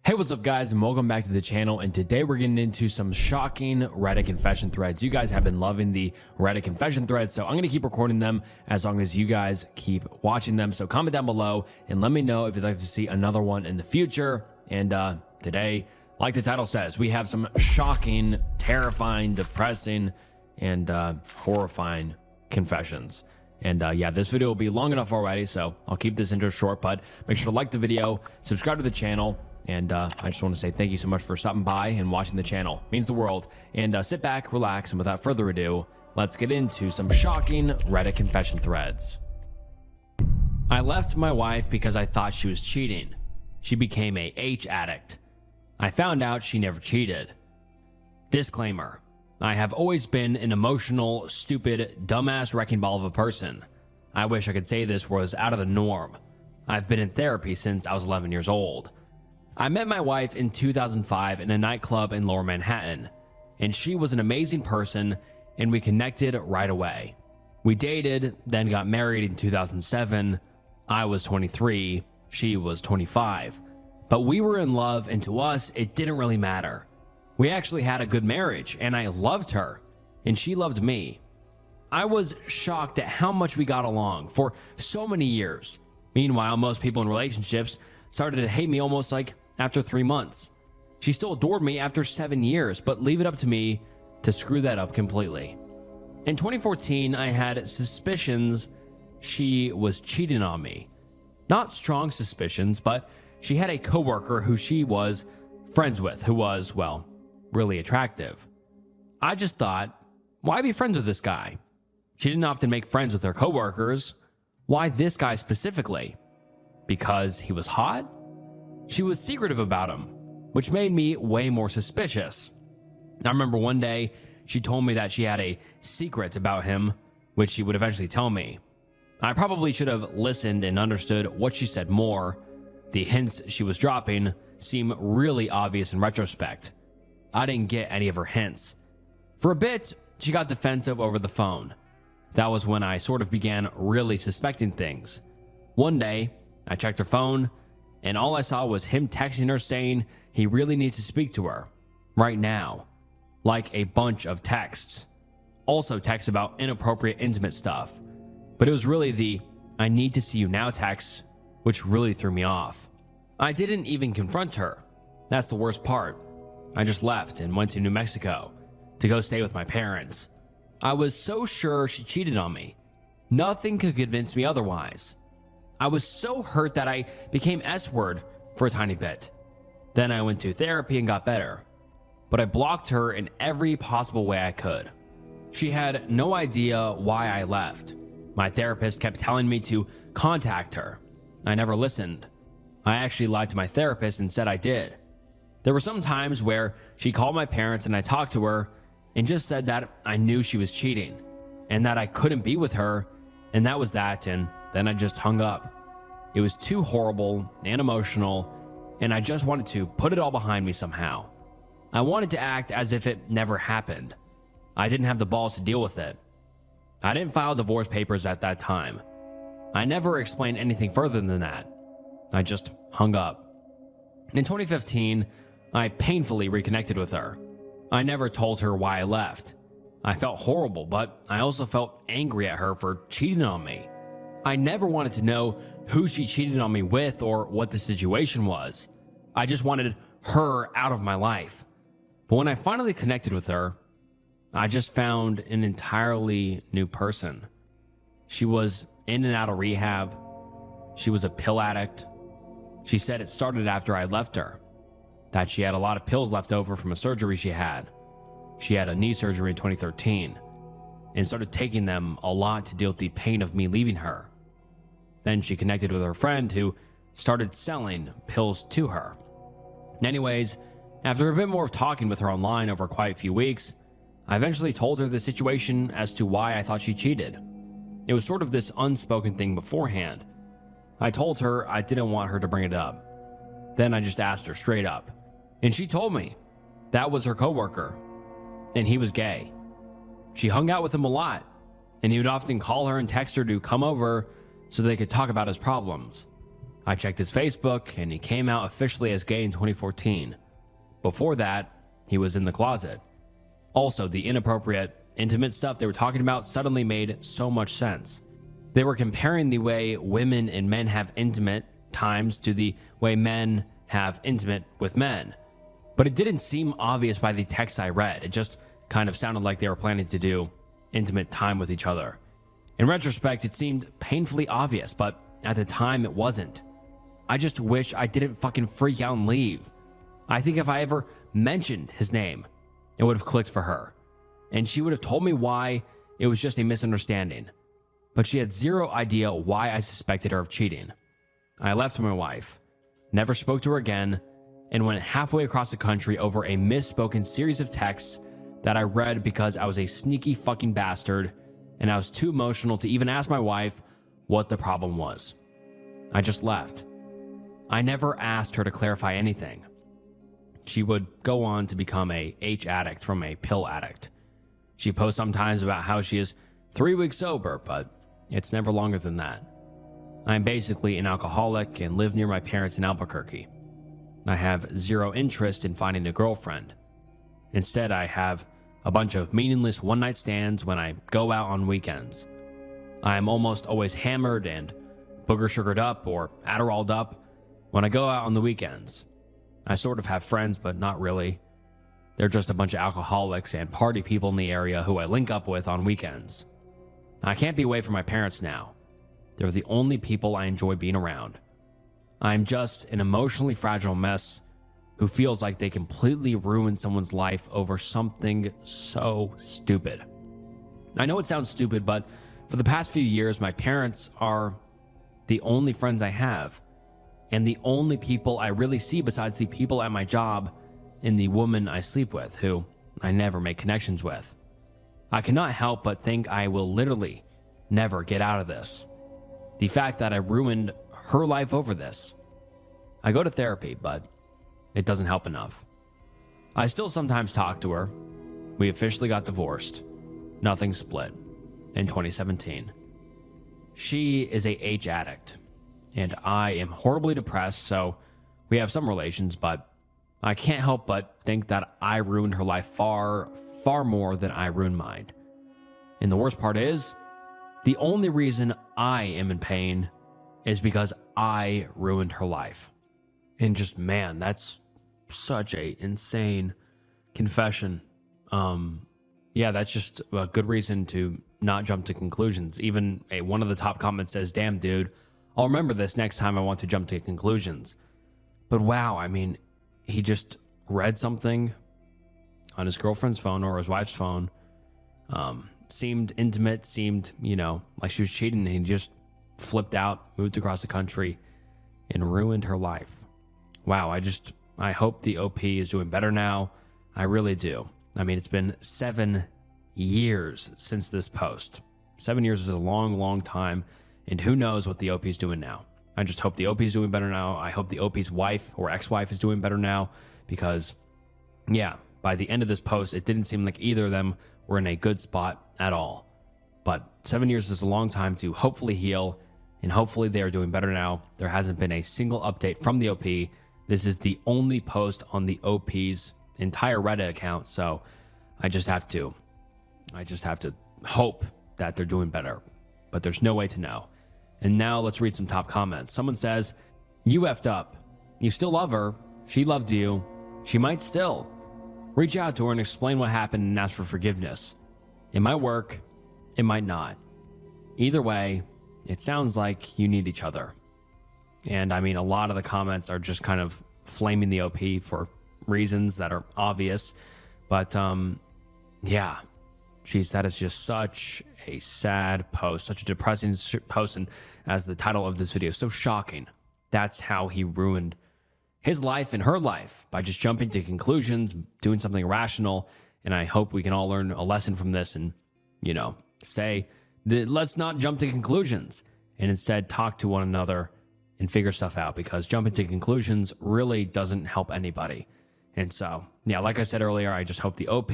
Hey, what's up guys, and welcome back to the channel. And today we're getting into some shocking Reddit confession threads. You guys have been loving the Reddit confession threads, so I'm going to keep recording them as long as you guys keep watching them. So comment down below and let me know if you'd like to see another one in the future. And today, like the title says, we have some shocking, terrifying, depressing, and horrifying confessions. And yeah, this video will be long enough already, so I'll keep this intro short, but make sure to like the video, subscribe to the channel. And I just want to say thank you so much for stopping by and watching the channel. It means the world. And sit back, relax, and without further ado, let's get into some shocking Reddit confession threads. I left my wife because I thought she was cheating. She became a H addict. I found out she never cheated. Disclaimer: I have always been an emotional, stupid, dumbass wrecking ball of a person. I wish I could say this was out of the norm. I've been in therapy since I was 11 years old. I met my wife in 2005 in a nightclub in Lower Manhattan, and she was an amazing person, and we connected right away. We dated, then got married in 2007. I was 23, she was 25. But we were in love, and to us, it didn't really matter. We actually had a good marriage, and I loved her, and she loved me. I was shocked at how much we got along for so many years. Meanwhile, most people in relationships started to hate me almost like after 3 months. She still adored me after 7 years, but leave it up to me to screw that up completely. In 2014, I had suspicions she was cheating on me. Not strong suspicions, but she had a coworker who she was friends with who was, well, really attractive. I just thought, why be friends with this guy? She didn't often make friends with her coworkers. Why this guy specifically? Because he was hot? She was secretive about him, which made me way more suspicious. I remember one day she told me that she had a secret about him, which she would eventually tell me. I probably should have listened and understood what she said more. The hints she was dropping seem really obvious in retrospect. I didn't get any of her hints. For a bit, she got defensive over the phone. That was when I sort of began really suspecting things. One day, I checked her phone, and all I saw was him texting her saying he really needs to speak to her right now, like a bunch of texts. Also texts about inappropriate, intimate stuff. But it was really the "I need to see you now" texts, which really threw me off. I didn't even confront her. That's the worst part. I just left and went to New Mexico to go stay with my parents. I was so sure she cheated on me. Nothing could convince me otherwise. I was so hurt that I became S-word for a tiny bit. Then I went to therapy and got better. But I blocked her in every possible way I could. She had no idea why I left. My therapist kept telling me to contact her. I never listened. I actually lied to my therapist and said I did. There were some times where she called my parents and I talked to her and just said that I knew she was cheating and that I couldn't be with her, and that was that, and then I just hung up. It was too horrible and emotional, and I just wanted to put it all behind me somehow. I wanted to act as if it never happened. I didn't have the balls to deal with it. I didn't file divorce papers at that time. I never explained anything further than that. I just hung up. In 2015, I painfully reconnected with her. I never told her why I left. I felt horrible, but I also felt angry at her for cheating on me. I never wanted to know who she cheated on me with or what the situation was. I just wanted her out of my life. But when I finally connected with her, I just found an entirely new person. She was in and out of rehab. She was a pill addict. She said it started after I left her, that she had a lot of pills left over from a surgery she had. She had a knee surgery in 2013 and started taking them a lot to deal with the pain of me leaving her. Then she connected with her friend who started selling pills to her. Anyways, after a bit more of talking with her online over quite a few weeks, I eventually told her the situation as to why I thought she cheated. It was sort of this unspoken thing beforehand. I told her I didn't want her to bring it up. Then I just asked her straight up, and she told me that was her coworker, and he was gay. She hung out with him a lot, and he would often call her and text her to come over so they could talk about his problems. I checked his Facebook and he came out officially as gay in 2014. Before that, he was in the closet. Also, the inappropriate, intimate stuff they were talking about suddenly made so much sense. They were comparing the way women and men have intimate times to the way men have intimate with men. But it didn't seem obvious by the text I read. It just kind of sounded like they were planning to do intimate time with each other. In retrospect, it seemed painfully obvious, but at the time it wasn't. I just wish I didn't fucking freak out and leave. I think if I ever mentioned his name, it would have clicked for her. And she would have told me why it was just a misunderstanding. But she had zero idea why I suspected her of cheating. I left my wife, never spoke to her again, and went halfway across the country over a misspoken series of texts that I read because I was a sneaky fucking bastard and I was too emotional to even ask my wife what the problem was. I just left. I never asked her to clarify anything. She would go on to become a H addict from a pill addict. She posts sometimes about how she is 3 weeks sober, but it's never longer than that. I'm basically an alcoholic and live near my parents in Albuquerque. I have zero interest in finding a girlfriend. Instead, I have a bunch of meaningless one-night stands when I go out on weekends. I am almost always hammered and booger sugared up or Adderalled up when I go out on the weekends. I sort of have friends, but not really. They're just a bunch of alcoholics and party people in the area who I link up with on weekends. I can't be away from my parents now. They're the only people I enjoy being around. I'm just an emotionally fragile mess who feels like they completely ruined someone's life over something so stupid. I know it sounds stupid, but for the past few years, my parents are the only friends I have, and the only people I really see besides the people at my job and the woman I sleep with, who I never make connections with. I cannot help but think I will literally never get out of this. The fact that I ruined her life over this. I go to therapy, but it doesn't help enough. I still sometimes talk to her. We officially got divorced. Nothing split in 2017. She is a H addict, and I am horribly depressed, so we have some relations, but I can't help but think that I ruined her life far, far more than I ruined mine. And the worst part is, the only reason I am in pain is because I ruined her life. And just, man, that's such a insane confession. Yeah, that's just a good reason to not jump to conclusions. Even one of the top comments says, "Damn, dude, I'll remember this next time I want to jump to conclusions." But wow, I mean, he just read something on his girlfriend's phone or his wife's phone. Seemed intimate, seemed, like she was cheating, and he just flipped out, moved across the country, and ruined her life. Wow, I hope the OP is doing better now. I really do. I mean, it's been 7 years since this post. 7 years is a long, long time, and who knows what the OP is doing now. I just hope the OP is doing better now. I hope the OP's wife or ex-wife is doing better now, because, yeah, by the end of this post, it didn't seem like either of them were in a good spot at all. But 7 years is a long time to hopefully heal, and hopefully they are doing better now. There hasn't been a single update from the OP. This is the only post on the OP's entire Reddit account, so I just have to hope that they're doing better, but there's no way to know. And now let's read some top comments. Someone says, "You effed up. You still love her. She loved you. She might still. Reach out to her and explain what happened and ask for forgiveness. It might work. It might not. Either way, it sounds like you need each other." And I mean, a lot of the comments are just kind of flaming the OP for reasons that are obvious. But yeah, geez, that is just such a sad post, such a depressing post. And as the title of this video, so shocking. That's how he ruined his life and her life, by just jumping to conclusions, doing something irrational. And I hope we can all learn a lesson from this and, say that let's not jump to conclusions and instead talk to one another and figure stuff out, because jumping to conclusions really doesn't help anybody. And so, yeah, like I said earlier, I just hope the OP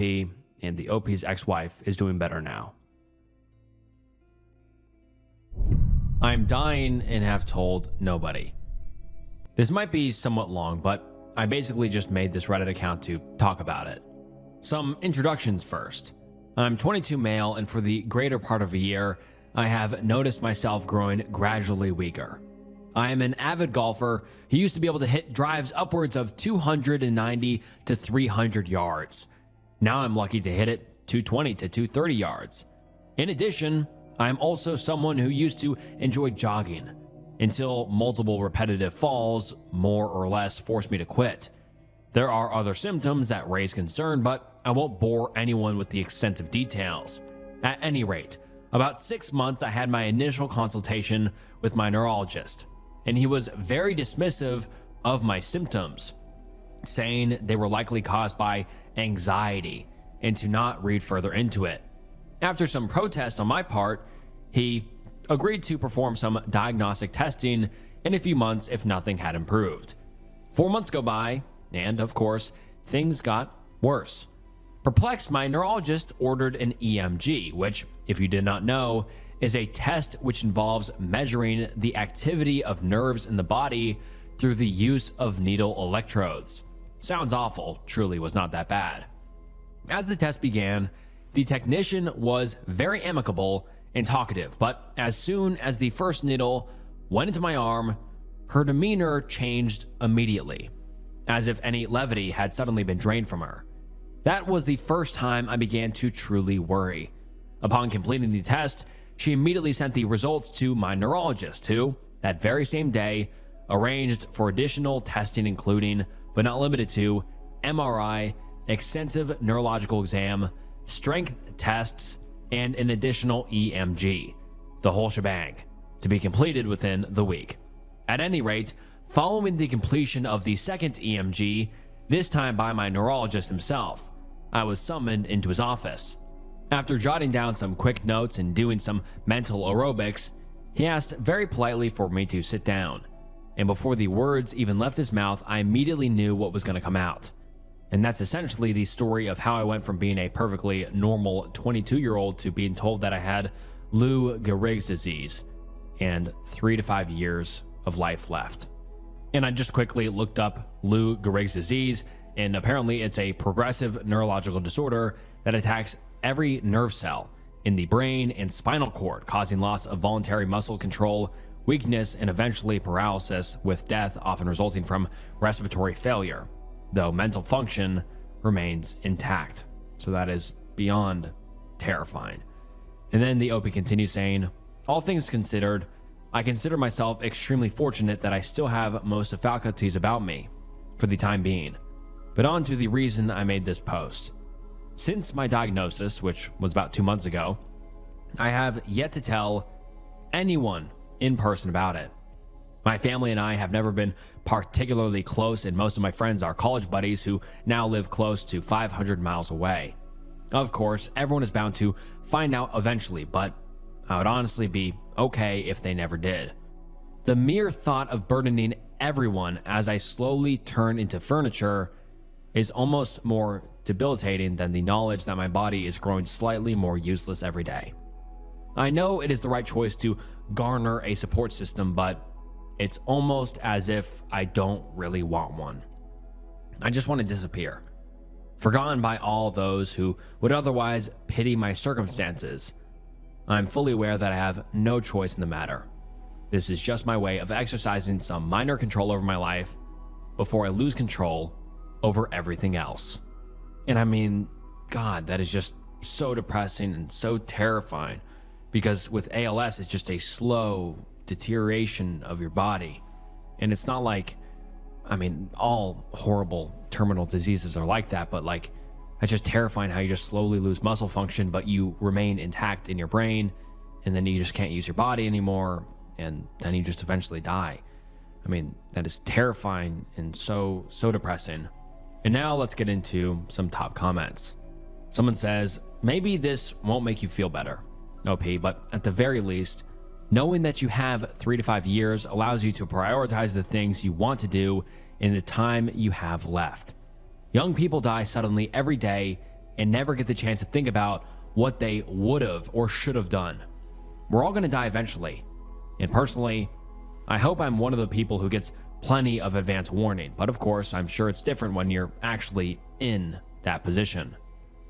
and the OP's ex-wife is doing better now. I'm dying and have told nobody. This might be somewhat long, but I basically just made this Reddit account to talk about it. Some introductions first. I'm 22 male, and for the greater part of a year, I have noticed myself growing gradually weaker. I am an avid golfer who used to be able to hit drives upwards of 290 to 300 yards. Now I'm lucky to hit it 220 to 230 yards. In addition, I am also someone who used to enjoy jogging until multiple repetitive falls, more or less, forced me to quit. There are other symptoms that raise concern, but I won't bore anyone with the extensive details. At any rate, about 6 months I had my initial consultation with my neurologist, and he was very dismissive of my symptoms, saying they were likely caused by anxiety and to not read further into it. After some protest on my part, he agreed to perform some diagnostic testing in a few months if nothing had improved. 4 months go by, and of course, things got worse. Perplexed, my neurologist ordered an EMG, which, if you did not know, is a test which involves measuring the activity of nerves in the body through the use of needle electrodes. Sounds awful, truly was not that bad. As the test began, the technician was very amicable and talkative, but as soon as the first needle went into my arm, her demeanor changed immediately, as if any levity had suddenly been drained from her. That was the first time I began to truly worry. Upon completing the test, she immediately sent the results to my neurologist, who, that very same day, arranged for additional testing, including, but not limited to, MRI, extensive neurological exam, strength tests, and an additional EMG, the whole shebang, to be completed within the week. At any rate, following the completion of the second EMG, this time by my neurologist himself, I was summoned into his office. After jotting down some quick notes and doing some mental aerobics, he asked very politely for me to sit down. And before the words even left his mouth, I immediately knew what was going to come out. And that's essentially the story of how I went from being a perfectly normal 22-year-old to being told that I had Lou Gehrig's disease and 3 to 5 years of life left. And I just quickly looked up Lou Gehrig's disease, and apparently it's a progressive neurological disorder that attacks every nerve cell in the brain and spinal cord, causing loss of voluntary muscle control, weakness, and eventually paralysis, with death often resulting from respiratory failure, though mental function remains intact. So that is beyond terrifying. And then the OP continues saying, all things considered, I consider myself extremely fortunate that I still have most of the faculties about me for the time being. But on to the reason I made this post. Since my diagnosis, which was about 2 months ago, I have yet to tell anyone in person about it. My family and I have never been particularly close, and most of my friends are college buddies who now live close to 500 miles away. Of course, everyone is bound to find out eventually, but I would honestly be okay if they never did. The mere thought of burdening everyone as I slowly turn into furniture is almost more debilitating than the knowledge that my body is growing slightly more useless every day. I know it is the right choice to garner a support system, but it's almost as if I don't really want one. I just want to disappear, forgotten by all those who would otherwise pity my circumstances. I'm fully aware that I have no choice in the matter. This is just my way of exercising some minor control over my life before I lose control over everything else. And I mean, God, that is just so depressing and so terrifying, because with ALS, it's just a slow deterioration of your body. And it's not like, I mean, all horrible terminal diseases are like that, but like, it's just terrifying how you just slowly lose muscle function, but you remain intact in your brain, and then you just can't use your body anymore, and then you just eventually die. I mean, that is terrifying and so depressing. And now let's get into some top comments. Someone says, maybe this won't make you feel better, OP, but at the very least, knowing that you have 3 to 5 years allows you to prioritize the things you want to do in the time you have left. Young people die suddenly every day and never get the chance to think about what they would have or should have done. We're all going to die eventually. And personally, I hope I'm one of the people who gets plenty of advance warning. But of course, I'm sure it's different when you're actually in that position.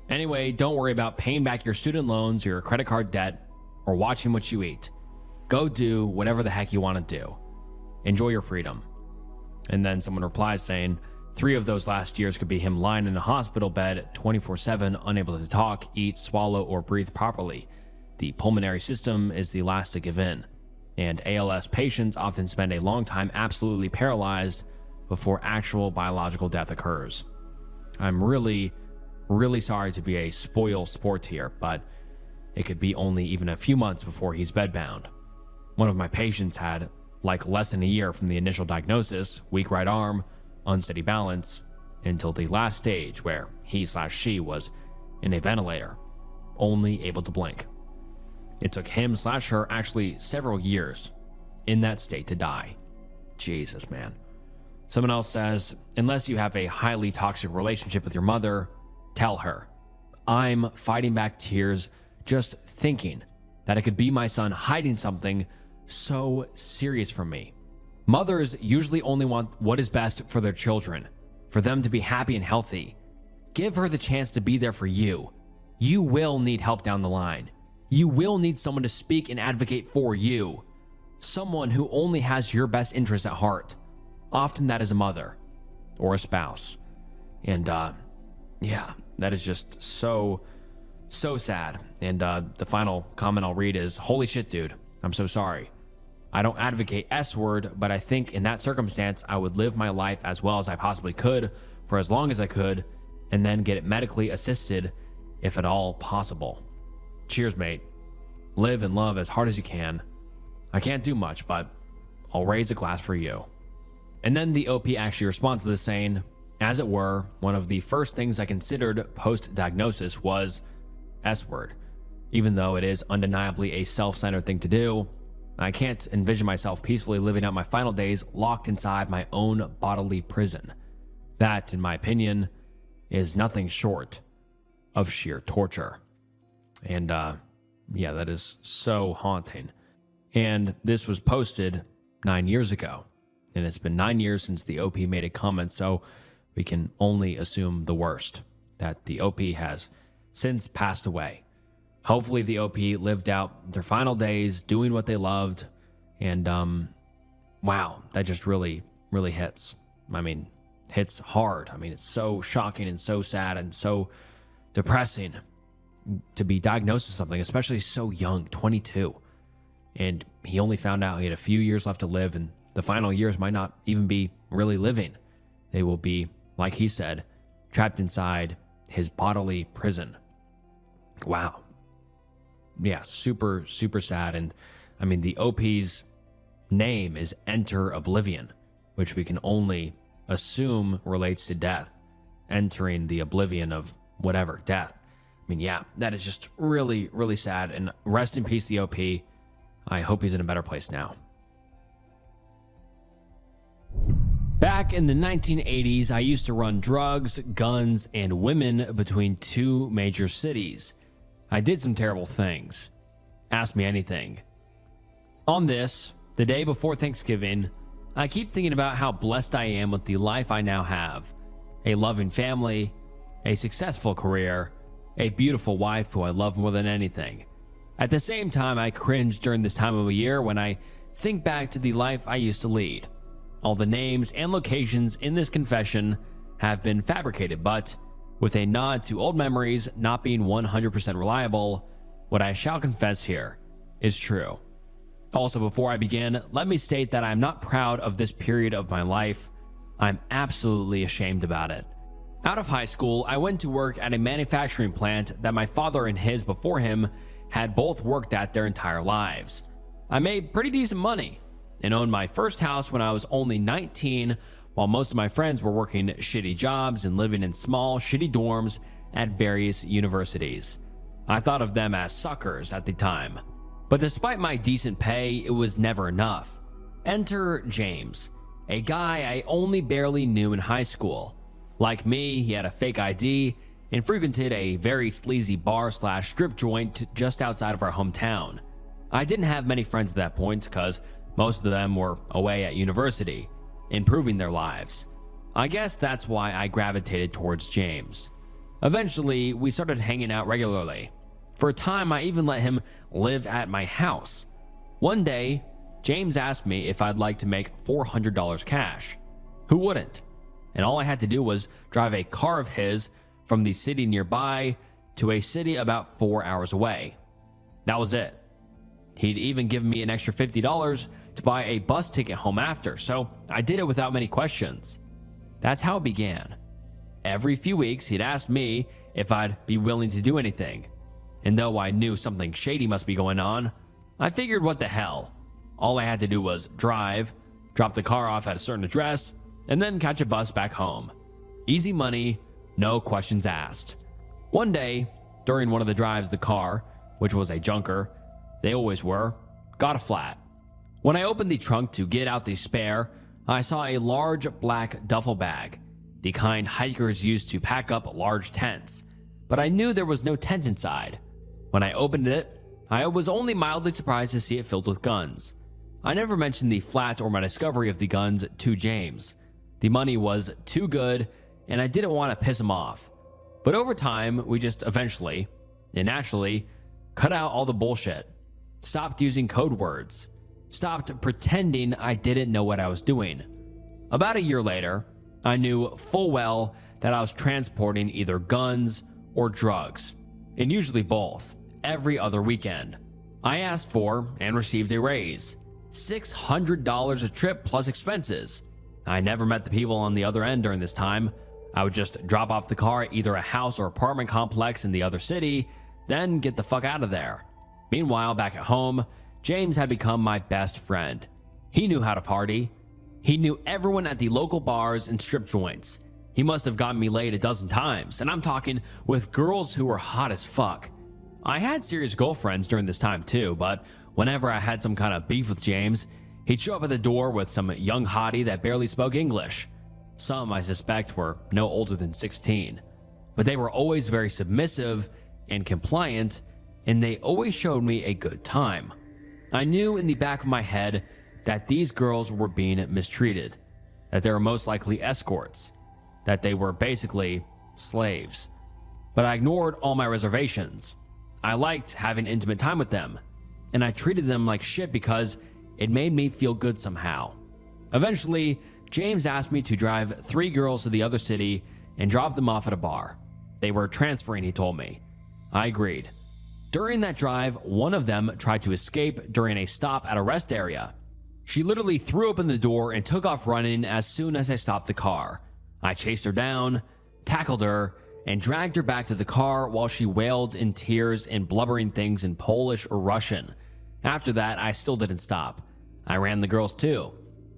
Anyway, don't worry about paying back your student loans or your credit card debt or watching what you eat. Go do whatever the heck you want to do. Enjoy your freedom. And then someone replies saying 3 of those last years could be him lying in a hospital bed 24/7, unable to talk, eat, swallow, or breathe properly. The pulmonary system is the last to give in, and ALS patients often spend a long time absolutely paralyzed before actual biological death occurs. I'm really sorry to be a spoil sport here, but it could be only even a few months before he's bedbound. One of my patients had like less than a year from the initial diagnosis, weak right arm, unsteady balance, until the last stage where he/she was in a ventilator, only able to blink. It took him/her actually several years in that state to die. Jesus, man. Someone else says, unless you have a highly toxic relationship with your mother, tell her. I'm fighting back tears just thinking that it could be my son hiding something so serious from me. Mothers usually only want what is best for their children, for them to be happy and healthy. Give her the chance to be there for you. You will need help down the line. You will need someone to speak and advocate for you. Someone who only has your best interests at heart. Often that is a mother or a spouse. And yeah, that is just so sad. And the final comment I'll read is, holy shit, dude. I'm so sorry. I don't advocate S-word, but I think in that circumstance, I would live my life as well as I possibly could for as long as I could, and then get it medically assisted if at all possible. Cheers, mate. Live and love as hard as you can. I can't do much, but I'll raise a glass for you. And then the OP actually responds to this saying, as it were, one of the first things I considered post-diagnosis was S-word. Even though it is undeniably a self-centered thing to do, I can't envision myself peacefully living out my final days locked inside my own bodily prison. That, in my opinion, is nothing short of sheer torture. And yeah, that is so haunting. And this was posted 9 years ago. And it's been 9 years since the OP made a comment, so we can only assume the worst, that the OP has since passed away. Hopefully the OP lived out their final days doing what they loved. And wow, that just really hits. I mean, hits hard. I mean, it's so shocking and so sad and so depressing to be diagnosed with something, especially so young, 22. And he only found out he had a few years left to live, and the final years might not even be really living. They will be, like he said, trapped inside his bodily prison. Wow. Yeah, super sad. And I mean, the OP's name is Enter Oblivion, which we can only assume relates to death, entering the oblivion of whatever, death. I mean, yeah, that is just really sad. And rest in peace, the OP. I hope he's in a better place now. Back in the 1980s, I used to run drugs, guns, and women between 2 major cities. I did some terrible things. Ask me anything. On this, the day before Thanksgiving, I keep thinking about how blessed I am with the life I now have. A loving family, a successful career, a beautiful wife who I love more than anything. At the same time, I cringe during this time of the year when I think back to the life I used to lead. All the names and locations in this confession have been fabricated, but with a nod to old memories not being 100% reliable, what I shall confess here is true. Also, before I begin, let me state that I'm not proud of this period of my life. I'm absolutely ashamed about it. Out of high school, I went to work at a manufacturing plant that my father and his before him had both worked at their entire lives. I made pretty decent money and owned my first house when I was only 19, while most of my friends were working shitty jobs and living in small, shitty dorms at various universities. I thought of them as suckers at the time. But despite my decent pay, it was never enough. Enter James, a guy I only barely knew in high school. Like me, he had a fake ID and frequented a very sleazy bar/strip joint just outside of our hometown. I didn't have many friends at that point because most of them were away at university. improving their lives. I guess that's why I gravitated towards James. Eventually, we started hanging out regularly. For a time, I even let him live at my house. One day, James asked me if I'd like to make $400 cash. Who wouldn't? And all I had to do was drive a car of his from the city nearby to a city about 4 hours away. That was it. He'd even given me an extra $50 to buy a bus ticket home after, so I did it without many questions. That's how it began. Every few weeks, he'd ask me if I'd be willing to do anything. And though I knew something shady must be going on, I figured what the hell. All I had to do was drive, drop the car off at a certain address, and then catch a bus back home. Easy money, no questions asked. One day, during one of the drives, the car, which was a junker, they always were, got a flat. When I opened the trunk to get out the spare, I saw a large black duffel bag, the kind hikers used to pack up large tents, but I knew there was no tent inside. When I opened it, I was only mildly surprised to see it filled with guns. I never mentioned the flat or my discovery of the guns to James. The money was too good, and I didn't want to piss him off. But over time, we just eventually, and naturally, cut out all the bullshit. Stopped using code words. Stopped pretending I didn't know what I was doing. About a year later, I knew full well that I was transporting either guns or drugs, and usually both, every other weekend. I asked for and received a raise, $600 a trip plus expenses. I never met the people on the other end during this time. I would just drop off the car at either a house or apartment complex in the other city, then get the fuck out of there. Meanwhile, back at home, James had become my best friend. He knew how to party. He knew everyone at the local bars and strip joints. He must have gotten me laid a dozen times, and I'm talking with girls who were hot as fuck. I had serious girlfriends during this time too, but whenever I had some kind of beef with James, he'd show up at the door with some young hottie that barely spoke English. Some, I suspect, were no older than 16, but they were always very submissive and compliant, and they always showed me a good time. I knew in the back of my head that these girls were being mistreated, that they were most likely escorts, that they were basically slaves. But I ignored all my reservations. I liked having intimate time with them, and I treated them like shit because it made me feel good somehow. Eventually, James asked me to drive 3 girls to the other city and drop them off at a bar. They were transferring, he told me. I agreed. During that drive, one of them tried to escape during a stop at a rest area. She literally threw open the door and took off running as soon as I stopped the car. I chased her down, tackled her, and dragged her back to the car while she wailed in tears and blubbering things in Polish or Russian. After that, I still didn't stop. I ran the girls too,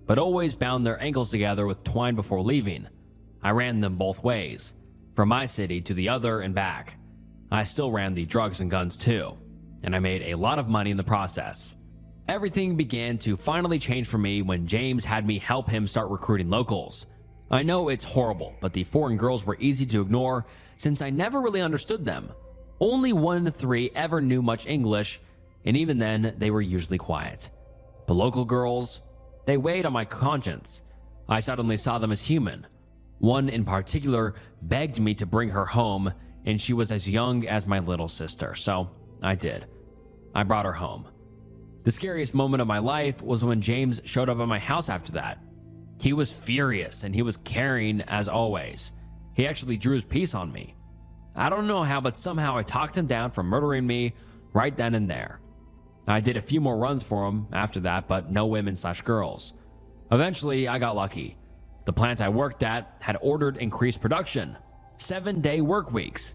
but always bound their ankles together with twine before leaving. I ran them both ways, from my city to the other and back. I still ran the drugs and guns too, and I made a lot of money in the process. Everything began to finally change for me when James had me help him start recruiting locals. I know it's horrible, but the foreign girls were easy to ignore since I never really understood them. Only 1 in 3 ever knew much English, and even then, they were usually quiet. The local girls, they weighed on my conscience. I suddenly saw them as human. One in particular begged me to bring her home, and she was as young as my little sister, so I did. I brought her home. The scariest moment of my life was when James showed up at my house after that. He was furious, and he was caring as always. He actually drew his piece on me. I don't know how, but somehow I talked him down from murdering me right then and there. I did a few more runs for him after that, but no women/girls. Eventually, I got lucky. The plant I worked at had ordered increased production, 7-day work weeks.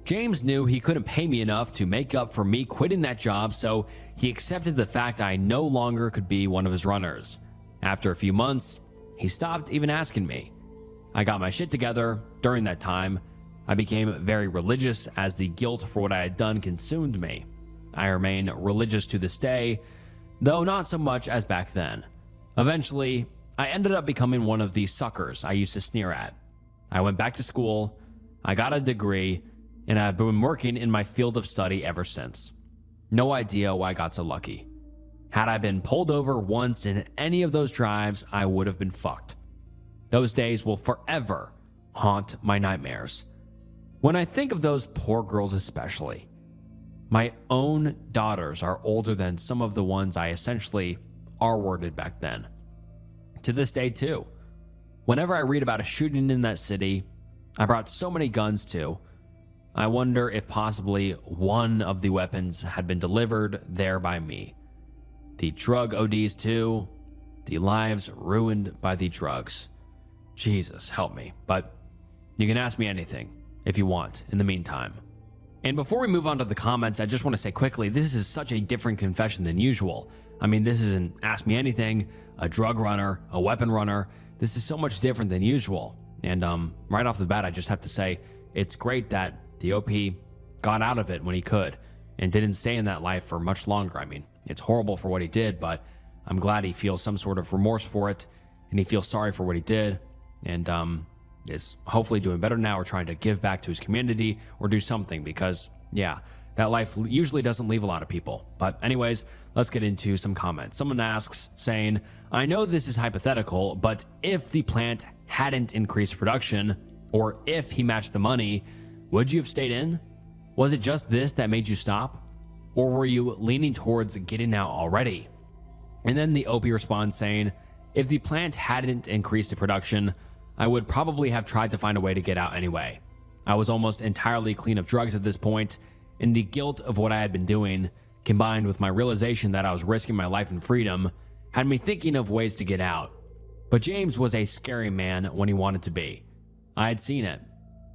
James knew he couldn't pay me enough to make up for me quitting that job, so he accepted the fact I no longer could be one of his runners. After a few months, he stopped even asking me. I got my shit together. During that time, I became very religious as the guilt for what I had done consumed me. I remain religious to this day, though not so much as back then. Eventually, I ended up becoming one of the suckers I used to sneer at. I went back to school, I got a degree, and I've been working in my field of study ever since. No idea why I got so lucky. Had I been pulled over once in any of those drives, I would have been fucked. Those days will forever haunt my nightmares. When I think of those poor girls especially, my own daughters are older than some of the ones I essentially R-worded back then. To this day too. Whenever I read about a shooting in that city I brought so many guns to, I wonder if possibly one of the weapons had been delivered there by me. The drug ODs too, the lives ruined by the drugs. Jesus, help me. But you can ask me anything if you want in the meantime. And before we move on to the comments, I just want to say quickly, this is such a different confession than usual. I mean, this isn't Ask Me Anything, a drug runner, a weapon runner. This is so much different than usual. And right off the bat, I just have to say, it's great that the OP got out of it when he could and didn't stay in that life for much longer. I mean, it's horrible for what he did, but I'm glad he feels some sort of remorse for it and he feels sorry for what he did and is hopefully doing better now or trying to give back to his community or do something because, yeah, that life usually doesn't leave a lot of people. But anyways, let's get into some comments. Someone asks, saying, I know this is hypothetical, but if the plant hadn't increased production or if he matched the money, would you have stayed in? Was it just this that made you stop? Or were you leaning towards getting out already? And then the OP responds saying, if the plant hadn't increased the production, I would probably have tried to find a way to get out anyway. I was almost entirely clean of drugs at this point, and the guilt of what I had been doing, combined with my realization that I was risking my life and freedom, had me thinking of ways to get out. But James was a scary man when he wanted to be. I had seen it.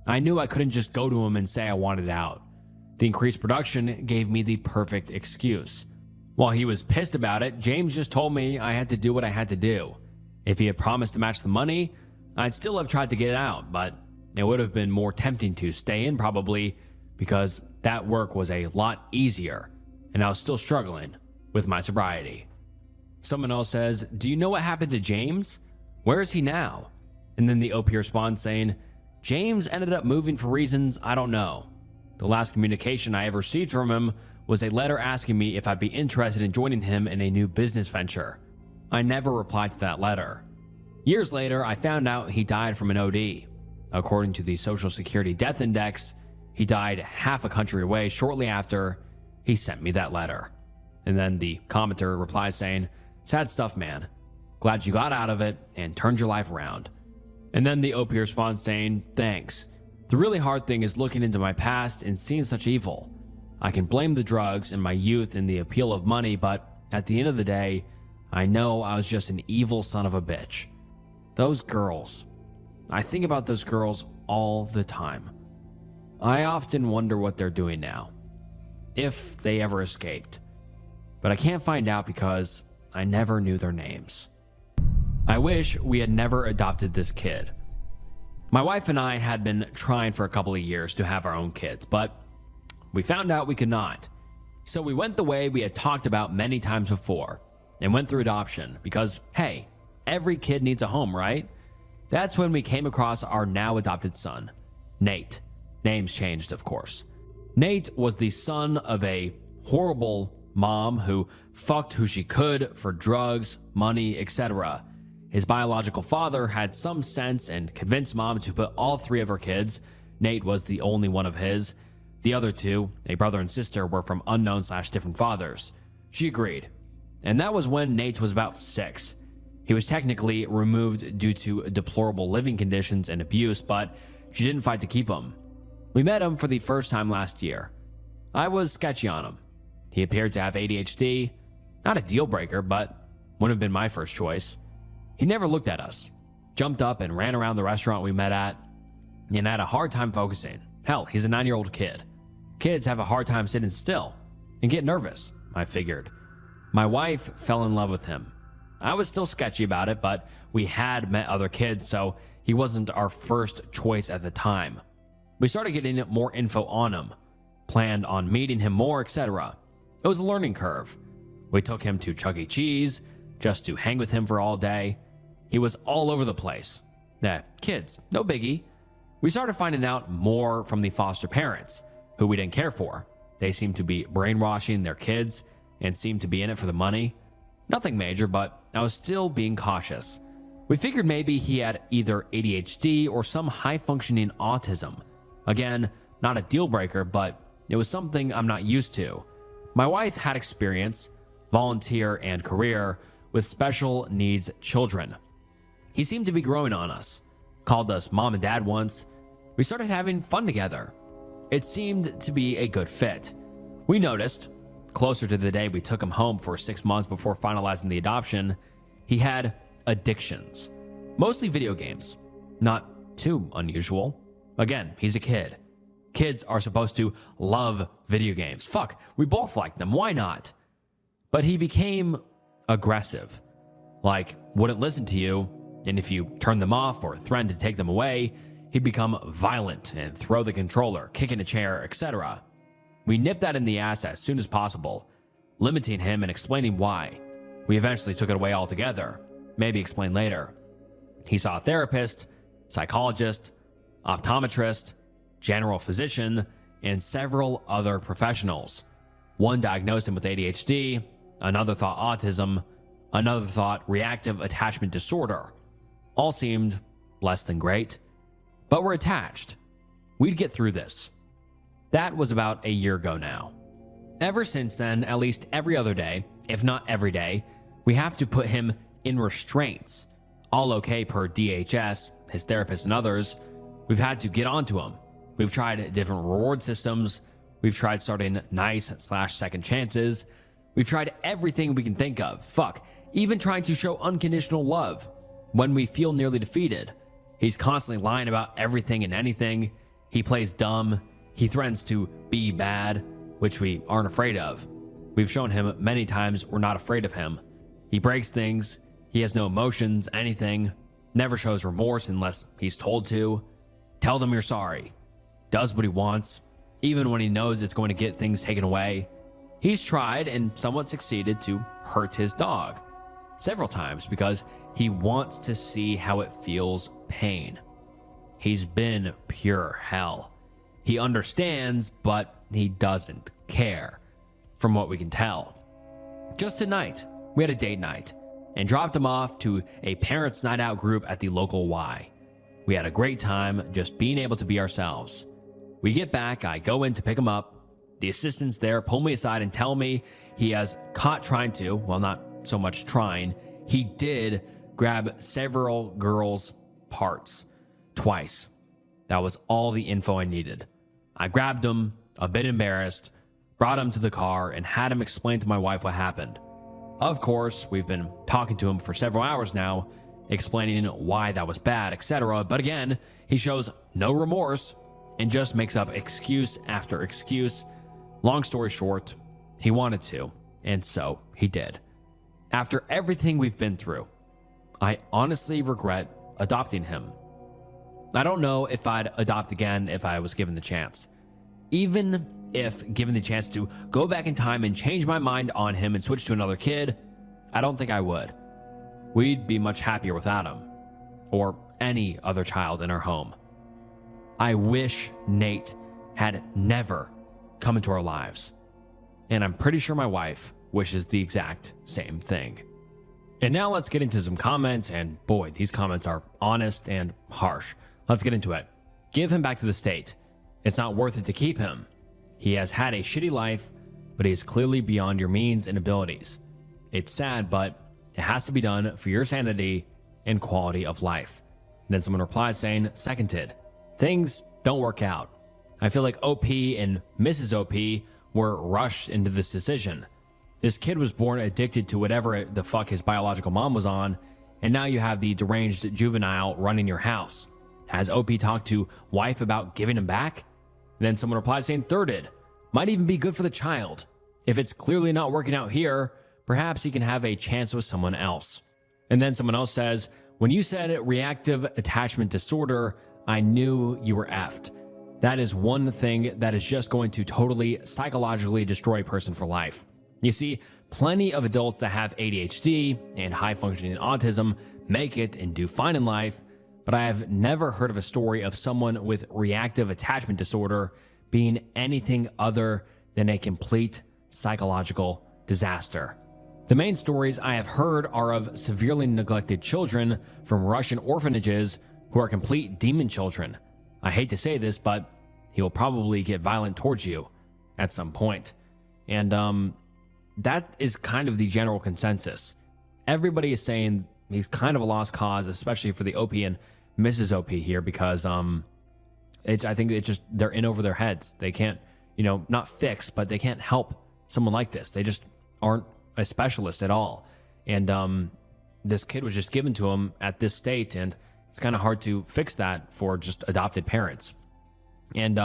I knew I couldn't just go to him and say I wanted out. The increased production gave me the perfect excuse. While he was pissed about it, James just told me I had to do what I had to do. If he had promised to match the money, I'd still have tried to get out, but it would have been more tempting to stay in probably because that work was a lot easier and I was still struggling with my sobriety. Someone else says, do you know what happened to James? Where is he now? And then the OP responds saying, James ended up moving for reasons I don't know. The last communication I ever received from him was a letter asking me if I'd be interested in joining him in a new business venture. I never replied to that letter. Years later, I found out he died from an OD. According to the Social Security Death Index, he died half a country away shortly after he sent me that letter. And then the commenter replies saying, sad stuff, man. Glad you got out of it and turned your life around. And then the OP responds saying, thanks. The really hard thing is looking into my past and seeing such evil. I can blame the drugs and my youth and the appeal of money, but at the end of the day, I know I was just an evil son of a bitch. Those girls. I think about those girls all the time. I often wonder what they're doing now, if they ever escaped. But I can't find out because I never knew their names. I wish we had never adopted this kid. My wife and I had been trying for a couple of years to have our own kids, but we found out we could not. So we went the way we had talked about many times before and went through adoption because, hey, every kid needs a home, right? That's when we came across our now adopted son, Nate. Names changed, of course. Nate was the son of a horrible mom who fucked who she could for drugs, money, etc. His biological father had some sense and convinced mom to put all three of her kids. Nate was the only one of his. The other two, a brother and sister, were from unknown/different fathers. She agreed. And that was when Nate was about 6. He was technically removed due to deplorable living conditions and abuse, but she didn't fight to keep him. We met him for the first time last year. I was sketchy on him. He appeared to have ADHD. Not a deal breaker, but wouldn't have been my first choice. He never looked at us, jumped up and ran around the restaurant we met at, and had a hard time focusing. Hell, he's a 9-year-old kid. Kids have a hard time sitting still and get nervous, I figured. My wife fell in love with him. I was still sketchy about it, but we had met other kids, so he wasn't our first choice at the time. We started getting more info on him, planned on meeting him more, etc. It was a learning curve. We took him to Chuck E. Cheese just to hang with him for all day. He was all over the place. Kids, no biggie. We started finding out more from the foster parents, who we didn't care for. They seemed to be brainwashing their kids and seemed to be in it for the money. Nothing major, but I was still being cautious. We figured maybe he had either ADHD or some high-functioning autism. Again, not a deal breaker, but it was something I'm not used to. My wife had experience, volunteer, and career with special needs children. He seemed to be growing on us, called us mom and dad once. We started having fun together. It seemed to be a good fit. We noticed, closer to the day we took him home for 6 months before finalizing the adoption, he had addictions, mostly video games. Not too unusual. Again, he's a kid. Kids are supposed to love video games. Fuck, we both like them. Why not? But he became aggressive. Like, wouldn't listen to you, and if you turned them off or threatened to take them away, he'd become violent and throw the controller, kick in a chair, etc. We nipped that in the ass as soon as possible, limiting him and explaining why. We eventually took it away altogether. Maybe explain later. He saw a therapist, psychologist, optometrist, general physician, and several other professionals. One diagnosed him with ADHD, another thought autism, another thought reactive attachment disorder. All seemed less than great, but we're attached. We'd get through this. That was about a year ago now. Ever since then, at least every other day, if not every day, we have to put him in restraints. All okay per DHS, his therapist, and others. We've had to get onto him. We've tried different reward systems. We've tried starting nice/second chances. We've tried everything we can think of. Fuck, even trying to show unconditional love when we feel nearly defeated. He's constantly lying about everything and anything. He plays dumb. He threatens to be bad, which we aren't afraid of. We've shown him many times we're not afraid of him. He breaks things. He has no emotions, anything. Never shows remorse unless he's told to. Tell them you're sorry. Does what he wants, even when he knows it's going to get things taken away. He's tried and somewhat succeeded to hurt his dog several times because he wants to see how it feels pain. He's been pure hell. He understands, but he doesn't care, from what we can tell. Just tonight, we had a date night and dropped him off to a parents' night out group at the local Y. We had a great time just being able to be ourselves. We get back, I go in to pick him up. The assistants there pull me aside and tell me he has caught trying to, well, not so much trying, he did grab several girls' parts twice. That was all the info I needed. I grabbed him, a bit embarrassed, brought him to the car, and had him explain to my wife what happened. Of course, we've been talking to him for several hours now, explaining why that was bad, etc. But again, he shows no remorse and just makes up excuse after excuse. Long story short, he wanted to, and so he did. After everything we've been through, I honestly regret adopting him. I don't know if I'd adopt again if I was given the chance. Even if given the chance to go back in time and change my mind on him and switch to another kid, I don't think I would. We'd be much happier without him, or any other child in our home. I wish Nate had never come into our lives, and I'm pretty sure my wife wishes the exact same thing. And now let's get into some comments, and boy, these comments are honest and harsh. Let's get into it. Give him back to the state. It's not worth it to keep him. He has had a shitty life, but he is clearly beyond your means and abilities. It's sad, but it has to be done for your sanity and quality of life. And then someone replies saying, seconded. Things don't work out. I feel like OP and Mrs. OP were rushed into this decision. This kid was born addicted to whatever the fuck his biological mom was on, and now you have the deranged juvenile running your house. Has OP talked to wife about giving him back? And then someone replies saying thirded. Might even be good for the child. If it's clearly not working out here, perhaps he can have a chance with someone else. And then someone else says, when you said reactive attachment disorder, I knew you were effed. That is one thing that is just going to totally psychologically destroy a person for life. You see, plenty of adults that have ADHD and high-functioning autism make it and do fine in life, but I have never heard of a story of someone with reactive attachment disorder being anything other than a complete psychological disaster. The main stories I have heard are of severely neglected children from Russian orphanages who are complete demon children. I hate to say this, but he will probably get violent towards you at some point. And that is kind of the general consensus. Everybody is saying he's kind of a lost cause, especially for the OP and Mrs. OP here, because I think it's just they're in over their heads. They can't, not fix, but they can't help someone like this. They just aren't a specialist at all. And this kid was just given to him at this state, and it's kind of hard to fix that for just adopted parents. And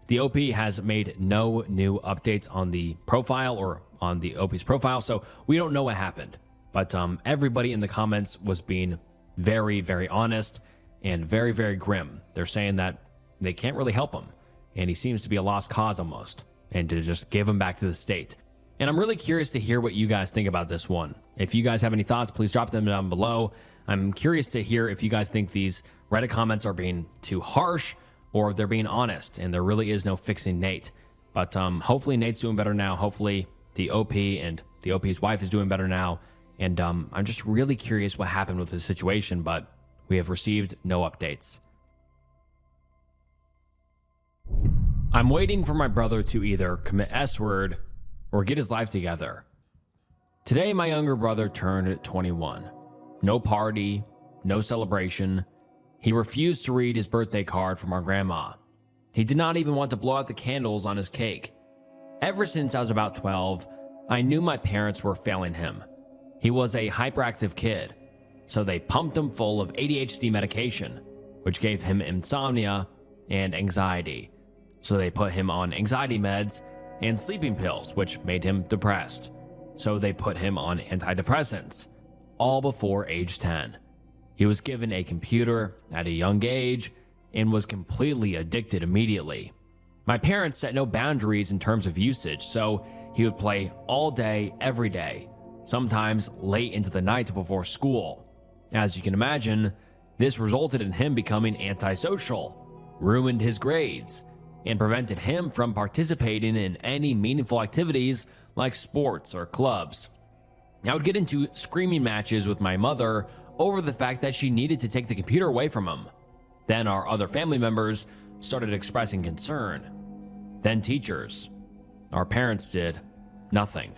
the OP has made no new updates on the profile or on the OP's profile, so we don't know what happened. But everybody in the comments was being very, very honest and very, very grim. They're saying that they can't really help him, and he seems to be a lost cause almost, and to just give him back to the state. And I'm really curious to hear what you guys think about this one. If you guys have any thoughts, please drop them down below. I'm curious to hear if you guys think these Reddit comments are being too harsh, or if they're being honest and there really is no fixing Nate. But hopefully Nate's doing better now. Hopefully the OP and the OP's wife is doing better now. And I'm just really curious what happened with this situation, but we have received no updates. I'm waiting for my brother to either commit S-word or get his life together. Today, my younger brother turned 21. No party, no celebration. He refused to read his birthday card from our grandma. He did not even want to blow out the candles on his cake. Ever since I was about 12, I knew my parents were failing him. He was a hyperactive kid, so they pumped him full of ADHD medication, which gave him insomnia and anxiety. So they put him on anxiety meds and sleeping pills, which made him depressed. So they put him on antidepressants, all before age 10. He was given a computer at a young age and was completely addicted immediately. My parents set no boundaries in terms of usage, so he would play all day, every day, sometimes late into the night before school. As you can imagine, this resulted in him becoming antisocial, ruined his grades, and prevented him from participating in any meaningful activities like sports or clubs. I would get into screaming matches with my mother over the fact that she needed to take the computer away from him. Then our other family members started expressing concern. Then teachers. Our parents did nothing.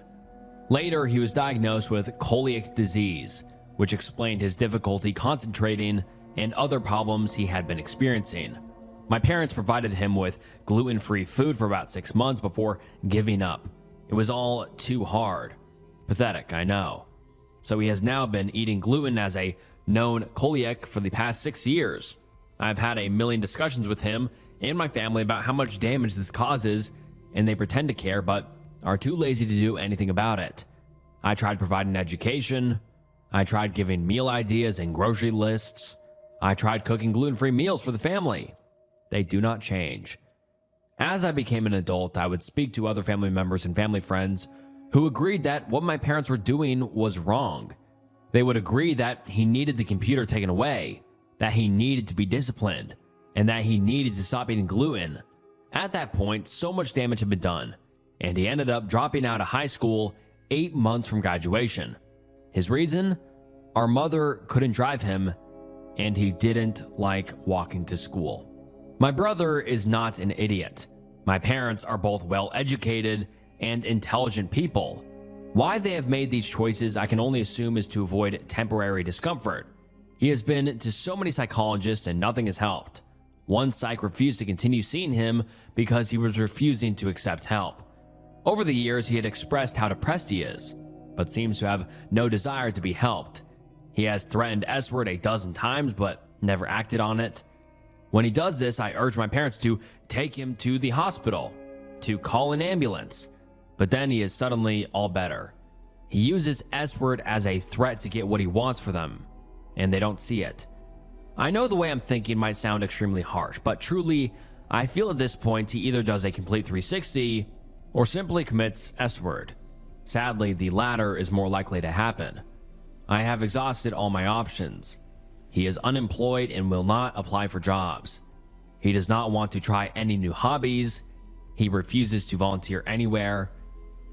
Later, he was diagnosed with celiac disease, which explained his difficulty concentrating and other problems he had been experiencing. My parents provided him with gluten-free food for about 6 months before giving up. It was all too hard. Pathetic, I know. So he has now been eating gluten as a known celiac for the past 6 years. I've had a million discussions with him and my family about how much damage this causes, and they pretend to care but are too lazy to do anything about it. I tried providing education. I tried giving meal ideas and grocery lists. I tried cooking gluten-free meals for the family. They do not change. As I became an adult, I would speak to other family members and family friends who agreed that what my parents were doing was wrong. They would agree that he needed the computer taken away, that he needed to be disciplined, and that he needed to stop eating gluten. At that point, so much damage had been done, and he ended up dropping out of high school 8 months from graduation. His reason? Our mother couldn't drive him, and he didn't like walking to school. My brother is not an idiot. My parents are both well-educated and intelligent people. Why they have made these choices, I can only assume, is to avoid temporary discomfort. He has been to so many psychologists and nothing has helped. One psych refused to continue seeing him because he was refusing to accept help. Over the years, he had expressed how depressed he is, but seems to have no desire to be helped. He has threatened S-word a dozen times, but never acted on it. When he does this, I urge my parents to take him to the hospital, to call an ambulance, but then he is suddenly all better. He uses S-word as a threat to get what he wants for them, and they don't see it. I know the way I'm thinking might sound extremely harsh, but truly, I feel at this point he either does a complete 360 or simply commits S-word. Sadly, the latter is more likely to happen. I have exhausted all my options. He is unemployed and will not apply for jobs. He does not want to try any new hobbies. He refuses to volunteer anywhere.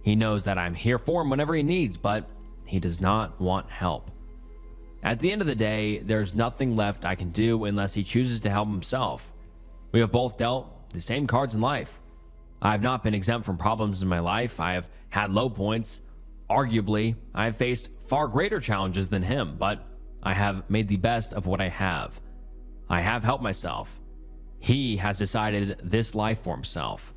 He knows that I'm here for him whenever he needs, but he does not want help. At the end of the day, there's nothing left I can do unless he chooses to help himself. We have both dealt the same cards in life. I have not been exempt from problems in my life. I have had low points. Arguably, I have faced far greater challenges than him, but I have made the best of what I have. I have helped myself. He has decided this life for himself.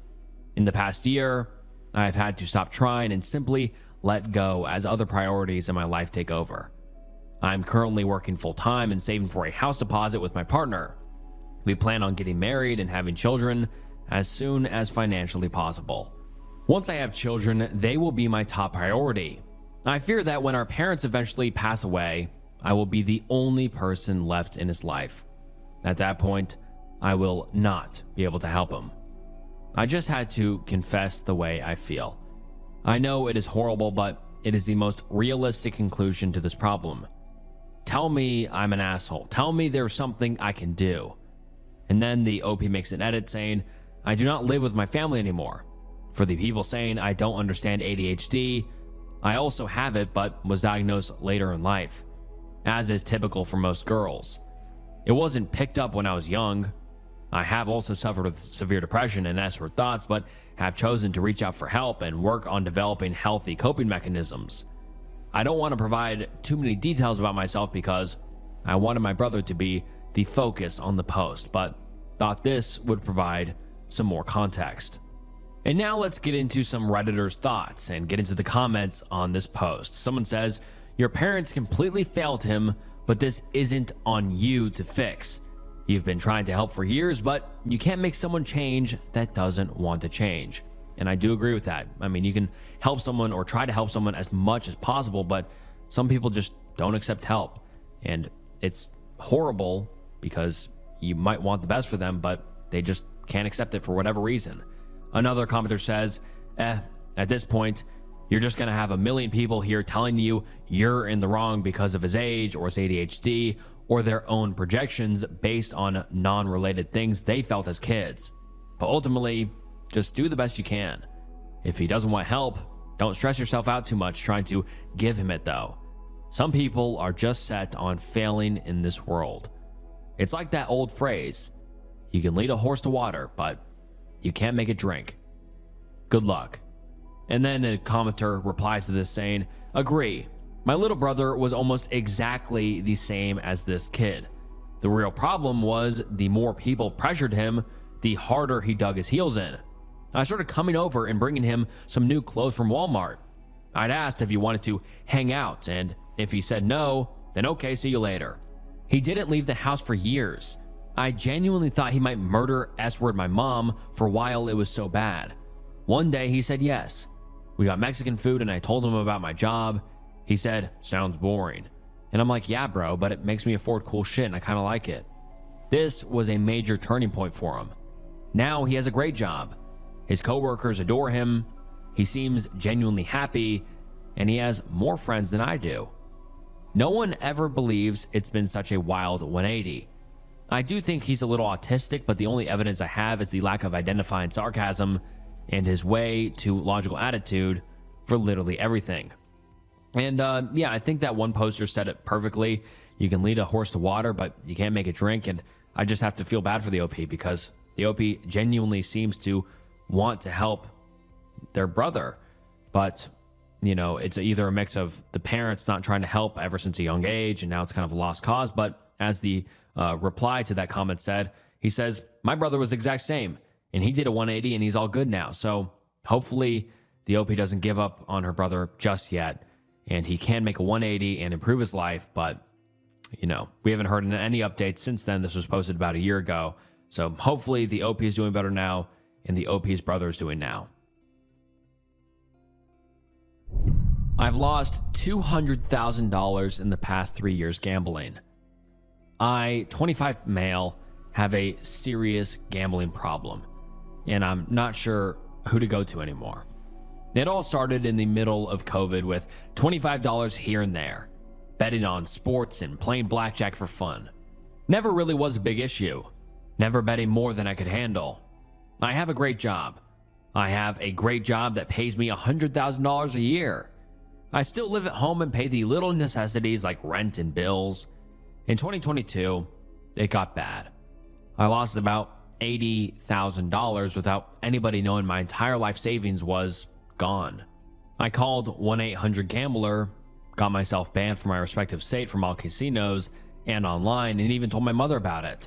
In the past year, I have had to stop trying and simply let go as other priorities in my life take over. I'm currently working full-time and saving for a house deposit with my partner. We plan on getting married and having children as soon as financially possible. Once I have children, they will be my top priority. I fear that when our parents eventually pass away, I will be the only person left in his life. At that point, I will not be able to help him. I just had to confess the way I feel. I know it is horrible, but it is the most realistic conclusion to this problem. Tell me I'm an asshole. Tell me there's something I can do. And then the OP makes an edit saying, I do not live with my family anymore. For the people saying I don't understand ADHD, I also have it but was diagnosed later in life, as is typical for most girls. It wasn't picked up when I was young. I have also suffered with severe depression and S-word thoughts, but have chosen to reach out for help and work on developing healthy coping mechanisms. I don't want to provide too many details about myself because I wanted my brother to be the focus on the post, but thought this would provide some more context. And now let's get into some Redditors' thoughts and get into the comments on this post. Someone says, your parents completely failed him, but this isn't on you to fix. You've been trying to help for years, but you can't make someone change that doesn't want to change. And I do agree with that. I mean, you can help someone or try to help someone as much as possible, but some people just don't accept help. And it's horrible because you might want the best for them, but they just can't accept it for whatever reason. Another commenter says, at this point, you're just going to have a million people here telling you you're in the wrong because of his age or his ADHD or their own projections based on non-related things they felt as kids. But ultimately, just do the best you can. If he doesn't want help, don't stress yourself out too much trying to give him it though. Some people are just set on failing in this world. It's like that old phrase, you can lead a horse to water, but you can't make it drink. Good luck. And then a commenter replies to this saying, agree. My little brother was almost exactly the same as this kid. The real problem was the more people pressured him, the harder he dug his heels in. I started coming over and bringing him some new clothes from Walmart. I'd asked if he wanted to hang out, and if he said no, then okay, see you later. He didn't leave the house for years. I genuinely thought he might murder S-word my mom for a while it was so bad. One day he said yes. We got Mexican food and I told him about my job. He said, sounds boring. And I'm like, yeah, bro, but it makes me afford cool shit and I kind of like it. This was a major turning point for him. Now he has a great job. His coworkers adore him. He seems genuinely happy and he has more friends than I do. No one ever believes it's been such a wild 180. I do think he's a little autistic, but the only evidence I have is the lack of identifying sarcasm and his way to logical attitude for literally everything. And yeah, I think that one poster said it perfectly. You can lead a horse to water, but you can't make it drink. And I just have to feel bad for the OP because the OP genuinely seems to want to help their brother. But, you know, it's either a mix of the parents not trying to help ever since a young age, and now it's kind of a lost cause. But as the reply to that comment said, he says, my brother was the exact same, and he did a 180 and he's all good now. So hopefully the OP doesn't give up on her brother just yet, and he can make a 180 and improve his life. But, you know, we haven't heard any updates since then. This was posted about a year ago. So hopefully the OP is doing better now, and the OP's brother is doing now. I've lost $200,000 in the past 3 years gambling. I, 25 male, have a serious gambling problem, and I'm not sure who to go to anymore. It all started in the middle of COVID with $25 here and there, betting on sports and playing blackjack for fun. Never really was a big issue, never betting more than I could handle. I have a great job. I have a great job that pays me $100,000 a year. I still live at home and pay the little necessities like rent and bills. In 2022, it got bad. I lost about $80,000 without anybody knowing my entire life savings was gone. I called 1-800-GAMBLER, got myself banned from my respective state from all casinos and online, and even told my mother about it.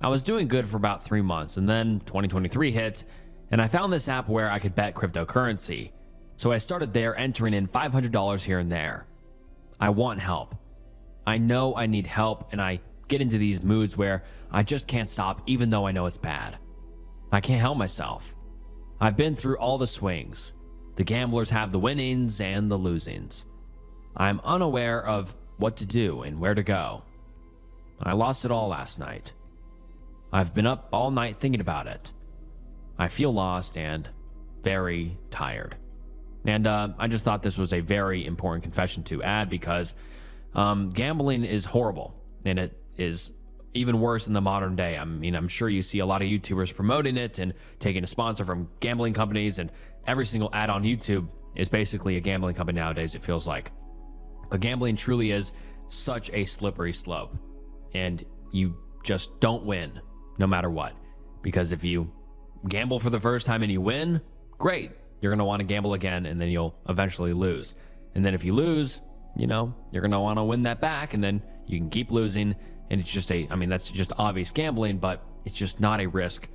I was doing good for about 3 months, and then 2023 hit, and I found this app where I could bet cryptocurrency. So I started there, entering in $500 here and there. I want help. I know I need help, and I get into these moods where I just can't stop even though I know it's bad. I can't help myself. I've been through all the swings. The gamblers have the winnings and the losings. I'm unaware of what to do and where to go. I lost it all last night. I've been up all night thinking about it. I feel lost and very tired. And I just thought this was a very important confession to add because gambling is horrible, and it is even worse in the modern day. I mean, I'm sure you see a lot of YouTubers promoting it and taking a sponsor from gambling companies, and every single ad on YouTube is basically a gambling company nowadays, it feels like. But gambling truly is such a slippery slope, and you just don't win no matter what. Because if you gamble for the first time and you win, great. You're going to want to gamble again, and then you'll eventually lose. And then if you lose, you're going to want to win that back, and then you can keep losing. And it's just that's just obvious gambling, but it's just not a risk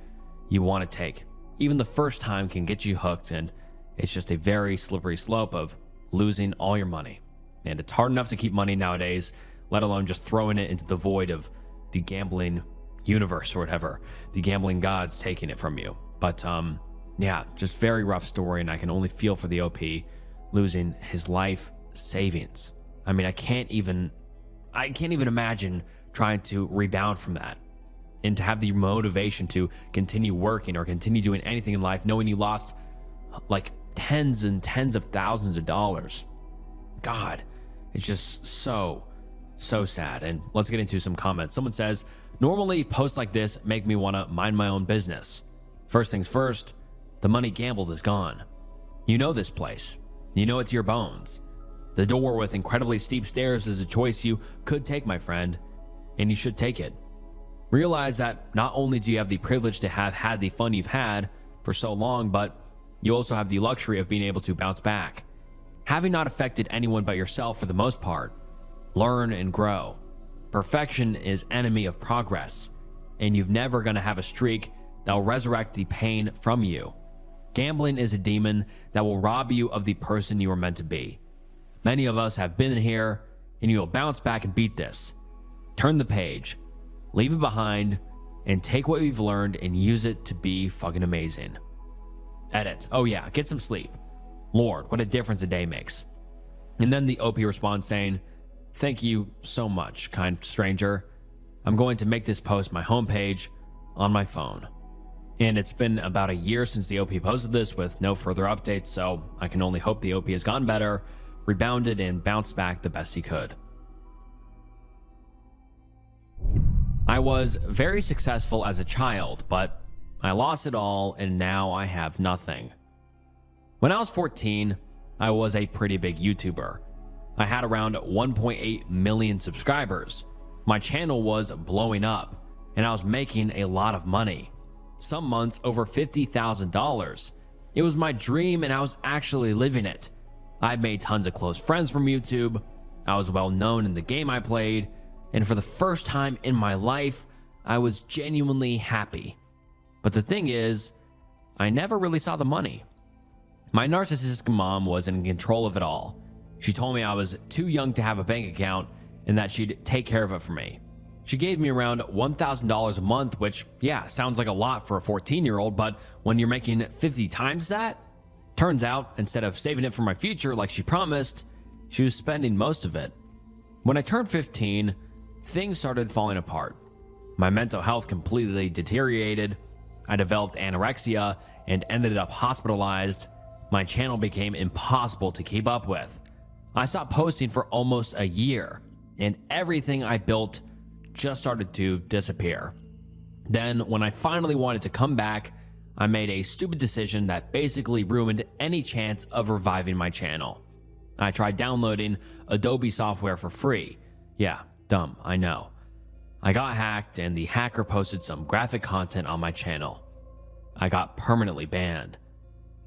you want to take. Even the first time can get you hooked, and it's just a very slippery slope of losing all your money. And it's hard enough to keep money nowadays, let alone just throwing it into the void of the gambling universe or whatever. The gambling gods taking it from you. But yeah, just very rough story, and I can only feel for the OP losing his life savings. I mean, I can't even imagine trying to rebound from that and to have the motivation to continue working or continue doing anything in life knowing you lost like tens and tens of thousands of dollars. God, it's just so sad. And let's get into some comments. Someone says, normally posts like this make me want to mind my own business. First things first, the money gambled is gone. You know this place. You know it's your bones. The door with incredibly steep stairs is a choice you could take, my friend, and you should take it. Realize that not only do you have the privilege to have had the fun you've had for so long, but you also have the luxury of being able to bounce back. Having not affected anyone but yourself for the most part, learn and grow. Perfection is enemy of progress, and you've never going to have a streak that will resurrect the pain from you. Gambling is a demon that will rob you of the person you were meant to be. Many of us have been here, and you will bounce back and beat this. Turn the page, leave it behind, and take what you've learned and use it to be fucking amazing. Edit. Oh yeah, get some sleep. Lord, what a difference a day makes. And then the OP responds saying, thank you so much, kind stranger. I'm going to make this post my homepage on my phone. And it's been about a year since the OP posted this with no further updates, so I can only hope the OP has gotten better, rebounded, and bounced back the best he could. I was very successful as a child, but I lost it all, and now I have nothing. When I was 14, I was a pretty big YouTuber. I had around 1.8 million subscribers. My channel was blowing up, and I was making a lot of money. Some months over $50,000. It was my dream, and I was actually living it. I'd made tons of close friends from YouTube. I was well known in the game I played, and for the first time in my life, I was genuinely happy. But the thing is, I never really saw the money. My narcissistic mom was in control of it all. She told me I was too young to have a bank account and that she'd take care of it for me. She gave me around $1,000 a month, which, yeah, sounds like a lot for a 14-year-old, but when you're making 50 times that, turns out, instead of saving it for my future like she promised, she was spending most of it. When I turned 15, things started falling apart. My mental health completely deteriorated. I developed anorexia and ended up hospitalized. My channel became impossible to keep up with. I stopped posting for almost a year, and everything I built just started to disappear. Then, when I finally wanted to come back, I made a stupid decision that basically ruined any chance of reviving my channel. I tried downloading Adobe software for free. Yeah, dumb, I know. I got hacked and the hacker posted some graphic content on my channel. I got permanently banned.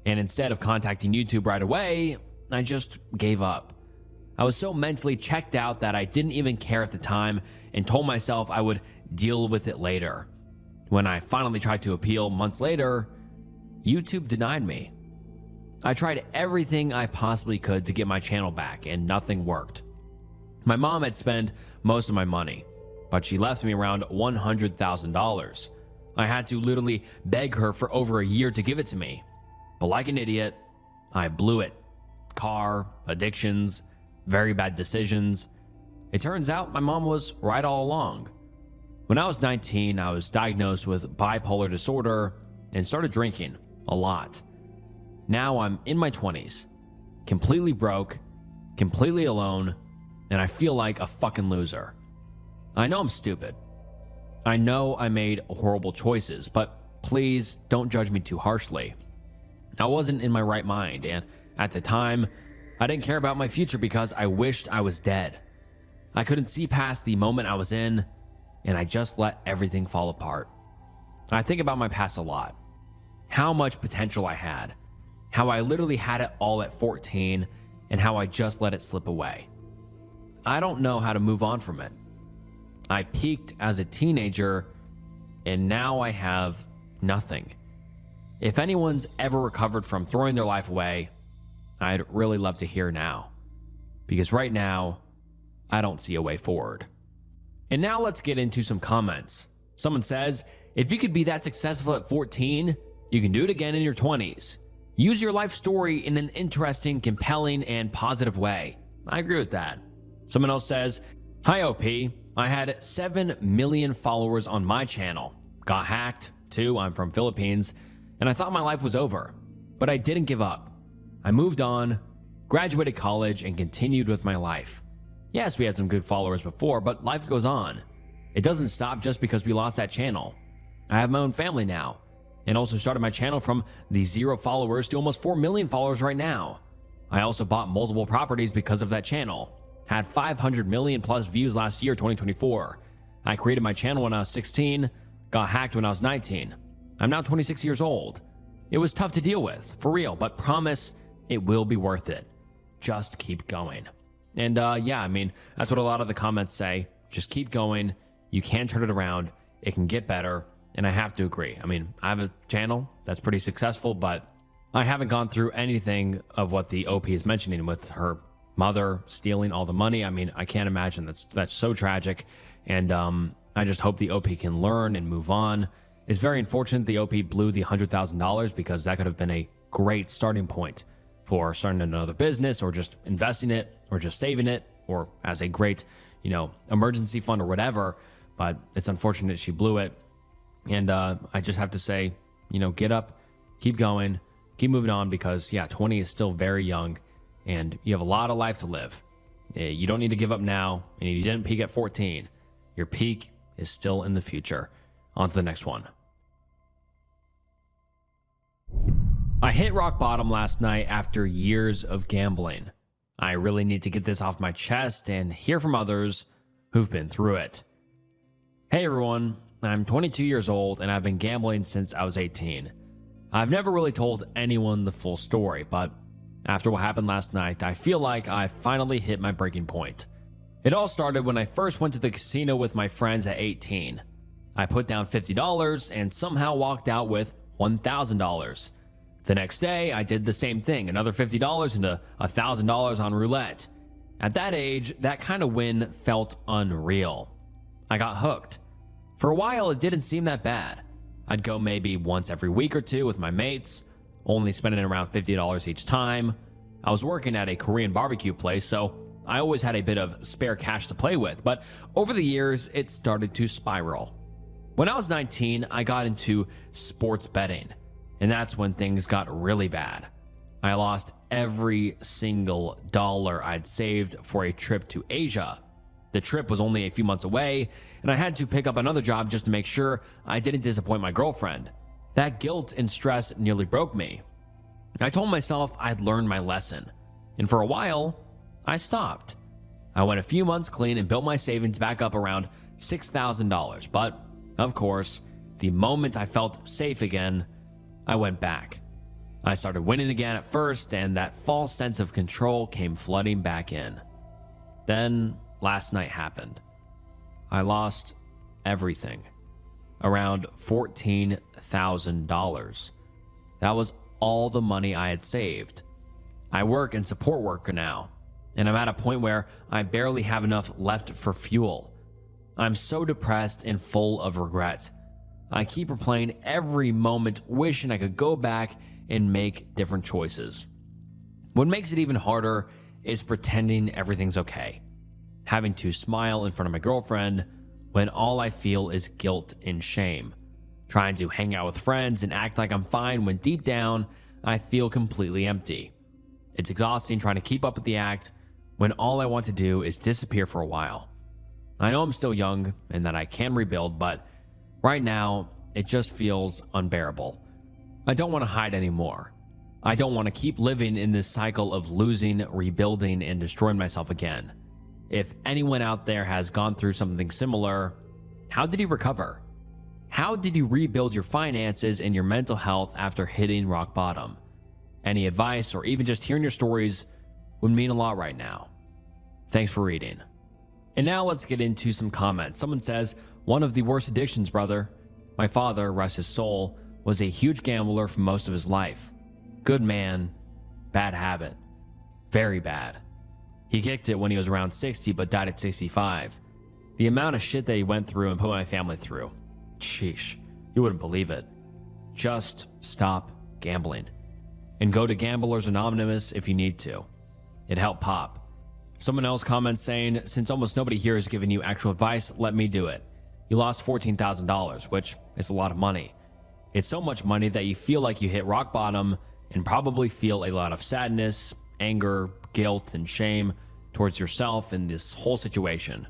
And instead of contacting YouTube right away, I just gave up. I was so mentally checked out that I didn't even care at the time and told myself I would deal with it later. When I finally tried to appeal months later, YouTube denied me. I tried everything I possibly could to get my channel back and nothing worked. My mom had spent most of my money, but she left me around $100,000. I had to literally beg her for over a year to give it to me. But like an idiot, I blew it. Car, addictions, very bad decisions. It turns out my mom was right all along. When I was 19, I was diagnosed with bipolar disorder and started drinking a lot. Now I'm in my 20s, completely broke, completely alone, and I feel like a fucking loser. I know I'm stupid. I know I made horrible choices, but please don't judge me too harshly. I wasn't in my right mind, and at the time, I didn't care about my future because I wished I was dead. I couldn't see past the moment I was in, and I just let everything fall apart. I think about my past a lot. How much potential I had. How I literally had it all at 14, and how I just let it slip away. I don't know how to move on from it. I peaked as a teenager, and now I have nothing. If anyone's ever recovered from throwing their life away, I'd really love to hear now. Because right now, I don't see a way forward. And now let's get into some comments. Someone says, if you could be that successful at 14, you can do it again in your 20s. Use your life story in an interesting, compelling, and positive way. I agree with that. Someone else says, hi OP, I had 7 million followers on my channel. Got hacked, too, I'm from Philippines, and I thought my life was over. But I didn't give up. I moved on, graduated college, and continued with my life. Yes, we had some good followers before, but life goes on. It doesn't stop just because we lost that channel. I have my own family now, and also started my channel from the 0 followers to almost 4 million followers right now. I also bought multiple properties because of that channel. Had 500 million plus views last year, 2024. I created my channel when I was 16, got hacked when I was 19. I'm now 26 years old. It was tough to deal with, for real, but promise it will be worth it. Just keep going. And yeah, I mean, that's what a lot of the comments say. Just keep going. You can turn it around. It can get better. And I have to agree. I mean, I have a channel that's pretty successful, but I haven't gone through anything of what the OP is mentioning with her mother stealing all the money. I mean, I can't imagine. That's so tragic. And I just hope the OP can learn and move on. It's very unfortunate the OP blew the $100,000 because that could have been a great starting point for starting another business or just investing it or just saving it or as a great, emergency fund or whatever. But it's unfortunate she blew it. And I just have to say, get up, keep going, keep moving on because, yeah, 20 is still very young and you have a lot of life to live. You don't need to give up now, and you didn't peak at 14. Your peak is still in the future. On to the next one. I hit rock bottom last night after years of gambling. I really need to get this off my chest and hear from others who've been through it. Hey everyone. I'm 22 years old and I've been gambling since I was 18. I've never really told anyone the full story, but after what happened last night, I feel like I finally hit my breaking point. It all started when I first went to the casino with my friends at 18. I put down $50 and somehow walked out with $1,000. The next day, I did the same thing, another $50 into $1,000 on roulette. At that age, that kind of win felt unreal. I got hooked. For a while, it didn't seem that bad. I'd go maybe once every week or two with my mates, only spending around $50 each time. I was working at a Korean barbecue place, so I always had a bit of spare cash to play with, but over the years, it started to spiral. When I was 19, I got into sports betting, and that's when things got really bad. I lost every single dollar I'd saved for a trip to Asia. The trip was only a few months away, and I had to pick up another job just to make sure I didn't disappoint my girlfriend. That guilt and stress nearly broke me. I told myself I'd learned my lesson, And for a while, I stopped. I went a few months clean and built my savings back up around $6,000. But, of course, the moment I felt safe again, I went back. I started winning again at first, and that false sense of control came flooding back in. Then, last night happened. I lost everything. Around $14,000. That was all the money I had saved. I work in support worker now, and I'm at a point where I barely have enough left for fuel. I'm so depressed and full of regret. I keep replaying every moment, wishing I could go back and make different choices. What makes it even harder is pretending everything's okay. Having to smile in front of my girlfriend when all I feel is guilt and shame. Trying to hang out with friends and act like I'm fine when deep down, I feel completely empty. It's exhausting trying to keep up with the act when all I want to do is disappear for a while. I know I'm still young and that I can rebuild, but right now, it just feels unbearable. I don't want to hide anymore. I don't want to keep living in this cycle of losing, rebuilding, and destroying myself again. If anyone out there has gone through something similar, how did you recover? How did you rebuild your finances and your mental health after hitting rock bottom? Any advice or even just hearing your stories would mean a lot right now. Thanks for reading. And now let's get into some comments. Someone says, one of the worst addictions, brother. My father, rest his soul, was a huge gambler for most of his life. Good man, bad habit. Very bad. He kicked it when he was around 60 but died at 65. The amount of shit that he went through and put my family through. Sheesh, you wouldn't believe it. Just stop gambling. And go to Gamblers Anonymous if you need to. It helped Pop. Someone else comments saying, since almost nobody here is giving you actual advice, let me do it. You lost $14,000, which is a lot of money. It's so much money that you feel like you hit rock bottom and probably feel a lot of sadness, anger, guilt, and shame towards yourself in this whole situation.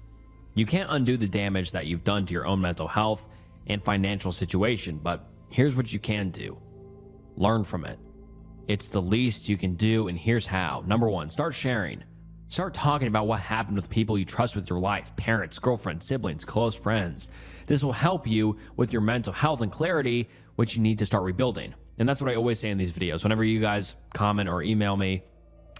You can't undo the damage that you've done to your own mental health and financial situation, but here's what you can do. Learn from it. It's the least you can do, and here's how. Number one, start sharing. Start talking about what happened with people you trust with your life, parents, girlfriends, siblings, close friends. This will help you with your mental health and clarity, which you need to start rebuilding. And that's what I always say in these videos. Whenever you guys comment or email me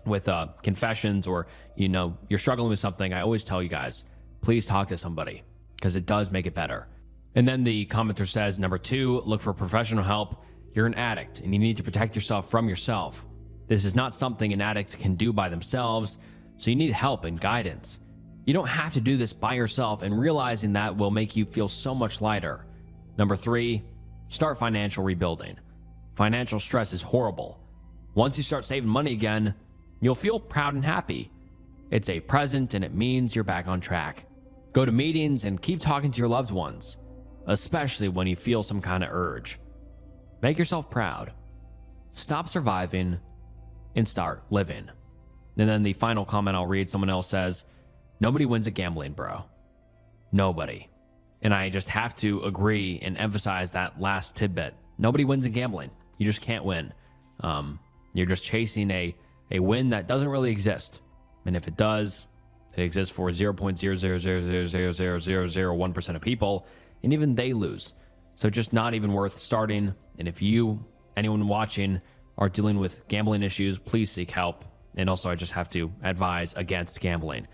with confessions or, you're struggling with something, I always tell you guys, please talk to somebody because it does make it better. And then the commenter says, number two, look for professional help. You're an addict and you need to protect yourself from yourself. This is not something an addict can do by themselves. So you need help and guidance. You don't have to do this by yourself, and realizing that will make you feel so much lighter. Number three, start financial rebuilding. Financial stress is horrible. Once you start saving money again, you'll feel proud and happy. It's a present and it means you're back on track. Go to meetings and keep talking to your loved ones, especially when you feel some kind of urge. Make yourself proud. Stop surviving and start living. And then the final comment I'll read, someone else says, nobody wins at gambling, bro. Nobody. And I just have to agree and emphasize that last tidbit. Nobody wins in gambling. You just can't win. You're just chasing a win that doesn't really exist. And if it does, it exists for 0.000000001% of people, and even they lose. So just not even worth starting. And if anyone watching, are dealing with gambling issues, please seek help. And also, I just have to advise against gambling.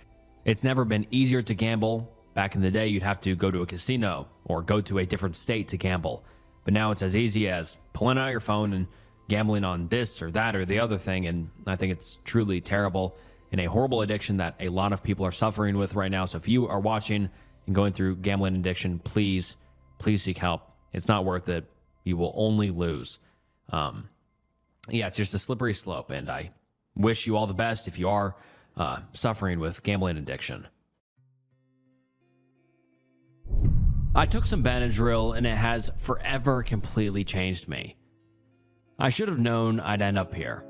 It's never been easier to gamble. Back in the day, you'd have to go to a casino or go to a different state to gamble. But now it's as easy as pulling out your phone and gambling on this or that or the other thing. And I think it's truly terrible and a horrible addiction that a lot of people are suffering with right now. So if you are watching and going through gambling addiction, please seek help. It's not worth it. You will only lose. It's just a slippery slope, and I wish you all the best if you are suffering with gambling addiction. I took some Benadryl and it has forever completely changed me. I should have known I'd end up here.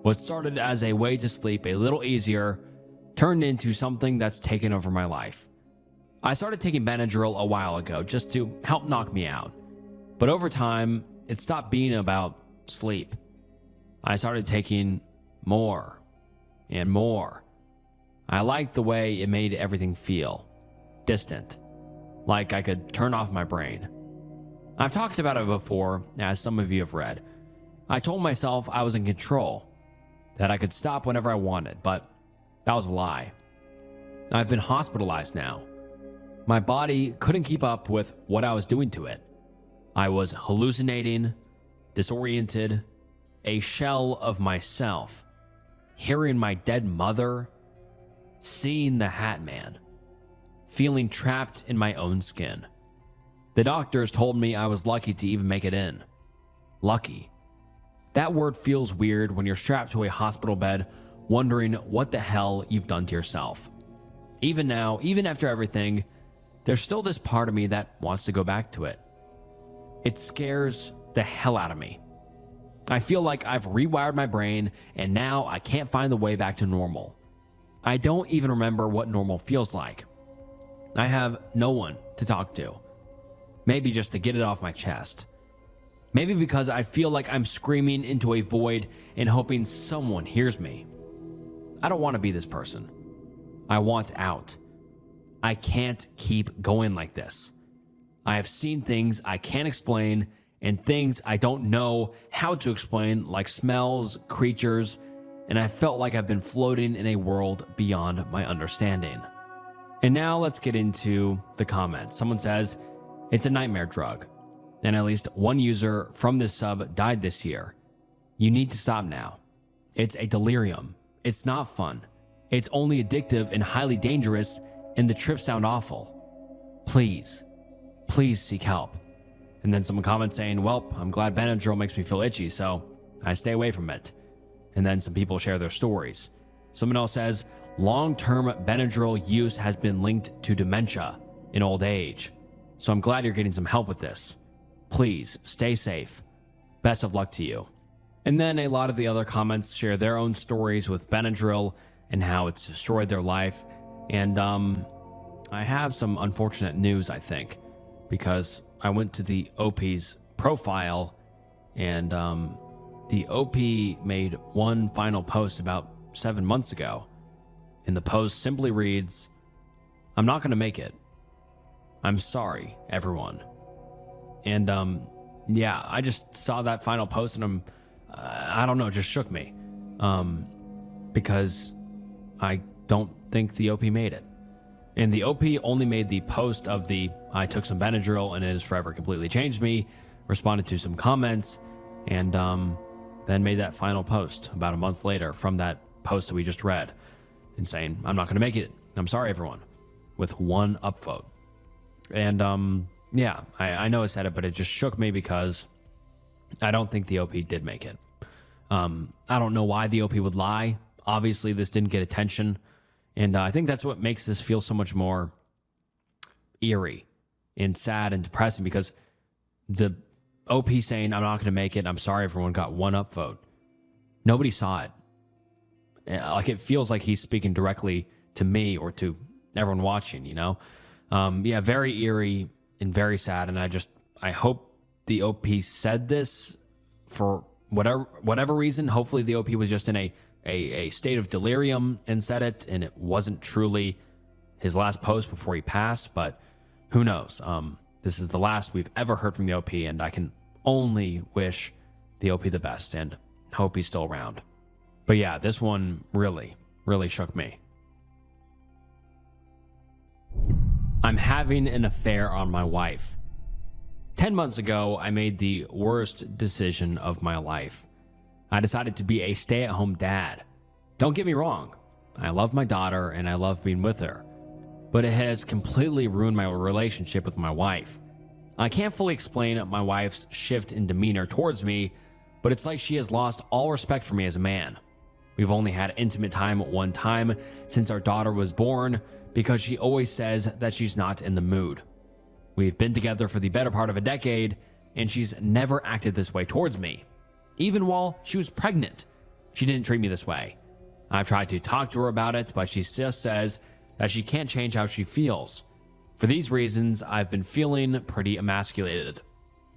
What started as a way to sleep a little easier turned into something that's taken over my life. I started taking Benadryl a while ago just to help knock me out. But over time, it stopped being about sleep. I started taking more and more. I liked the way it made everything feel distant, like I could turn off my brain. I've talked about it before, as some of you have read. I told myself I was in control, that I could stop whenever I wanted, but that was a lie. I've been hospitalized now. My body couldn't keep up with what I was doing to it. I was hallucinating, disoriented, a shell of myself, hearing my dead mother, seeing the Hat Man, feeling trapped in my own skin. The doctors told me I was lucky to even make it in. Lucky. That word feels weird when you're strapped to a hospital bed, wondering what the hell you've done to yourself. Even now, even after everything, there's still this part of me that wants to go back to it. It scares the hell out of me. I feel like I've rewired my brain and now I can't find the way back to normal. I don't even remember what normal feels like. I have no one to talk to. Maybe just to get it off my chest. Maybe because I feel like I'm screaming into a void and hoping someone hears me. I don't want to be this person. I want out. I can't keep going like this. I have seen things I can't explain and things I don't know how to explain, like smells, creatures, and I felt like I've been floating in a world beyond my understanding. And now let's get into the comments. Someone says, it's a nightmare drug, and at least one user from this sub died this year. You need to stop now. It's a delirium. It's not fun. It's only addictive and highly dangerous, and the trips sound awful. Please seek help. And then someone comments saying, well, I'm glad Benadryl makes me feel itchy, so I stay away from it. And then some people share their stories. Someone else says, long-term Benadryl use has been linked to dementia in old age. So I'm glad you're getting some help with this. Please stay safe. Best of luck to you. And then a lot of the other comments share their own stories with Benadryl and how it's destroyed their life. And I have some unfortunate news, I think, because I went to the OP's profile and the OP made one final post about 7 months ago. And the post simply reads, I'm not going to make it. I'm sorry, everyone. And yeah, I just saw that final post and I don't know, it just shook me. Because I don't think the OP made it. And the OP only made the post of the I took some Benadryl and it has forever completely changed me, responded to some comments, and then made that final post about a month later from that post that we just read and saying, I'm not going to make it. I'm sorry, everyone, with one upvote. And yeah, I know I said it, but it just shook me because I don't think the OP did make it. I don't know why the OP would lie. Obviously, this didn't get attention. And I think that's what makes this feel so much more eerie and sad and depressing, because the OP saying, I'm not going to make it, I'm sorry, everyone, got one upvote. Nobody saw it. Like, it feels like he's speaking directly to me or to everyone watching, you know? Yeah, very eerie and very sad. And I hope the OP said this for whatever reason. Hopefully the OP was just in a state of delirium and said it, and it wasn't truly his last post before he passed, but who knows? This is the last we've ever heard from the OP, and I can only wish the OP the best and hope he's still around. But yeah, this one really, really shook me. I'm having an affair on my wife. 10 months ago, I made the worst decision of my life. I decided to be a stay-at-home dad. Don't get me wrong, I love my daughter and I love being with her, but it has completely ruined my relationship with my wife. I can't fully explain my wife's shift in demeanor towards me, but it's like she has lost all respect for me as a man. We've only had intimate time one time since our daughter was born, because she always says that she's not in the mood. We've been together for the better part of a decade, and she's never acted this way towards me. Even while she was pregnant, she didn't treat me this way. I've tried to talk to her about it, but she just says that she can't change how she feels. For these reasons, I've been feeling pretty emasculated.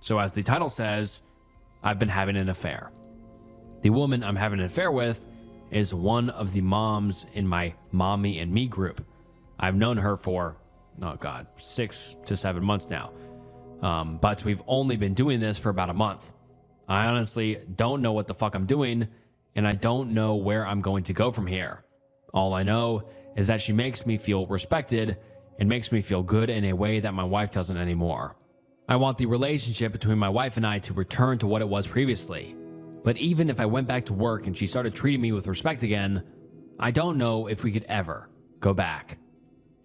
So as the title says, I've been having an affair. The woman I'm having an affair with is one of the moms in my Mommy and Me group. I've known her for, 6 to 7 months now. But we've only been doing this for about a month. I honestly don't know what the fuck I'm doing, and I don't know where I'm going to go from here. All I know is that she makes me feel respected and makes me feel good in a way that my wife doesn't anymore. I want the relationship between my wife and I to return to what it was previously. But even if I went back to work and she started treating me with respect again, I don't know if we could ever go back.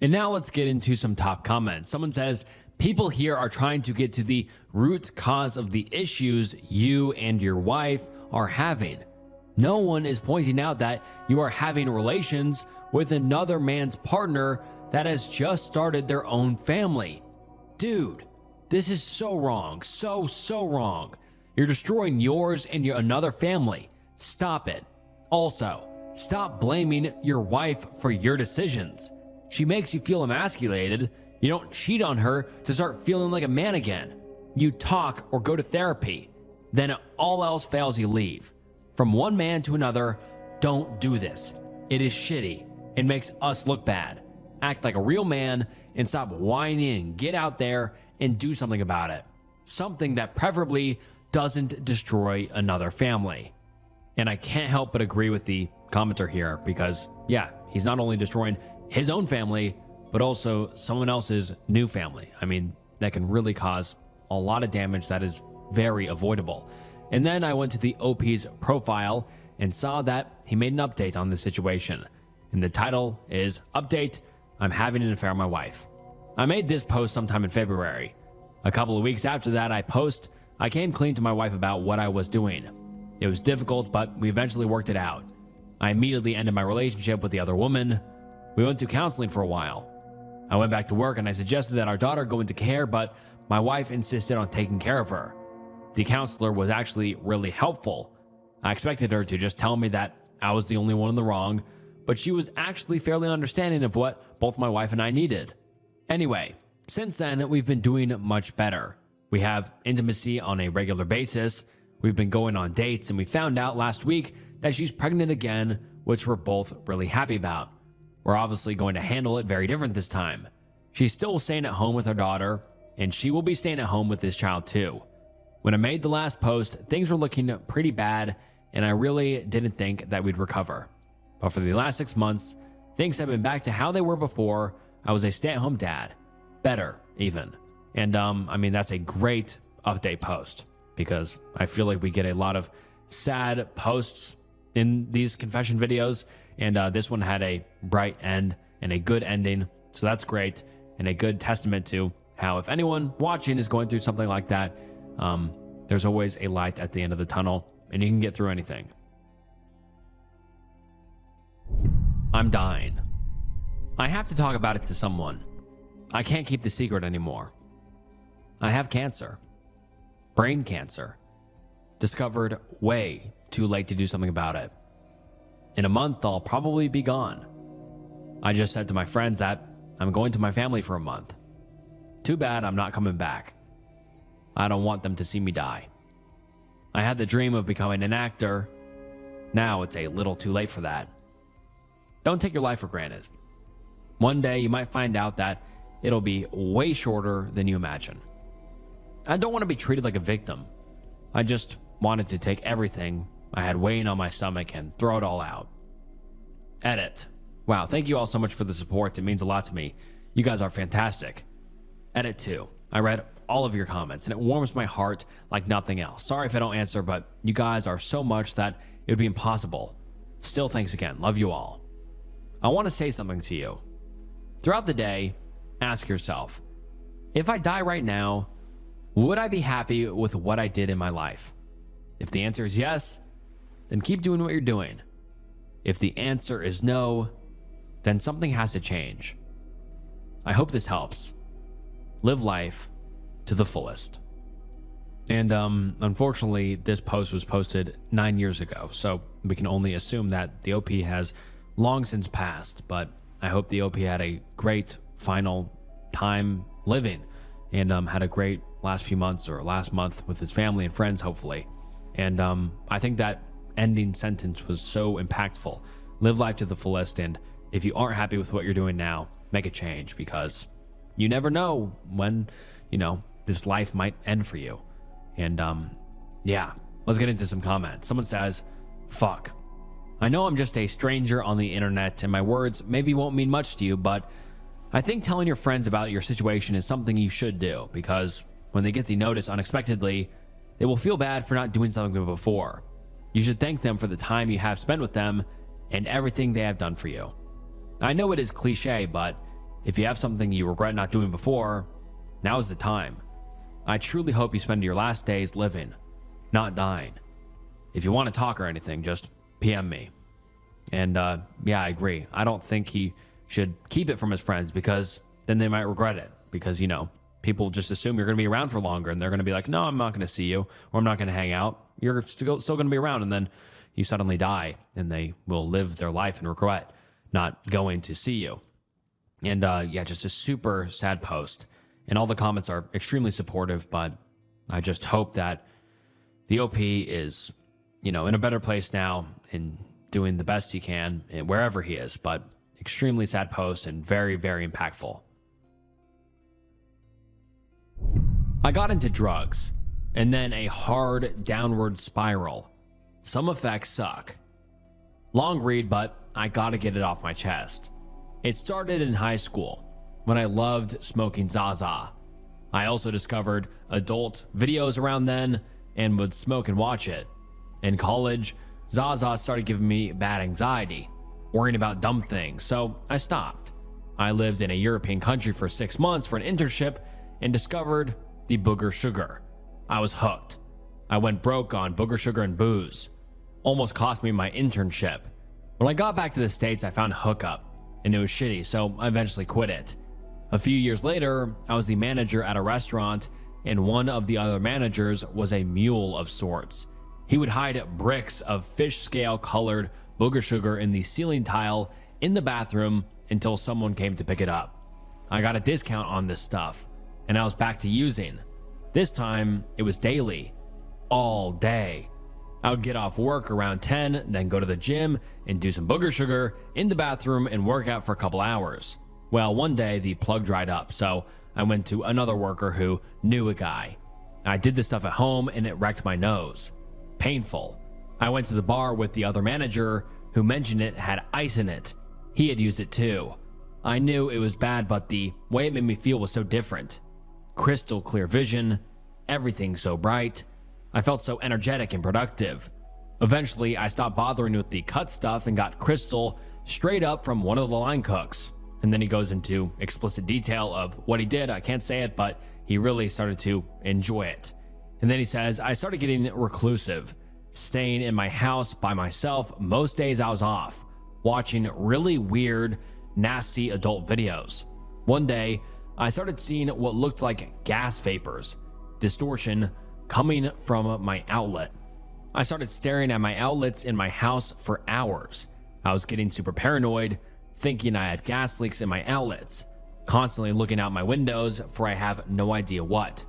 And now let's get into some top comments. Someone says, people here are trying to get to the root cause of the issues you and your wife are having. No one is pointing out that you are having relations with another man's partner that has just started their own family. Dude, this is so wrong. So wrong. You're destroying yours and another family. Stop it. Also, stop blaming your wife for your decisions. She makes you feel emasculated. You don't cheat on her to start feeling like a man again. You talk or go to therapy. Then all else fails, you leave. From one man to another, don't do this. It is shitty. It makes us look bad. Act like a real man and stop whining and get out there and do something about it. Something that preferably doesn't destroy another family. And I can't help but agree with the commenter here because, yeah, he's not only destroying his own family, but also someone else's new family. I mean, that can really cause a lot of damage that is very avoidable. And then I went to the OP's profile and saw that he made an update on the situation. And the title is Update, I'm having an affair with my wife. I made this post sometime in February. A couple of weeks after that I came clean to my wife about what I was doing. It was difficult, but we eventually worked it out. I immediately ended my relationship with the other woman. We went to counseling for a while. I went back to work and I suggested that our daughter go into care, but my wife insisted on taking care of her. The counselor was actually really helpful. I expected her to just tell me that I was the only one in the wrong, but she was actually fairly understanding of what both my wife and I needed. Anyway, since then, we've been doing much better. We have intimacy on a regular basis. We've been going on dates, and we found out last week that she's pregnant again, which we're both really happy about. We're obviously going to handle it very different this time. She's still staying at home with her daughter, and she will be staying at home with this child too. When I made the last post, things were looking pretty bad, and I really didn't think that we'd recover. But for the last 6 months, things have been back to how they were before. I was a stay-at-home dad. Better, even. And I mean, that's a great update post because I feel like we get a lot of sad posts in these confession videos, and this one had a bright end and a good ending. So that's great and a good testament to how if anyone watching is going through something like that, there's always a light at the end of the tunnel and you can get through anything. I'm dying. I have to talk about it to someone. I can't keep the secret anymore. I have cancer. Brain cancer. Discovered way too late to do something about it. In a month, I'll probably be gone. I just said to my friends that I'm going to my family for a month. Too bad I'm not coming back. I don't want them to see me die. I had the dream of becoming an actor. Now it's a little too late for that. Don't take your life for granted. One day you might find out that it'll be way shorter than you imagine. I don't want to be treated like a victim. I just wanted to take everything I had weighing on my stomach and throw it all out. Edit. Wow, thank you all so much for the support. It means a lot to me. You guys are fantastic. Edit 2. I read all of your comments and it warms my heart like nothing else. Sorry if I don't answer, but you guys are so much that it would be impossible. Still, thanks again. Love you all. I want to say something to you. Throughout the day, ask yourself, if I die right now, would I be happy with what I did in my life? If the answer is yes, then keep doing what you're doing. If the answer is no, then something has to change. I hope this helps. Live life to the fullest. And unfortunately, this post was posted 9 years ago, so we can only assume that the OP has long since passed, but I hope the OP had a great final time living and had a great last few months or last month with his family and friends, hopefully. And I think that ending sentence was so impactful. Live life to the fullest, and if you aren't happy with what you're doing now, make a change, because you never know when, this life might end for you. And yeah, let's get into some comments. Someone says, fuck. I know I'm just a stranger on the internet and my words maybe won't mean much to you, but I think telling your friends about your situation is something you should do, because when they get the notice unexpectedly, they will feel bad for not doing something before. You should thank them for the time you have spent with them and everything they have done for you. I know it is cliche, but if you have something you regret not doing before, now is the time. I truly hope you spend your last days living, not dying. If you want to talk or anything, just PM me. And yeah, I agree. I don't think he should keep it from his friends, because then they might regret it, because people just assume you're going to be around for longer, and they're going to be like, no, I'm not going to see you, or I'm not going to hang out. You're still going to be around, and then you suddenly die, and they will live their life in regret not going to see you. And yeah, just a super sad post. And all the comments are extremely supportive, but I just hope that the OP is, in a better place now and doing the best he can and wherever he is. But extremely sad post and very, very impactful. I got into drugs and then a hard downward spiral. Some effects suck. Long read, but I gotta get it off my chest. It started in high school when I loved smoking Zaza. I also discovered adult videos around then and would smoke and watch it. In college, Zaza started giving me bad anxiety, worrying about dumb things, so I stopped. I lived in a European country for 6 months for an internship and discovered the booger sugar. I was hooked. I went broke on booger sugar and booze. Almost cost me my internship. When I got back to the States, I found hookup, and it was shitty, so I eventually quit it. A few years later, I was the manager at a restaurant, and one of the other managers was a mule of sorts. He would hide bricks of fish scale colored booger sugar in the ceiling tile in the bathroom until someone came to pick it up. I got a discount on this stuff, and I was back to using. This time, it was daily, all day. I would get off work around 10, then go to the gym and do some booger sugar in the bathroom and work out for a couple hours. Well, one day the plug dried up, so I went to another worker who knew a guy. I did this stuff at home and it wrecked my nose. Painful. I went to the bar with the other manager who mentioned it had ice in it. He had used it too. I knew it was bad, but the way it made me feel was so different. Crystal clear vision, everything so bright. I felt so energetic and productive. Eventually, I stopped bothering with the cut stuff and got crystal straight up from one of the line cooks. And then he goes into explicit detail of what he did. I can't say it, but he really started to enjoy it. And then he says, I started getting reclusive, staying in my house by myself most days I was off, watching really weird, nasty adult videos. One day, I started seeing what looked like gas vapors, distortion coming from my outlet. I started staring at my outlets in my house for hours. I was getting super paranoid, thinking I had gas leaks in my outlets, constantly looking out my windows for I have no idea what.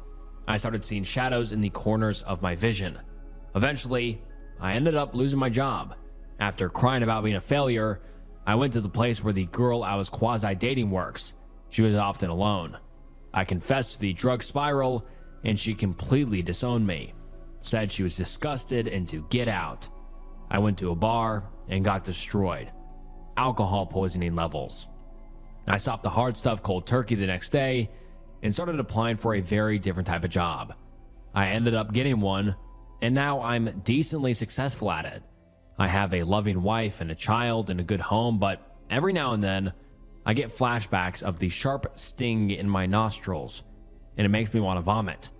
I started seeing shadows in the corners of my vision. Eventually, I ended up losing my job. After crying about being a failure, I went to the place where the girl I was quasi-dating works. She was often alone. I confessed to the drug spiral, and she completely disowned me. Said she was disgusted and to get out. I went to a bar and got destroyed. Alcohol poisoning levels. I stopped the hard stuff cold turkey the next day and started applying for a very different type of job. I ended up getting one, and now I'm decently successful at it. I have a loving wife and a child and a good home, but every now and then I get flashbacks of the sharp sting in my nostrils, and it makes me want to vomit.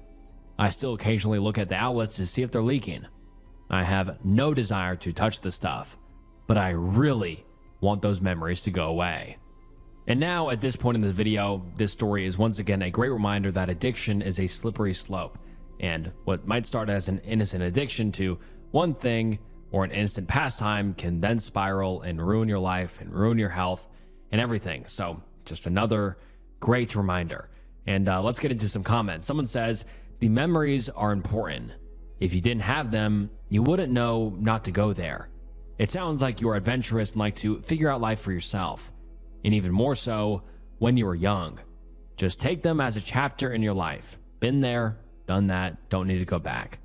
I still occasionally look at the outlets to see if they're leaking. I have no desire to touch the stuff, but I really want those memories to go away. And now, at this point in this video, this story is once again a great reminder that addiction is a slippery slope, and what might start as an innocent addiction to one thing or an innocent pastime can then spiral and ruin your life and ruin your health and everything. So just another great reminder. And let's get into some comments. Someone says, the memories are important. If you didn't have them, you wouldn't know not to go there. It sounds like you are adventurous and like to figure out life for yourself, and even more so when you were young. Just take them as a chapter in your life. Been there, done that, don't need to go back.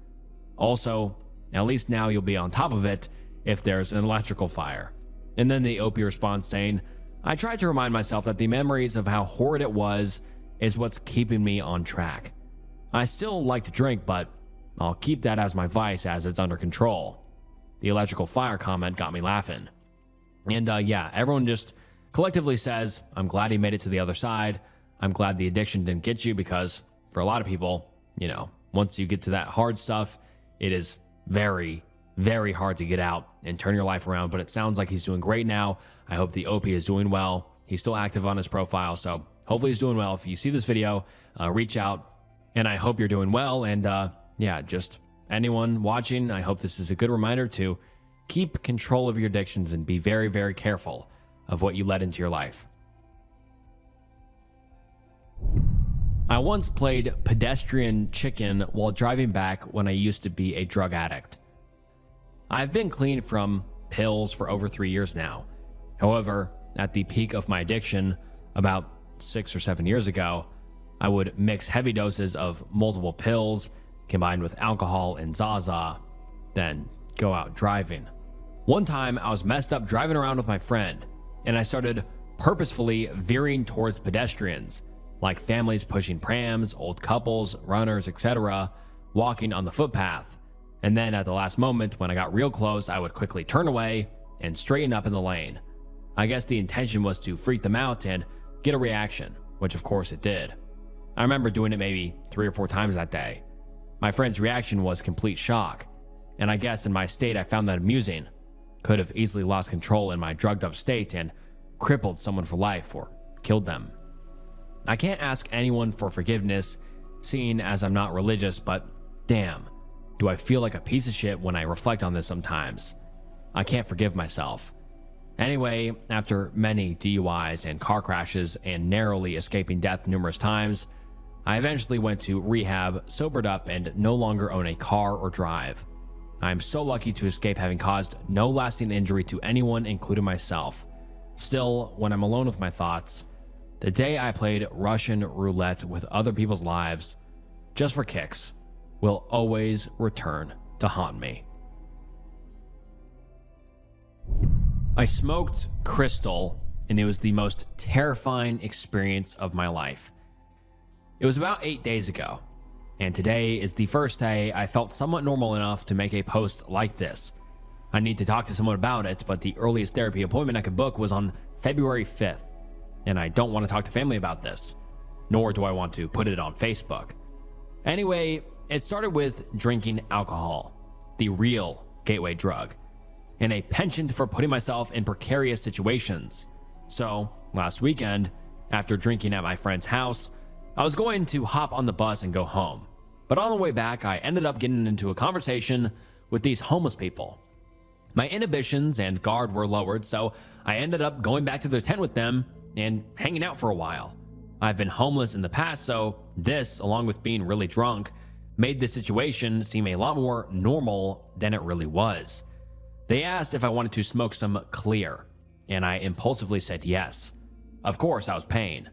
Also, at least now you'll be on top of it if there's an electrical fire. And then the Opie responds saying, I tried to remind myself that the memories of how horrid it was is what's keeping me on track. I still like to drink, but I'll keep that as my vice as it's under control. The electrical fire comment got me laughing. And yeah, everyone just collectively says, I'm glad he made it to the other side. I'm glad the addiction didn't get you, because for a lot of people, you know, once you get to that hard stuff, it is very, very hard to get out and turn your life around. But it sounds like he's doing great now. I hope the OP is doing well. He's still active on his profile, so hopefully he's doing well. If you see this video, reach out, and I hope you're doing well. And yeah, just anyone watching, I hope this is a good reminder to keep control of your addictions and be very, very careful of what you let into your life. I once played pedestrian chicken while driving back when I used to be a drug addict. I've been clean from pills for over 3 years now. However, at the peak of my addiction, about 6 or 7 years ago, I would mix heavy doses of multiple pills combined with alcohol and Zaza, then go out driving. One time, I was messed up driving around with my friend, and I started purposefully veering towards pedestrians, like families pushing prams, old couples, runners, etc., walking on the footpath. And then at the last moment, when I got real close, I would quickly turn away and straighten up in the lane. I guess the intention was to freak them out and get a reaction, which of course it did. I remember doing it maybe 3 or 4 times that day. My friend's reaction was complete shock, and I guess in my state I found that amusing. Could have easily lost control in my drugged up state and crippled someone for life or killed them. I can't ask anyone for forgiveness, seeing as I'm not religious, but damn, do I feel like a piece of shit when I reflect on this sometimes. I can't forgive myself. Anyway, after many DUIs and car crashes and narrowly escaping death numerous times, I eventually went to rehab, sobered up, and no longer own a car or drive. I am so lucky to escape having caused no lasting injury to anyone, including myself. Still, when I'm alone with my thoughts, the day I played Russian roulette with other people's lives, just for kicks, will always return to haunt me. I smoked crystal, and it was the most terrifying experience of my life. It was about 8 days ago, and today is the first day I felt somewhat normal enough to make a post like this. I need to talk to someone about it, but the earliest therapy appointment I could book was on February 5th, and I don't want to talk to family about this, nor do I want to put it on Facebook. Anyway, it started with drinking alcohol, the real gateway drug, and a penchant for putting myself in precarious situations. So, last weekend, after drinking at my friend's house, I was going to hop on the bus and go home. But on the way back, I ended up getting into a conversation with these homeless people. My inhibitions and guard were lowered, so I ended up going back to their tent with them and hanging out for a while. I've been homeless in the past, so this, along with being really drunk, made the situation seem a lot more normal than it really was. They asked if I wanted to smoke some clear, and I impulsively said yes. Of course, I was paying.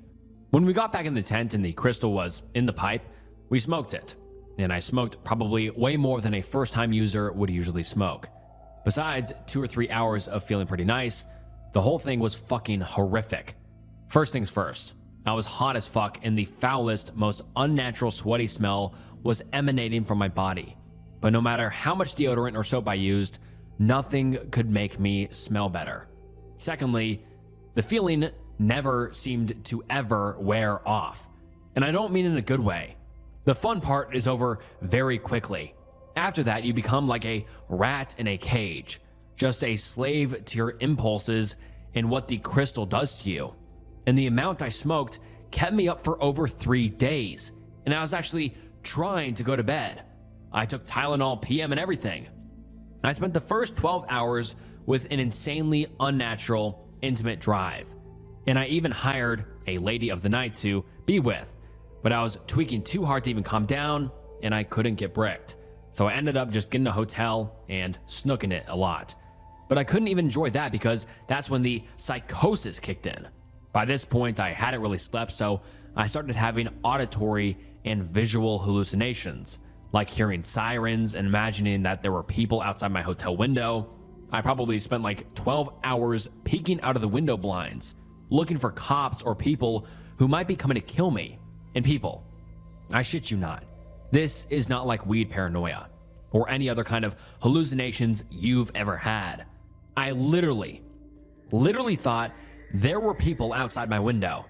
When we got back in the tent and the crystal was in the pipe, we smoked it, and I smoked probably way more than a first-time user would usually smoke. Besides 2 or 3 hours of feeling pretty nice, the whole thing was fucking horrific. First things first, I was hot as fuck, and the foulest, most unnatural sweaty smell was emanating from my body. But no matter how much deodorant or soap I used, nothing could make me smell better. Secondly, the feeling never seemed to ever wear off. And I don't mean in a good way. The fun part is over very quickly. After that, you become like a rat in a cage, just a slave to your impulses and what the crystal does to you. And the amount I smoked kept me up for over 3 days, and I was actually trying to go to bed. I took Tylenol PM and everything. I spent the first 12 hours with an insanely unnatural, intimate drive. And I even hired a lady of the night to be with, but I was tweaking too hard to even calm down, and I couldn't get bricked. So I ended up just getting a hotel and snooking it a lot. But I couldn't even enjoy that because that's when the psychosis kicked in. By this point, I hadn't really slept, so I started having auditory and visual hallucinations, like hearing sirens and imagining that there were people outside my hotel window. I probably spent like 12 hours peeking out of the window blinds, looking for cops or people who might be coming to kill me. And people, I shit you not, this is not like weed paranoia or any other kind of hallucinations you've ever had. I literally thought there were people outside my window.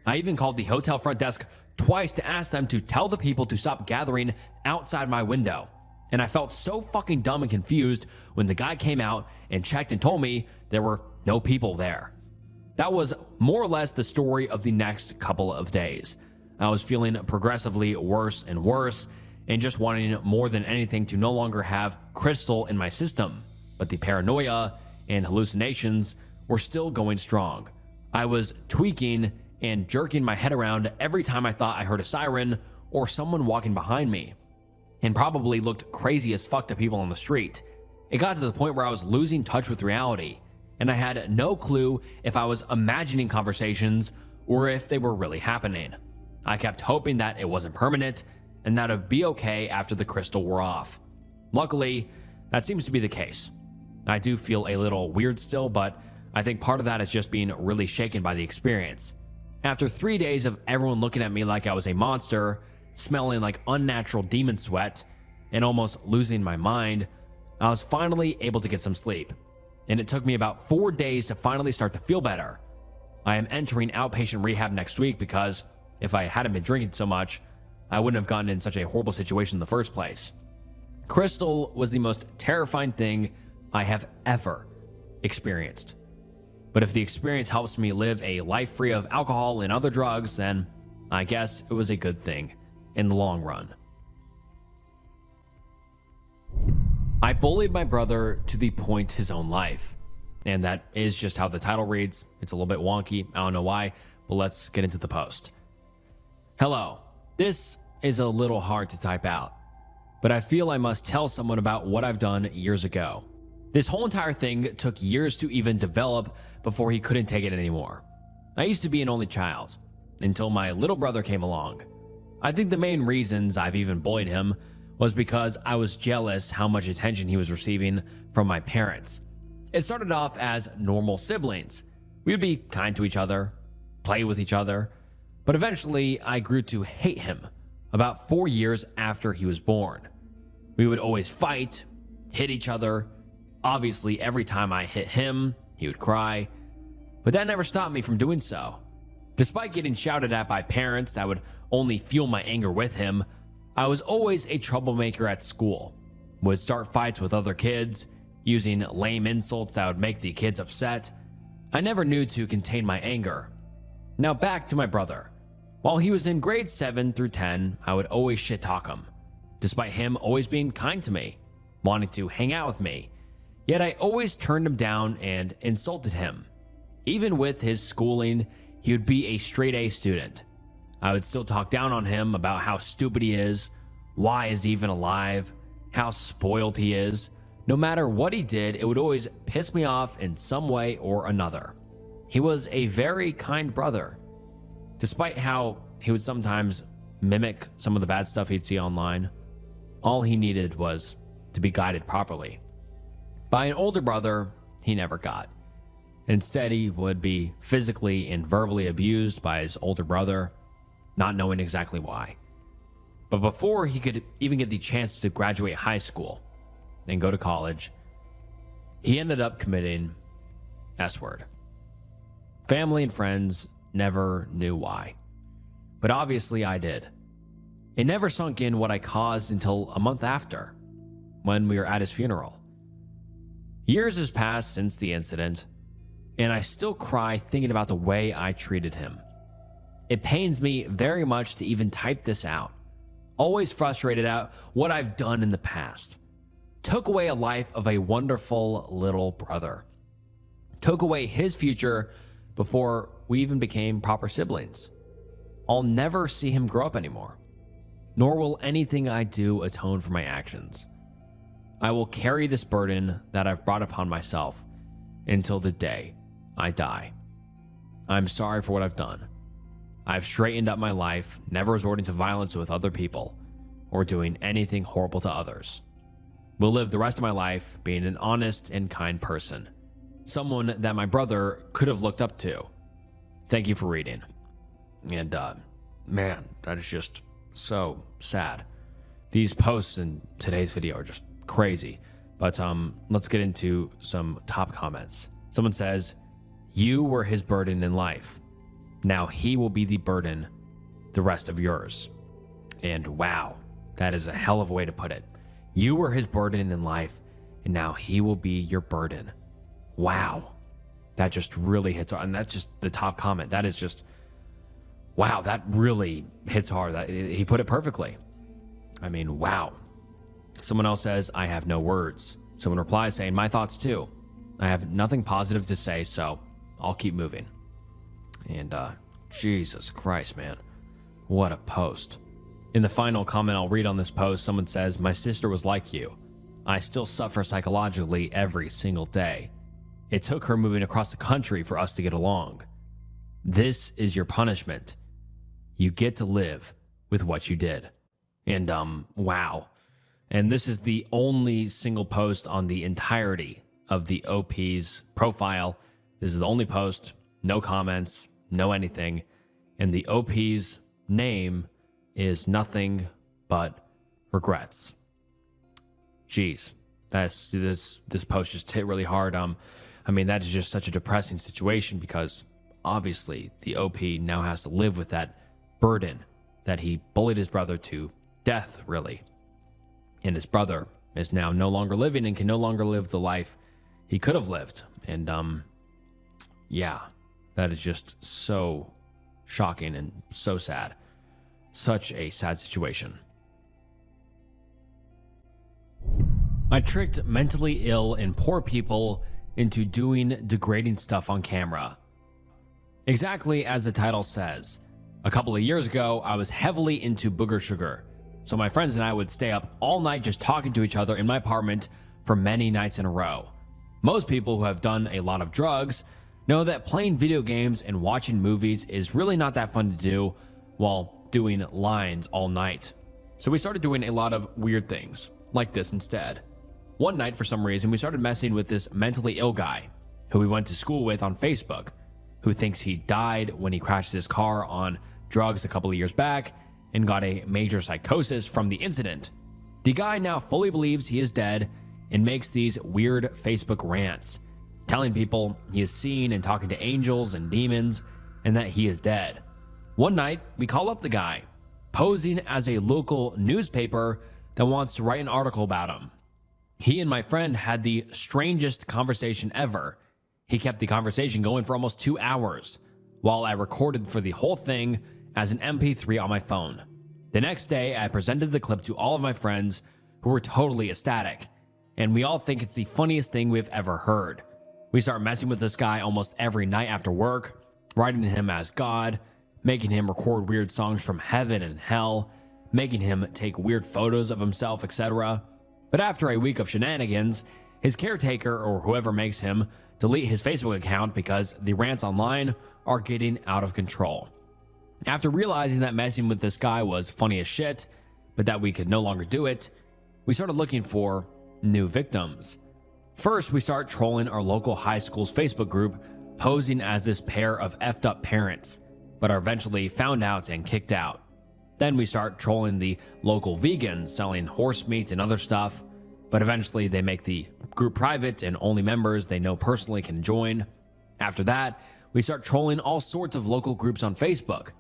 I even called the hotel front desk twice to ask them to tell the people to stop gathering outside my window. And I felt so fucking dumb and confused when the guy came out and checked and told me there were no people there. That was more or less the story of the next couple of days. I was feeling progressively worse and worse and just wanting more than anything to no longer have crystal in my system. But the paranoia and hallucinations were still going strong. I was tweaking and jerking my head around every time I thought I heard a siren or someone walking behind me, and probably looked crazy as fuck to people on the street. It got to the point where I was losing touch with reality, and I had no clue if I was imagining conversations or if they were really happening. I kept hoping that it wasn't permanent and that it'd be okay after the crystal wore off. Luckily, that seems to be the case. I do feel a little weird still, but I think part of that is just being really shaken by the experience. After 3 days of everyone looking at me like I was a monster, smelling like unnatural demon sweat, and almost losing my mind, I was finally able to get some sleep. And it took me about 4 days to finally start to feel better. I am entering outpatient rehab next week because if I hadn't been drinking so much, I wouldn't have gotten in such a horrible situation in the first place. Crystal was the most terrifying thing I have ever experienced. But if the experience helps me live a life free of alcohol and other drugs, then I guess it was a good thing in the long run. I bullied my brother to the point his own life. And that is just how the title reads. It's a little bit wonky. I don't know why, but let's get into the post. Hello. This is a little hard to type out, but I feel I must tell someone about what I've done years ago. This whole entire thing took years to even develop before he couldn't take it anymore. I used to be an only child until my little brother came along. I think the main reasons I've even bullied him was because I was jealous how much attention he was receiving from my parents. It started off as normal siblings. We would be kind to each other, play with each other, but eventually I grew to hate him about 4 years after he was born. We would always fight, hit each other. Obviously, every time I hit him, he would cry, but that never stopped me from doing so. Despite getting shouted at by parents that would only fuel my anger with him, I was always a troublemaker at school, would start fights with other kids, using lame insults that would make the kids upset. I never knew to contain my anger. Now back to my brother. While he was in grades 7 through 10, I would always shit talk him, despite him always being kind to me, wanting to hang out with me. Yet I always turned him down and insulted him. Even with his schooling, he would be a straight A student. I would still talk down on him about how stupid he is, why is he even alive, how spoiled he is. No matter what he did, it would always piss me off in some way or another. He was a very kind brother. Despite how he would sometimes mimic some of the bad stuff he'd see online, all he needed was to be guided properly. By an older brother, he never got. Instead, he would be physically and verbally abused by his older brother, not knowing exactly why. But before he could even get the chance to graduate high school and go to college, he ended up committing S-word. Family and friends never knew why, but obviously I did. It never sunk in what I caused until a month after, when we were at his funeral. Years has passed since the incident, and I still cry thinking about the way I treated him. It pains me very much to even type this out. Always frustrated at what I've done in the past. Took away a life of a wonderful little brother. Took away his future before we even became proper siblings. I'll never see him grow up anymore. nor will anything I do atone for my actions. I will carry this burden that I've brought upon myself until the day I die. I'm sorry for what I've done. I've straightened up my life, never resorting to violence with other people or doing anything horrible to others. Will live the rest of my life being an honest and kind person, someone that my brother could have looked up to. Thank you for reading. And man, that is just so sad. These posts in today's video are just crazy. But let's get into some top comments. Someone says, "You were his burden in life. Now he will be the burden the rest of yours." And wow, that is a hell of a way to put it. You were his burden in life, and now he will be your burden. Wow. That just really hits hard. And that's just the top comment. That is just, wow, that really hits hard. He put it perfectly. I mean, wow. Someone else says, "I have no words." Someone replies saying, "My thoughts too. I have nothing positive to say, so I'll keep moving." And Jesus Christ, man. What a post. In the final comment I'll read on this post, someone says, "My sister was like you. I still suffer psychologically every single day. It took her moving across the country for us to get along. This is your punishment. You get to live with what you did." And wow. And this is the only single post on the entirety of the OP's profile. This is the only post, no comments, no anything. And the OP's name is nothing but regrets. Jeez, this post just hit really hard. I mean, that is just such a depressing situation because obviously the OP now has to live with that burden that he bullied his brother to death, really. And his brother is now no longer living and can no longer live the life he could have lived. And yeah, that is just so shocking and so sad. Such a sad situation. I tricked mentally ill and poor people into doing degrading stuff on camera. Exactly as the title says. A couple of years ago, I was heavily into booger sugar. So my friends and I would stay up all night just talking to each other in my apartment for many nights in a row. Most people who have done a lot of drugs know that playing video games and watching movies is really not that fun to do while doing lines all night. So we started doing a lot of weird things like this instead. One night, for some reason, we started messing with this mentally ill guy who we went to school with on Facebook, who thinks he died when he crashed his car on drugs a couple of years back and got a major psychosis from the incident. The guy now fully believes he is dead and makes these weird Facebook rants, telling people he is seen and talking to angels and demons and that he is dead. One night, we call up the guy, posing as a local newspaper that wants to write an article about him. He and my friend had the strangest conversation ever. He kept the conversation going for almost 2 hours, while I recorded for the whole thing as an MP3 on my phone. The next day, I presented the clip to all of my friends who were totally ecstatic, and we all think it's the funniest thing we've ever heard. We start messing with this guy almost every night after work, writing him as God, making him record weird songs from heaven and hell, making him take weird photos of himself, etc. But after a week of shenanigans, his caretaker or whoever makes him delete his Facebook account because the rants online are getting out of control. After realizing that messing with this guy was funny as shit, but that we could no longer do it, we started looking for new victims. First, we start trolling our local high school's Facebook group, posing as this pair of effed up parents, but are eventually found out and kicked out. Then we start trolling the local vegans selling horse meat and other stuff, but eventually they make the group private and only members they know personally can join. After that, we start trolling all sorts of local groups on Facebook.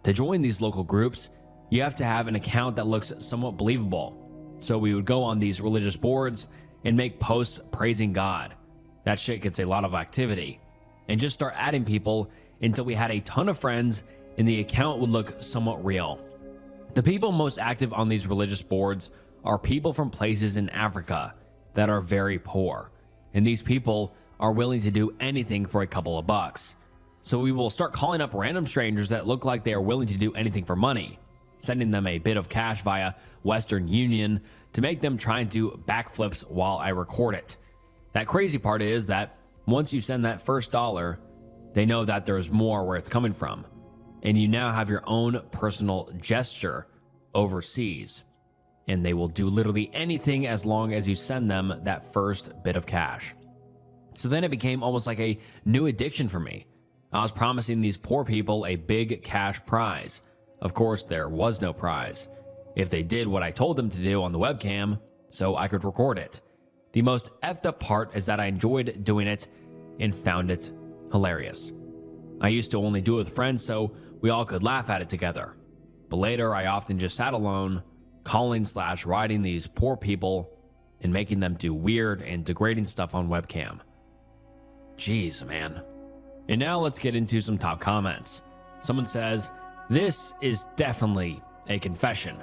To join these local groups, you have to have an account that looks somewhat believable. So we would go on these religious boards and make posts praising God. That shit gets a lot of activity. And just start adding people until we had a ton of friends and the account would look somewhat real. The people most active on these religious boards are people from places in Africa that are very poor. And these people are willing to do anything for a couple of bucks. So we will start calling up random strangers that look like they are willing to do anything for money. sending them a bit of cash via Western Union to make them try and do backflips while I record it. That crazy part is that once you send that first dollar, they know that there's more where it's coming from, and you now have your own personal gesture overseas, and they will do literally anything as long as you send them that first bit of cash. So then it became almost like a new addiction for me. I was promising these poor people a big cash prize. Of course, there was no prize if they did what I told them to do on the webcam so I could record it. The most effed up part is that I enjoyed doing it and found it hilarious. I used to only do it with friends so we all could laugh at it together. But later, I often just sat alone, calling/writing these poor people and making them do weird and degrading stuff on webcam. Jeez, man. And now let's get into some top comments. Someone says, "This is definitely a confession.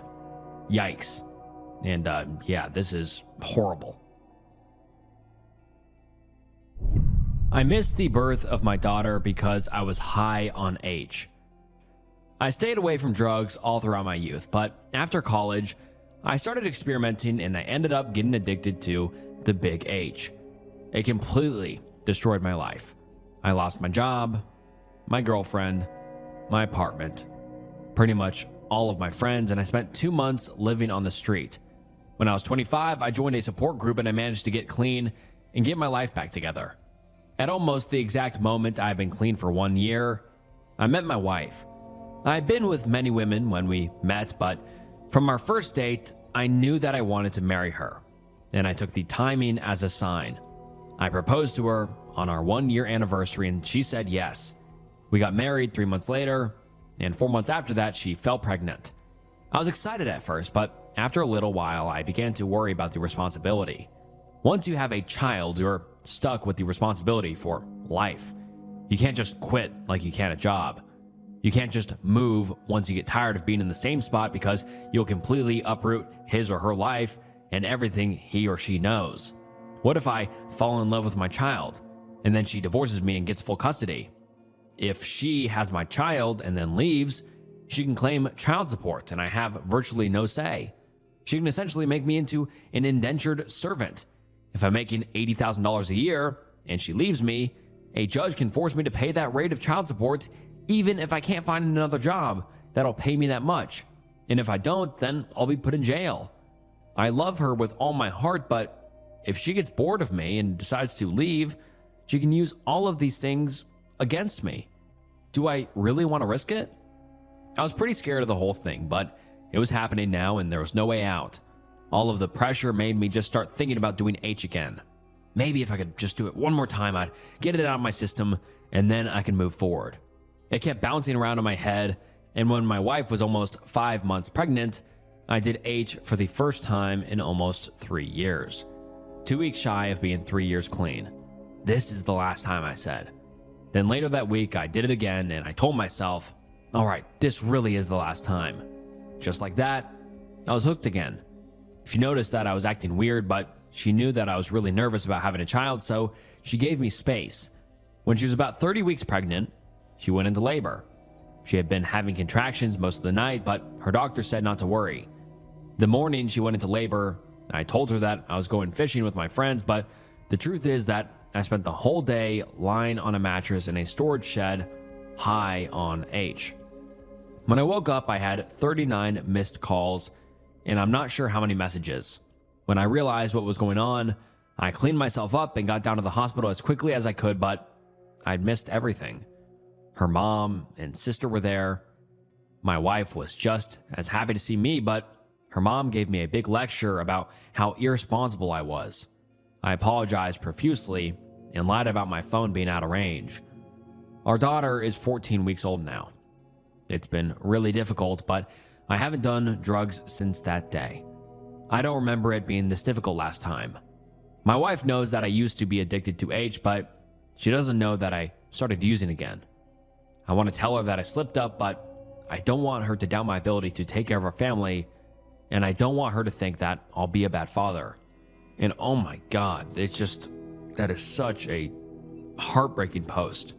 Yikes." And yeah, this is horrible. I missed the birth of my daughter because I was high on H. I stayed away from drugs all throughout my youth, but after college, I started experimenting and I ended up getting addicted to the big H. It completely destroyed my life. I lost my job, my girlfriend, my apartment, pretty much all of my friends, and I spent 2 months living on the street. When I was 25, I joined a support group and I managed to get clean and get my life back together. At almost the exact moment I had been clean for 1 year, I met my wife. I had been with many women when we met, but from our first date, I knew that I wanted to marry her, and I took the timing as a sign. I proposed to her on our 1-year anniversary and she said yes. We got married 3 months later, and 4 months after that, she fell pregnant. I was excited at first, but after a little while, I began to worry about the responsibility. Once you have a child, you're stuck with the responsibility for life. You can't just quit like you can a job. You can't just move once you get tired of being in the same spot because you'll completely uproot his or her life and everything he or she knows. What if I fall in love with my child and then she divorces me and gets full custody? If she has my child and then leaves, she can claim child support and I have virtually no say. She can essentially make me into an indentured servant. If I'm making $80,000 a year and she leaves me, a judge can force me to pay that rate of child support even if I can't find another job that'll pay me that much. And if I don't, then I'll be put in jail. I love her with all my heart, but if she gets bored of me and decides to leave, she can use all of these things against me. Do I really want to risk it? I was pretty scared of the whole thing, but it was happening now and there was no way out. All of the pressure made me just start thinking about doing H again. Maybe if I could just do it one more time, I'd get it out of my system and then I can move forward. It kept bouncing around in my head, and when my wife was almost 5 months pregnant, I did H for the first time in almost 3 years. 2 weeks shy of being 3 years clean. This is the last time, I said. Then later that week, I did it again, and I told myself, all right, this really is the last time. Just like that, I was hooked again. She noticed that I was acting weird, but she knew that I was really nervous about having a child, so she gave me space. When she was about 30 weeks pregnant, she went into labor. She had been having contractions most of the night, but her doctor said not to worry. The morning she went into labor, I told her that I was going fishing with my friends, but the truth is that I spent the whole day lying on a mattress in a storage shed, high on H. When I woke up, I had 39 missed calls, and I'm not sure how many messages. When I realized what was going on, I cleaned myself up and got down to the hospital as quickly as I could, but I'd missed everything. Her mom and sister were there. My wife was just as happy to see me, but her mom gave me a big lecture about how irresponsible I was. I apologized profusely and lied about my phone being out of range. Our daughter is 14 weeks old now. It's been really difficult, but I haven't done drugs since that day. I don't remember it being this difficult last time. My wife knows that I used to be addicted to H, but she doesn't know that I started using again. I want to tell her that I slipped up, but I don't want her to doubt my ability to take care of our family, and I don't want her to think that I'll be a bad father. And oh my God, that is such a heartbreaking post.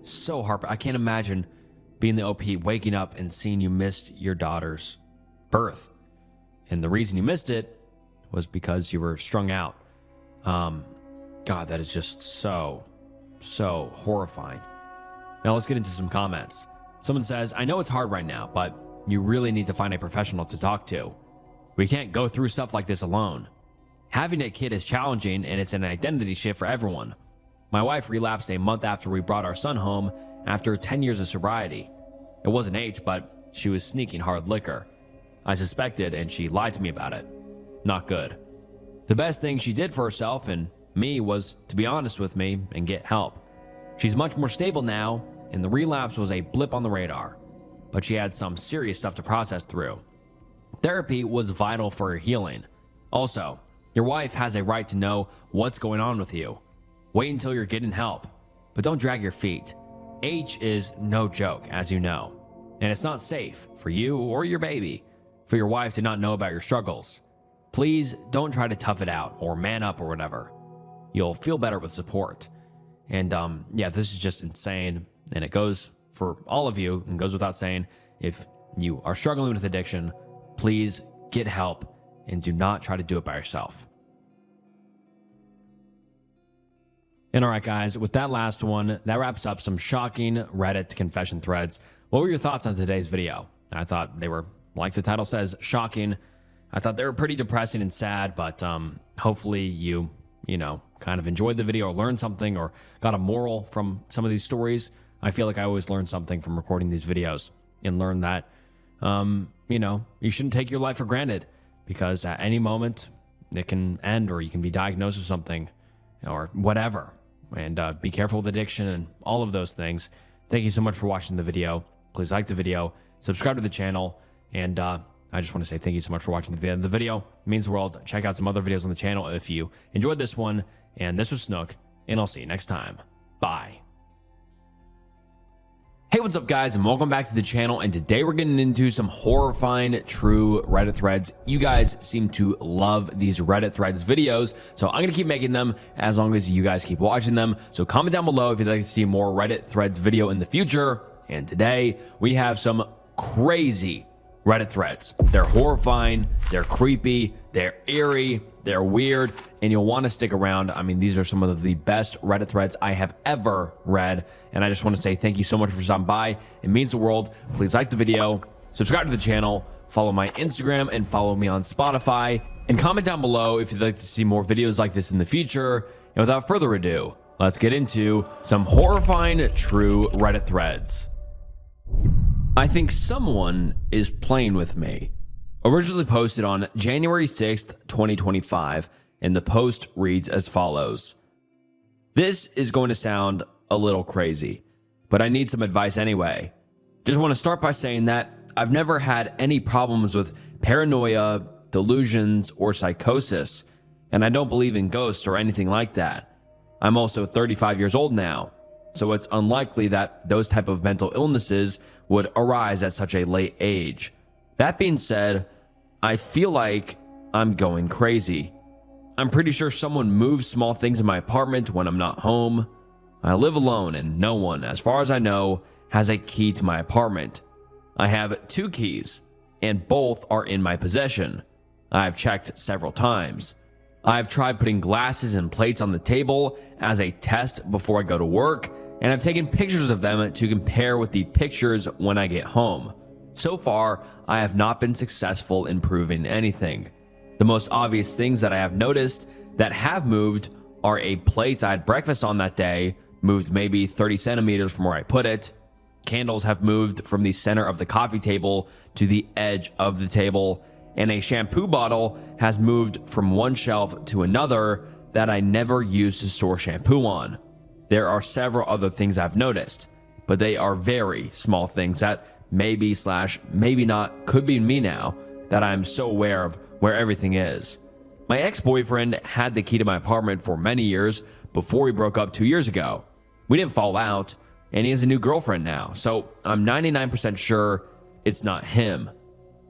So I can't imagine being the OP, waking up and seeing you missed your daughter's birth. And the reason you missed it was because you were strung out. God, that is just so horrifying. Now let's get into some comments. Someone says, I know it's hard right now, but you really need to find a professional to talk to. We can't go through stuff like this alone. Having a kid is challenging, and it's an identity shift for everyone. My wife relapsed a month after we brought our son home after 10 years of sobriety. It wasn't H, but she was sneaking hard liquor. I suspected, and she lied to me about it. Not good. The best thing she did for herself and me was to be honest with me and get help. She's much more stable now, and the relapse was a blip on the radar, but she had some serious stuff to process through. Therapy was vital for her healing. Also, your wife has a right to know what's going on with you. Wait until you're getting help, but don't drag your feet. H is no joke, as you know, and it's not safe for you or your baby, for your wife to not know about your struggles. Please don't try to tough it out or man up or whatever. You'll feel better with support. And yeah, this is just insane. And it goes for all of you and goes without saying, if you are struggling with addiction, please get help and do not try to do it by yourself. And all right, guys, with that last one, that wraps up some shocking Reddit confession threads. What were your thoughts on today's video? I thought they were, like the title says, shocking. I thought they were pretty depressing and sad, but hopefully you kind of enjoyed the video or learned something or got a moral from some of these stories. I feel like I always learn something from recording these videos and learn that, you shouldn't take your life for granted, because at any moment it can end or you can be diagnosed with something or whatever. And be careful with addiction and all of those things. Thank you so much for watching the video. Please like the video, subscribe to the channel, and I just want to say thank you so much for watching to the end of the video. It means the world. Check out some other videos on the channel if you enjoyed this one. And this was Snook, and I'll see you next time. Bye. Hey, what's up, guys, and welcome back to the channel. And today we're getting into some horrifying true Reddit threads. You guys seem to love these Reddit threads videos, so I'm gonna keep making them as long as you guys keep watching them. So comment down below if you'd like to see more Reddit threads video in the future. And today we have some crazy Reddit threads. They're horrifying, they're creepy, they're eerie, they're weird, and you'll want to stick around. I mean, these are some of the best Reddit threads I have ever read, and I just want to say thank you so much for stopping by. It means the world. Please like the video, subscribe to the channel, follow my Instagram, and follow me on Spotify, and comment down below if you'd like to see more videos like this in the future. And without further ado, let's get into some horrifying true Reddit threads. I think someone is playing with me. Originally posted on January 6th, 2025, and the post reads as follows. This is going to sound a little crazy, but I need some advice anyway. Just want to start by saying that I've never had any problems with paranoia, delusions, or psychosis, and I don't believe in ghosts or anything like that. I'm also 35 years old now, so it's unlikely that those type of mental illnesses would arise at such a late age. That being said, I feel like I'm going crazy. I'm pretty sure someone moves small things in my apartment when I'm not home. I live alone and no one, as far as I know, has a key to my apartment. I have 2 keys, and both are in my possession. I've checked several times. I've tried putting glasses and plates on the table as a test before I go to work, and I've taken pictures of them to compare with the pictures when I get home. So far, I have not been successful in proving anything. The most obvious things that I have noticed that have moved are a plate I had breakfast on that day, moved maybe 30 centimeters from where I put it. Candles have moved from the center of the coffee table to the edge of the table, and a shampoo bottle has moved from one shelf to another that I never used to store shampoo on. There are several other things I've noticed, but they are very small things that maybe not could be me now that I'm so aware of where everything is. My ex-boyfriend had the key to my apartment for many years before we broke up 2 years ago. We didn't fall out, and he has a new girlfriend now, so I'm 99% sure it's not him.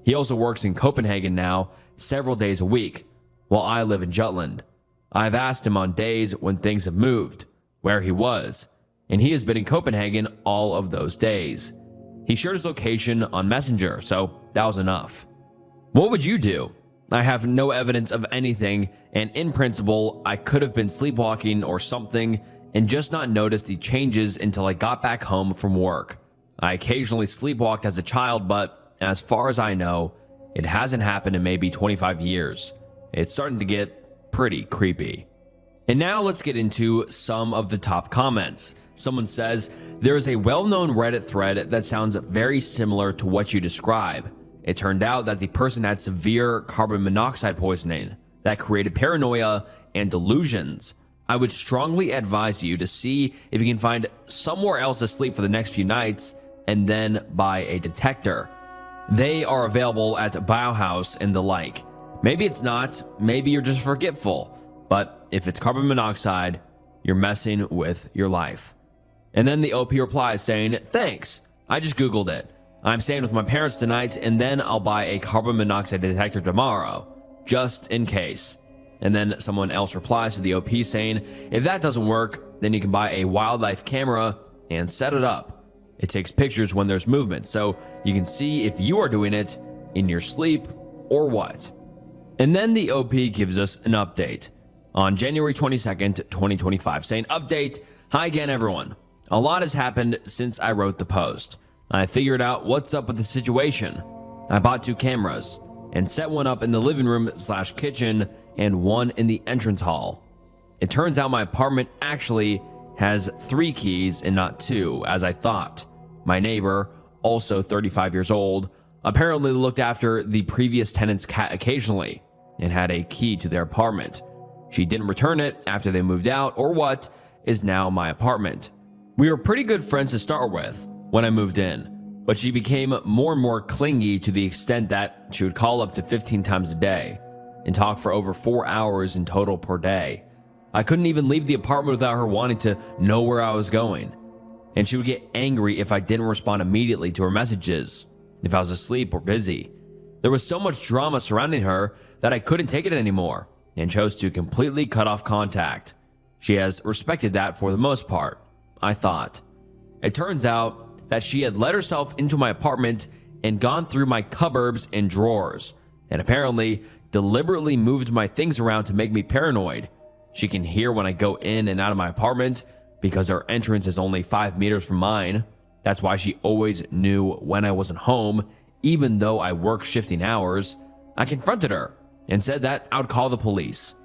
He also works in Copenhagen now several days a week, while I live in Jutland. I've asked him on days when things have moved, where he was, and he has been in Copenhagen all of those days. He shared his location on Messenger, so that was enough. What would you do? I have no evidence of anything, and in principle, I could have been sleepwalking or something and just not noticed the changes until I got back home from work. I occasionally sleepwalked as a child, but as far as I know, it hasn't happened in maybe 25 years. It's starting to get pretty creepy. And now let's get into some of the top comments. Someone says, there is a well-known Reddit thread that sounds very similar to what you describe. It turned out that the person had severe carbon monoxide poisoning that created paranoia and delusions. I would strongly advise you to see if you can find somewhere else to sleep for the next few nights and then buy a detector. They are available at Bauhaus and the like. Maybe it's not, maybe you're just forgetful, but if it's carbon monoxide, you're messing with your life. And then the OP replies saying, thanks, I just Googled it. I'm staying with my parents tonight and then I'll buy a carbon monoxide detector tomorrow, just in case. And then someone else replies to the OP saying, if that doesn't work, then you can buy a wildlife camera and set it up. It takes pictures when there's movement, so you can see if you are doing it in your sleep or what. And then the OP gives us an update on January 22nd, 2025, saying, update, hi again everyone. A lot has happened since I wrote the post. I figured out what's up with the situation. I bought 2 cameras and set one up in the living room / kitchen and one in the entrance hall. It turns out my apartment actually has 3 keys and not 2, as I thought. My neighbor, also 35 years old, apparently looked after the previous tenant's cat occasionally and had a key to their apartment. She didn't return it after they moved out, or what is now my apartment. We were pretty good friends to start with when I moved in, but she became more and more clingy to the extent that she would call up to 15 times a day and talk for over 4 hours in total per day. I couldn't even leave the apartment without her wanting to know where I was going. And she would get angry if I didn't respond immediately to her messages, if I was asleep or busy. There was so much drama surrounding her that I couldn't take it anymore and chose to completely cut off contact. She has respected that for the most part, I thought. It turns out that she had let herself into my apartment and gone through my cupboards and drawers, and apparently deliberately moved my things around to make me paranoid. She can hear when I go in and out of my apartment because her entrance is only 5 meters from mine. That's why she always knew when I wasn't home, even though I work shifting hours. I confronted her and said that I would call the police.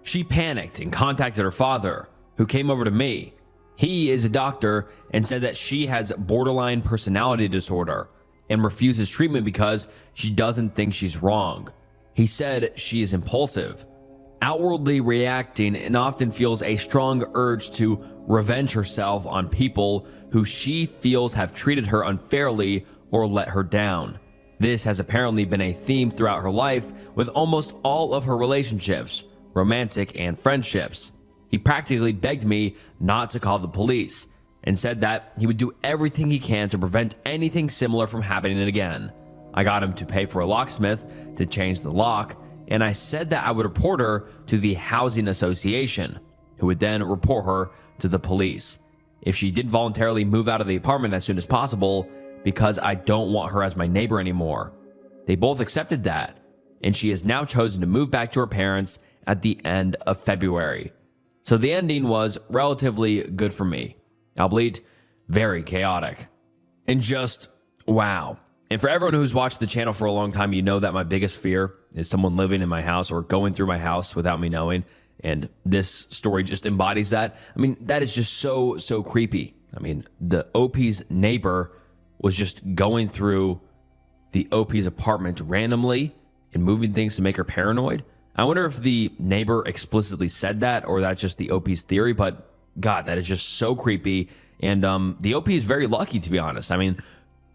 She panicked and contacted her father, who came over to me. He is a doctor and said that she has borderline personality disorder and refuses treatment because she doesn't think she's wrong. He said she is impulsive, outwardly reacting, and often feels a strong urge to revenge herself on people who she feels have treated her unfairly or let her down. This has apparently been a theme throughout her life with almost all of her relationships, romantic and friendships. He practically begged me not to call the police and said that he would do everything he can to prevent anything similar from happening again. I got him to pay for a locksmith to change the lock, and I said that I would report her to the housing association, who would then report her to the police if she did voluntarily move out of the apartment as soon as possible, because I don't want her as my neighbor anymore. They both accepted that, and she has now chosen to move back to her parents at the end of February. So the ending was relatively good for me, albeit very chaotic. And just wow. And for everyone who's watched the channel for a long time, you know that my biggest fear is someone living in my house or going through my house without me knowing. And this story just embodies that. I mean, that is just so creepy. I mean, the OP's neighbor was just going through the OP's apartment randomly and moving things to make her paranoid. I wonder if the neighbor explicitly said that or that's just the OP's theory, but God, that is just so creepy. And the OP is very lucky, to be honest. I mean,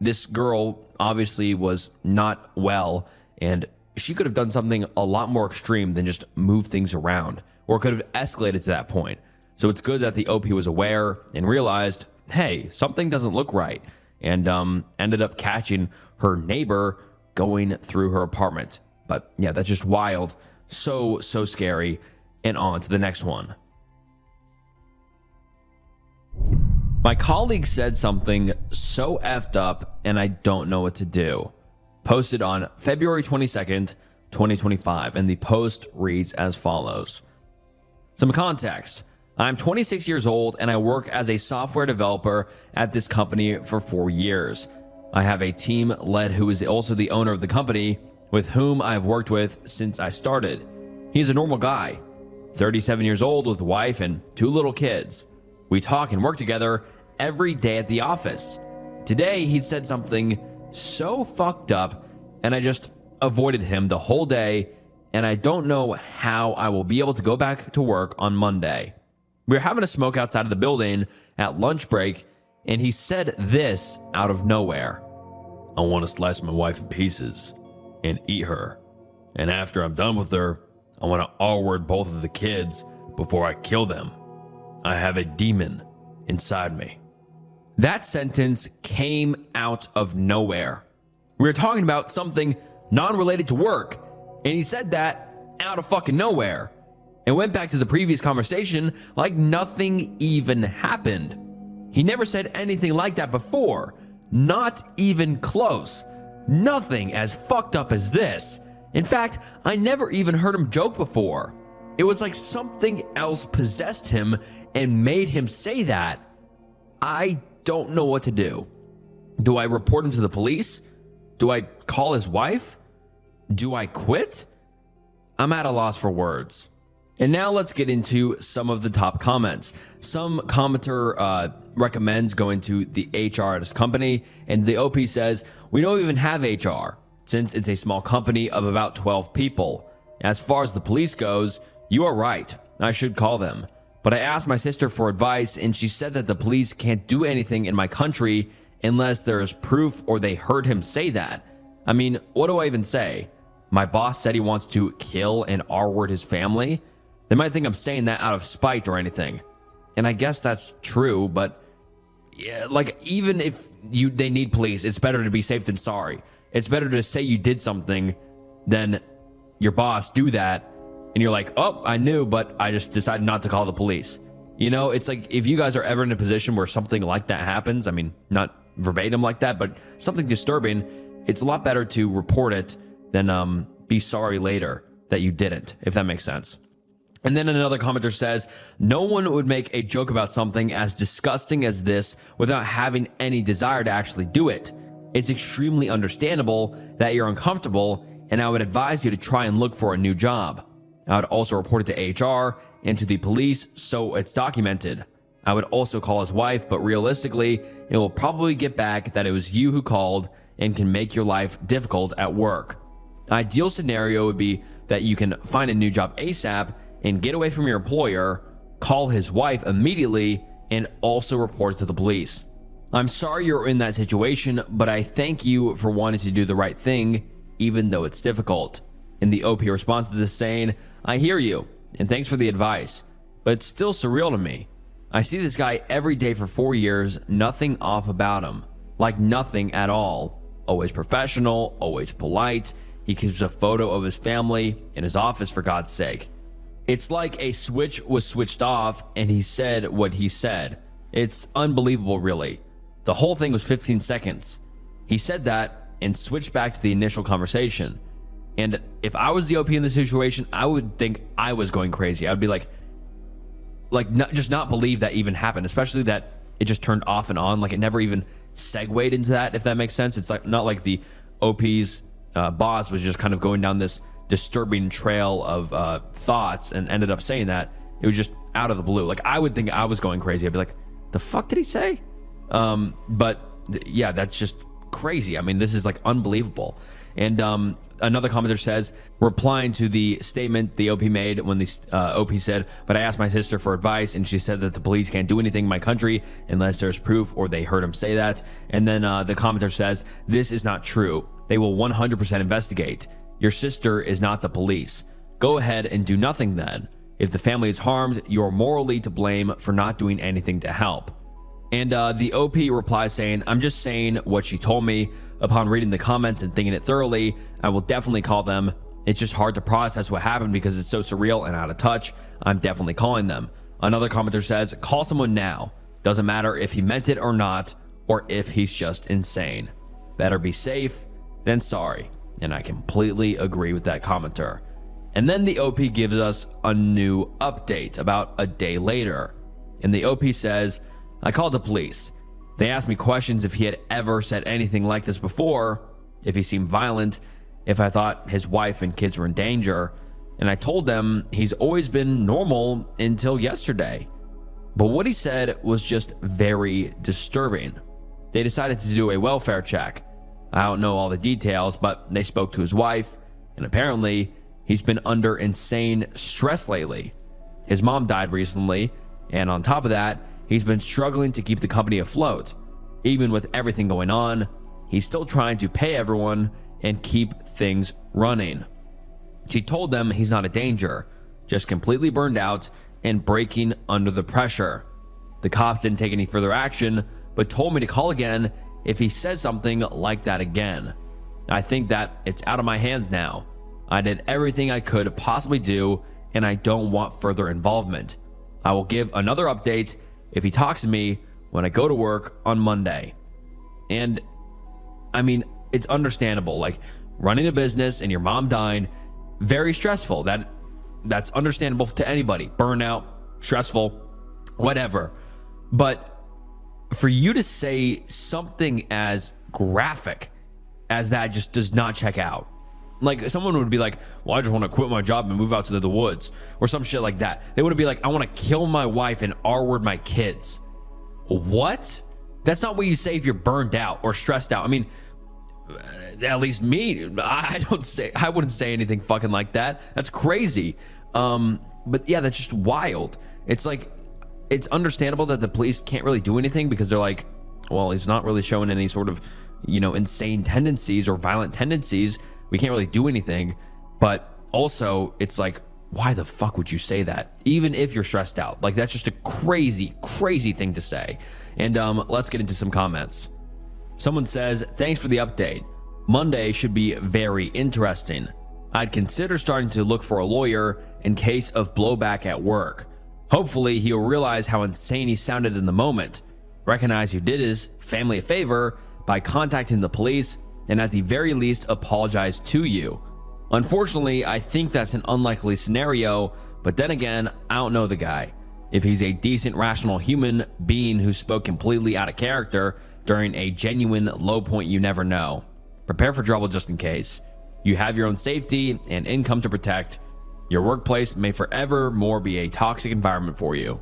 this girl obviously was not well, and she could have done something a lot more extreme than just move things around, or could have escalated to that point. So it's good that the OP was aware and realized, hey, something doesn't look right, and ended up catching her neighbor going through her apartment. But yeah, that's just wild. So scary. And on to the next one. My colleague said something so effed up and I don't know what to do. Posted on February 22nd, 2025, and the post reads as follows. Some context. I'm 26 years old and I work as a software developer at this company for 4 years. I have a team led who is also the owner of the company, with whom I've worked with since I started. He's a normal guy, 37 years old with a wife and 2 little kids. We talk and work together every day at the office. Today, he said something so fucked up and I just avoided him the whole day, and I don't know how I will be able to go back to work on Monday. We were having a smoke outside of the building at lunch break, and he said this out of nowhere. I want to slice my wife in pieces and eat her. And after I'm done with her, I want to R-word both of the kids before I kill them. I have a demon inside me. That sentence came out of nowhere. We were talking about something non-related to work, and he said that out of fucking nowhere. And went back to the previous conversation like nothing even happened. He never said anything like that before. Not even close. Nothing as fucked up as this. In fact, I never even heard him joke before. It was like something else possessed him and made him say that. I don't know what to do. Do I report him to the police? Do I call his wife? Do I quit? I'm at a loss for words. And now let's get into some of the top comments. Some commenter recommends going to the HR at his company, and the OP says, we don't even have HR since it's a small company of about 12 people. As far as the police goes, you are right. I should call them. But I asked my sister for advice, and she said that the police can't do anything in my country unless there is proof or they heard him say that. I mean, what do I even say? My boss said he wants to kill and R-word his family. They might think I'm saying that out of spite or anything. And I guess that's true, but yeah, like even if they need police, it's better to be safe than sorry. It's better to say you did something than your boss do that and you're like, oh, I knew, but I just decided not to call the police. You know, it's like if you guys are ever in a position where something like that happens, I mean, not verbatim like that, but something disturbing, it's a lot better to report it than be sorry later that you didn't, if that makes sense. And then another commenter says, no one would make a joke about something as disgusting as this without having any desire to actually do it. It's extremely understandable that you're uncomfortable, and I would advise you to try and look for a new job. I would also report it to HR and to the police so it's documented. I would also call his wife, but realistically, it will probably get back that it was you who called and can make your life difficult at work. Ideal scenario would be that you can find a new job ASAP and get away from your employer, call his wife immediately, and also report to the police. I'm sorry you're in that situation, but I thank you for wanting to do the right thing, even though it's difficult. And the OP responds to this saying, I hear you, and thanks for the advice, but it's still surreal to me. I see this guy every day for 4 years, nothing off about him. Like nothing at all. Always professional, always polite. He keeps a photo of his family in his office, for God's sake. It's like a switch was switched off and he said what he said. It's unbelievable, really. The whole thing was 15 seconds. He said that and switched back to the initial conversation. And if I was the OP in the situation, I would think I was going crazy. I would be like not believe that even happened, especially that it just turned off and on. Like it never even segued into that, if that makes sense. It's like not like the OP's boss was just kind of going down this disturbing trail of thoughts and ended up saying that. It was just out of the blue. Like I would think I was going crazy. I'd be like, the fuck did he say? Yeah, that's just crazy. I mean, this is like unbelievable. And another commenter says, replying to the statement the OP made when the OP said, but I asked my sister for advice and she said that the police can't do anything in my country unless there's proof or they heard him say that. And then the commenter says, this is not true. They will 100% investigate. Your sister is not the police. Go ahead and do nothing then. If the family is harmed, you're morally to blame for not doing anything to help. And the OP replies saying, I'm just saying what she told me. Upon reading the comments and thinking it thoroughly, I will definitely call them. It's just hard to process what happened because it's so surreal and out of touch. I'm definitely calling them. Another commenter says, call someone now. Doesn't matter if he meant it or not, or if he's just insane. Better be safe than sorry. And I completely agree with that commenter. And then the OP gives us a new update about a day later. And the OP says, I called the police. They asked me questions if he had ever said anything like this before, if he seemed violent, if I thought his wife and kids were in danger. And I told them he's always been normal until yesterday. But what he said was just very disturbing. They decided to do a welfare check. I don't know all the details, but they spoke to his wife, and apparently he's been under insane stress lately. His mom died recently, and on top of that, he's been struggling to keep the company afloat. Even with everything going on, he's still trying to pay everyone and keep things running. She told them he's not a danger, just completely burned out and breaking under the pressure. The cops didn't take any further action, but told me to call again if he says something like that again. I think that it's out of my hands now. I did everything I could possibly do, and I don't want further involvement. I will give another update if he talks to me when I go to work on Monday. And I mean, it's understandable, like running a business and your mom dying, very stressful. That's understandable to anybody. Burnout, stressful, whatever. But for you to say something as graphic as that just does not check out. Like someone would be like, well, I just want to quit my job and move out to the woods or some shit like that. They would be like, I want to kill my wife and R-word my kids. What? That's not what you say if you're burned out or stressed out. I mean, at least me, I wouldn't say anything fucking like that. That's crazy. But yeah, that's just wild. It's like, it's understandable that the police can't really do anything because they're like, well, he's not really showing any sort of, insane tendencies or violent tendencies. We can't really do anything. But also it's like, why the fuck would you say that? Even if you're stressed out, like that's just a crazy, crazy thing to say. And let's get into some comments. Someone says, thanks for the update. Monday should be very interesting. I'd consider starting to look for a lawyer in case of blowback at work. Hopefully he'll realize how insane he sounded in the moment, recognize you did his family a favor by contacting the police, and at the very least apologize to you. Unfortunately, I think that's an unlikely scenario, but then again, I don't know the guy. If he's a decent, rational human being who spoke completely out of character during a genuine low point, you never know. Prepare for trouble just in case. You have your own safety and income to protect. Your workplace may forever more be a toxic environment for you.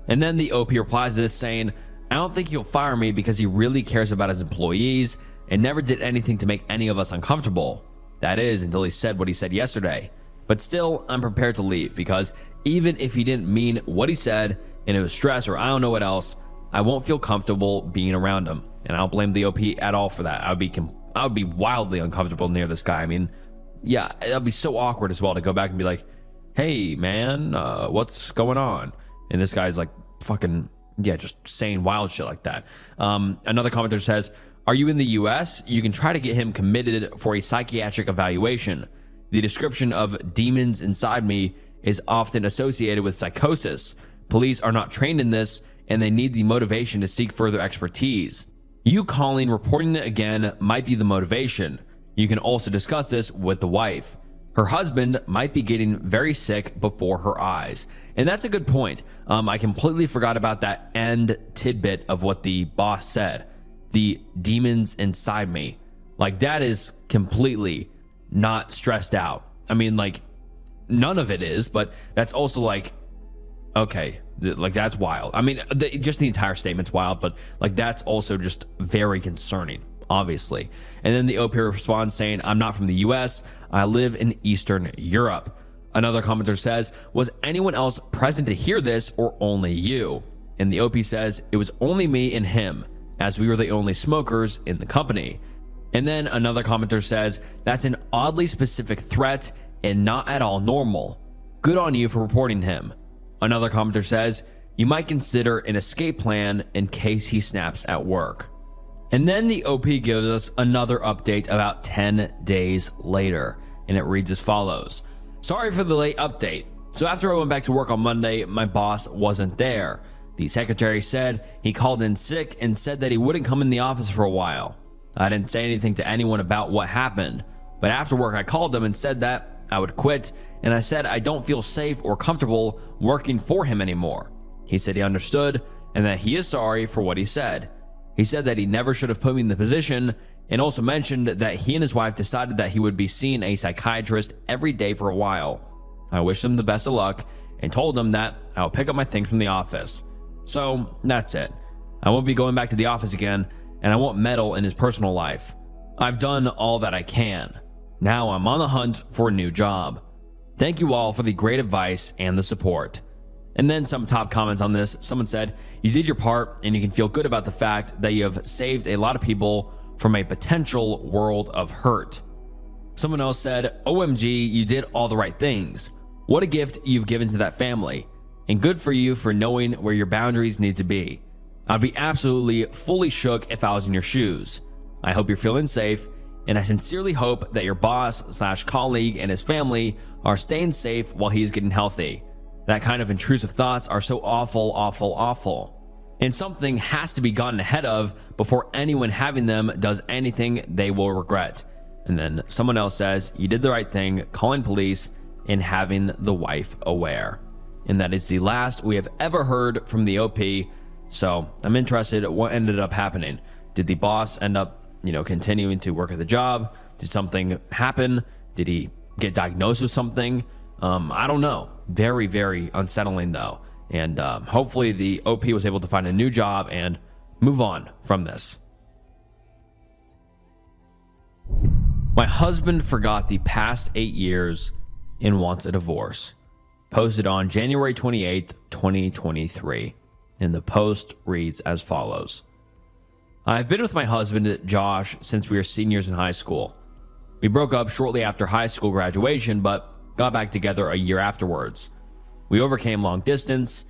And then the OP replies to this saying, I don't think he'll fire me because he really cares about his employees and never did anything to make any of us uncomfortable. That is, until he said what he said yesterday. But still, I'm prepared to leave because even if he didn't mean what he said and it was stress or I don't know what else, I won't feel comfortable being around him. And I don't blame the OP at all for that. I would be wildly uncomfortable near this guy. I mean, yeah, that'd be so awkward as well to go back and be like, hey man, what's going on? And this guy's like fucking, yeah, just saying wild shit like that. Another commenter says, are you in the US? You can try to get him committed for a psychiatric evaluation. The description of demons inside me is often associated with psychosis. Police are not trained in this and they need the motivation to seek further expertise. You calling, reporting it again might be the motivation. You can also discuss this with the wife. Her husband might be getting very sick before her eyes. And that's a good point. I completely forgot about that end tidbit of what the boss said. The demons inside me. Like that is completely not stressed out. I mean, like none of it is, but that's also like, okay, like that's wild. I mean, just the entire statement's wild, but like that's also just very concerning, obviously. And then the OP responds saying, I'm not from the US. I live in Eastern Europe. Another commenter says, was anyone else present to hear this or only you? And the OP says, it was only me and him, as we were the only smokers in the company. And then another commenter says, that's an oddly specific threat and not at all normal. Good on you for reporting him. Another commenter says, you might consider an escape plan in case he snaps at work. And then the OP gives us another update about 10 days later, and it reads as follows. Sorry for the late update. So after I went back to work on Monday, my boss wasn't there. The secretary said he called in sick and said that he wouldn't come in the office for a while. I didn't say anything to anyone about what happened, but after work I called him and said that I would quit, and I said I don't feel safe or comfortable working for him anymore. He said he understood and that he is sorry for what he said. He said that he never should have put me in the position, and also mentioned that he and his wife decided that he would be seeing a psychiatrist every day for a while. I wished him the best of luck and told him that I'll pick up my things from the office. So that's it. I won't be going back to the office again, and I won't meddle in his personal life. I've done all that I can. Now I'm on the hunt for a new job. Thank you all for the great advice and the support. And then some top comments on this. Someone said, you did your part and you can feel good about the fact that you have saved a lot of people from a potential world of hurt. Someone else said, OMG, you did all the right things. What a gift you've given to that family. And good for you for knowing where your boundaries need to be. I'd be absolutely fully shook if I was in your shoes. I hope you're feeling safe, and I sincerely hope that your boss/colleague and his family are staying safe while he is getting healthy. That kind of intrusive thoughts are so awful, awful, awful. And something has to be gotten ahead of before anyone having them does anything they will regret. And then someone else says, you did the right thing, calling police and having the wife aware. And that is the last we have ever heard from the OP. So I'm interested in what ended up happening. Did the boss end up, continuing to work at the job? Did something happen? Did he get diagnosed with something? I don't know. Very, very unsettling though. And hopefully the OP was able to find a new job and move on from this. My husband forgot the past 8 years and wants a divorce. Posted on January 28th, 2023. And the post reads as follows. I've been with my husband, Josh, since we were seniors in high school. We broke up shortly after high school graduation, but got back together a year afterwards. We overcame long distance,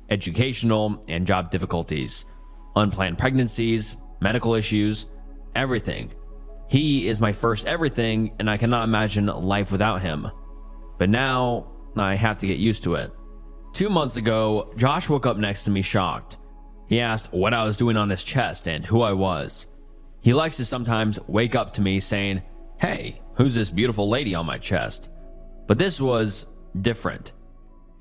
educational, and job difficulties, unplanned pregnancies, medical issues, everything. He is my first everything, and I cannot imagine life without him. But now, I have to get used to it. 2 months ago, Josh woke up next to me shocked. He asked what I was doing on his chest and who I was. He likes to sometimes wake up to me saying, hey, who's this beautiful lady on my chest? But this was different.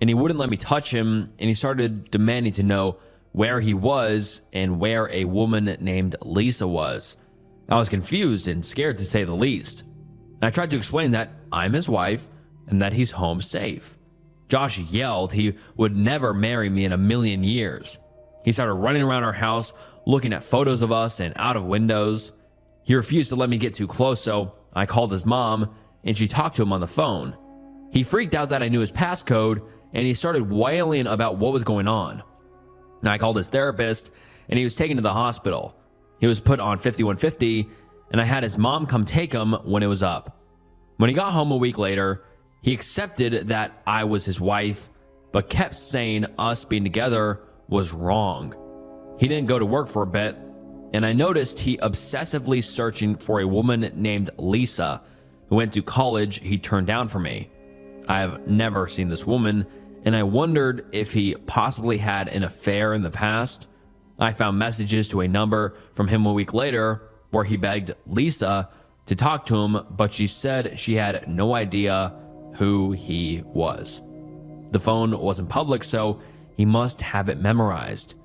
And he wouldn't let me touch him, and he started demanding to know where he was and where a woman named Lisa was. I was confused and scared to say the least. I tried to explain that I'm his wife and that he's home safe. Josh yelled he would never marry me in a million years. He started running around our house, looking at photos of us and out of windows. He refused to let me get too close, so I called his mom, and she talked to him on the phone. He freaked out that I knew his passcode, and he started wailing about what was going on. I called his therapist, and he was taken to the hospital. He was put on 5150, and I had his mom come take him when it was up. When he got home a week later, he accepted that I was his wife, but kept saying us being together was wrong. He didn't go to work for a bit, and I noticed he obsessively searching for a woman named Lisa, who went to college he turned down for me. I have never seen this woman, and I wondered if he possibly had an affair in the past. I found messages to a number from him a week later where he begged Lisa to talk to him, but she said she had no idea who he was. The phone wasn't public, so he must have it memorized.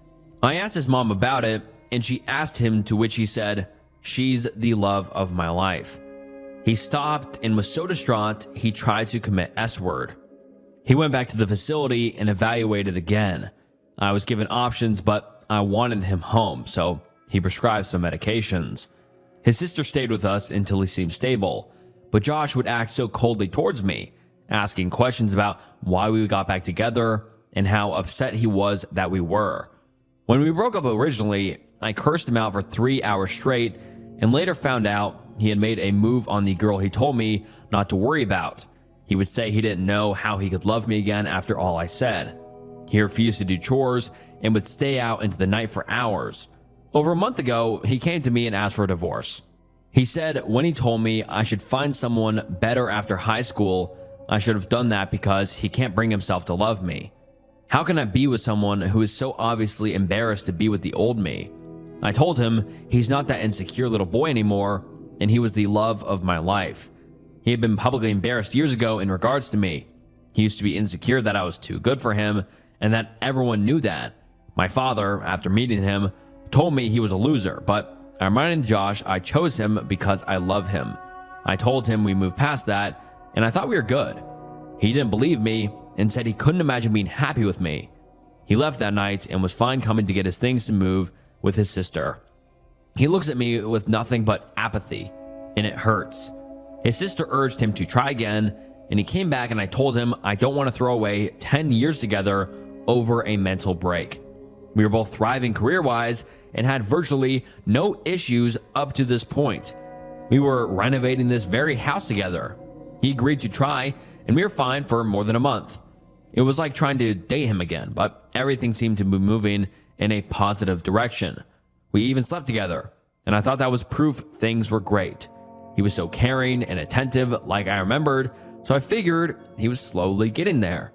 I asked his mom about it, and she asked him, to which he said, she's the love of my life. He stopped and was so distraught, he tried to commit S-word. He went back to the facility and evaluated again. I was given options, but I wanted him home, so he prescribed some medications. His sister stayed with us until he seemed stable, but Josh would act so coldly towards me, asking questions about why we got back together and how upset he was that we were. When we broke up originally, I cursed him out for 3 hours straight and later found out he had made a move on the girl he told me not to worry about. He would say he didn't know how he could love me again after all I said. He refused to do chores and would stay out into the night for hours. Over a month ago, he came to me and asked for a divorce. He said when he told me I should find someone better after high school, I should have done that because he can't bring himself to love me. How can I be with someone who is so obviously embarrassed to be with the old me? I told him he's not that insecure little boy anymore, and he was the love of my life. He had been publicly embarrassed years ago in regards to me. He used to be insecure that I was too good for him, and that everyone knew that. My father, after meeting him, told me he was a loser, but I reminded Josh I chose him because I love him. I told him we moved past that, and I thought we were good. He didn't believe me and said he couldn't imagine being happy with me. He left that night and was fine coming to get his things to move with his sister. He looks at me with nothing but apathy, and it hurts. His sister urged him to try again, and he came back, and I told him I don't want to throw away 10 years together over a mental break. We were both thriving career-wise and had virtually no issues up to this point. We were renovating this very house together. He agreed to try, and we were fine for more than a month. It was like trying to date him again, but everything seemed to be moving in a positive direction. We even slept together, and I thought that was proof things were great. He was so caring and attentive like I remembered, so I figured he was slowly getting there.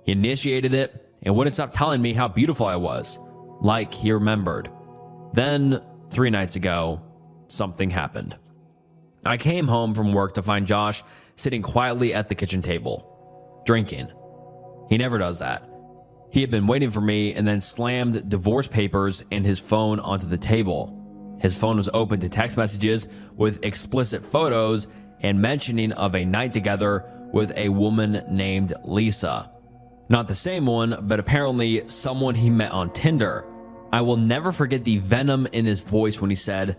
He initiated it and wouldn't stop telling me how beautiful I was, like he remembered. Then, 3 nights ago, something happened. I came home from work to find Josh sitting quietly at the kitchen table, drinking. He never does that. He had been waiting for me and then slammed divorce papers and his phone onto the table. His phone was open to text messages with explicit photos and mentioning of a night together with a woman named Lisa. Not the same one, but apparently someone he met on Tinder. I will never forget the venom in his voice when he said,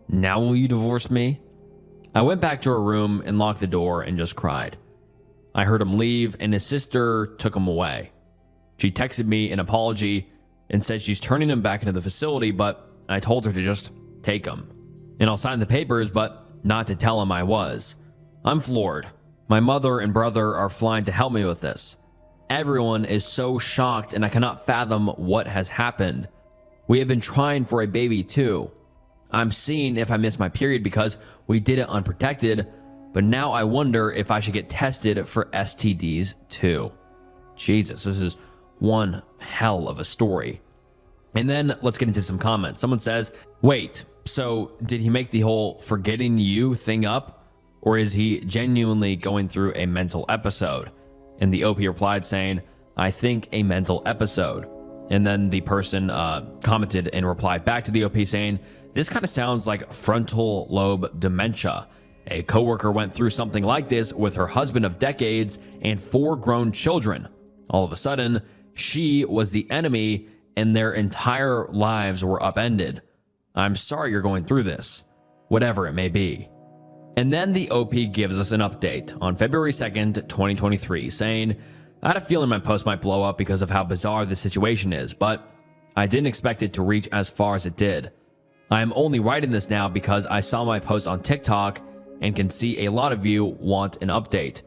"Now will you divorce me?" I went back to her room and locked the door and just cried. I heard him leave, and his sister took him away. She texted me an apology and said she's turning him back into the facility, but I told her to just take him. And I'll sign the papers, but not to tell him I was. I'm floored. My mother and brother are flying to help me with this. Everyone is so shocked, and I cannot fathom what has happened. We have been trying for a baby too. I'm seeing if I miss my period because we did it unprotected, but now I wonder if I should get tested for STDs too. Jesus, this is one hell of a story. And then let's get into some comments. Someone says, wait, so did he make the whole forgetting you thing up? Or is he genuinely going through a mental episode? And the OP replied saying, I think a mental episode. And then the person commented and replied back to the OP saying, this kind of sounds like frontal lobe dementia. A coworker went through something like this with her husband of decades and 4 grown children. All of a sudden, she was the enemy and their entire lives were upended. I'm sorry you're going through this, whatever it may be. And then the OP gives us an update on February 2nd, 2023, saying, I had a feeling my post might blow up because of how bizarre the situation is, but I didn't expect it to reach as far as it did. I am only writing this now because I saw my post on TikTok and can see a lot of you want an update.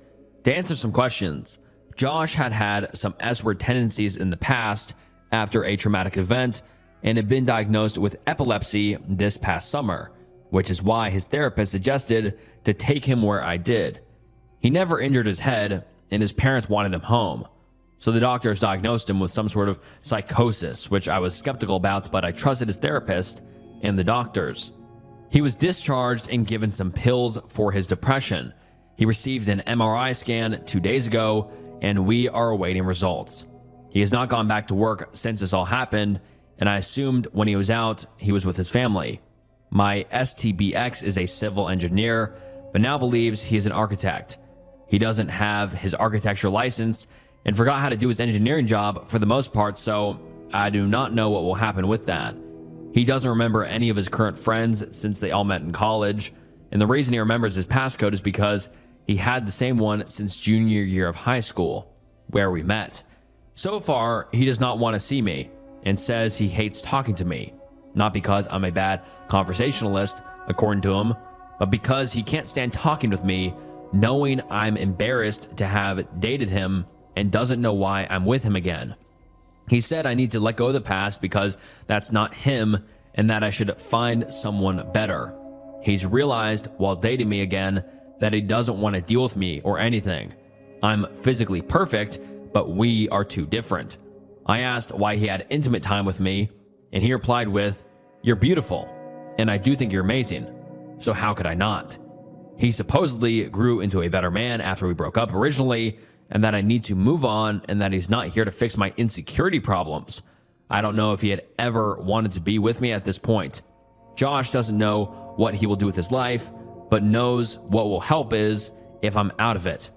To answer some questions, Josh had some S-word tendencies in the past after a traumatic event and had been diagnosed with epilepsy this past summer, which is why his therapist suggested to take him where I did. He never injured his head, and his parents wanted him home. So the doctors diagnosed him with some sort of psychosis, which I was skeptical about, but I trusted his therapist and the doctors. He was discharged and given some pills for his depression. He received an MRI scan 2 days ago, and we are awaiting results. He has not gone back to work since this all happened, and I assumed when he was out, he was with his family. My STBX is a civil engineer, but now believes he is an architect. He doesn't have his architecture license and forgot how to do his engineering job for the most part, so I do not know what will happen with that. He doesn't remember any of his current friends since they all met in college, and the reason he remembers his passcode is because he had the same one since junior year of high school, where we met. So far, he does not want to see me and says he hates talking to me, not because I'm a bad conversationalist, according to him, but because he can't stand talking with me, knowing I'm embarrassed to have dated him and doesn't know why I'm with him again. He said I need to let go of the past because that's not him and that I should find someone better. He's realized while dating me again that he doesn't want to deal with me or anything. I'm physically perfect, but we are too different. I asked why he had intimate time with me, and he replied with, "You're beautiful, and I do think you're amazing, so how could I not?" He supposedly grew into a better man after we broke up originally, and that I need to move on, and that he's not here to fix my insecurity problems. I don't know if he had ever wanted to be with me at this point. Josh doesn't know what he will do with his life, but knows what will help is if I'm out of it.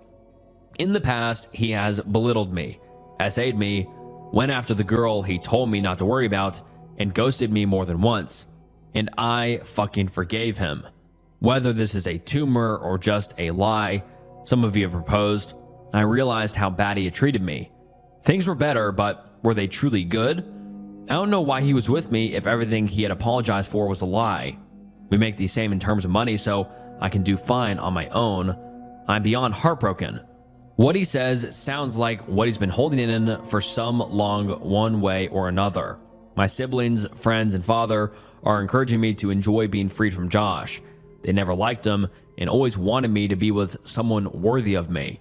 In the past, he has belittled me, SA'd me, went after the girl he told me not to worry about, and ghosted me more than once. And I fucking forgave him. Whether this is a tumor or just a lie some of you have proposed, I realized how bad he had treated me. Things were better, but were they truly good? I don't know why he was with me if everything he had apologized for was a lie. We make the same in terms of money, so I can do fine on my own. I'm beyond heartbroken. What he says sounds like what he's been holding in for some long one way or another. My siblings, friends, and father are encouraging me to enjoy being freed from Josh. They never liked him and always wanted me to be with someone worthy of me.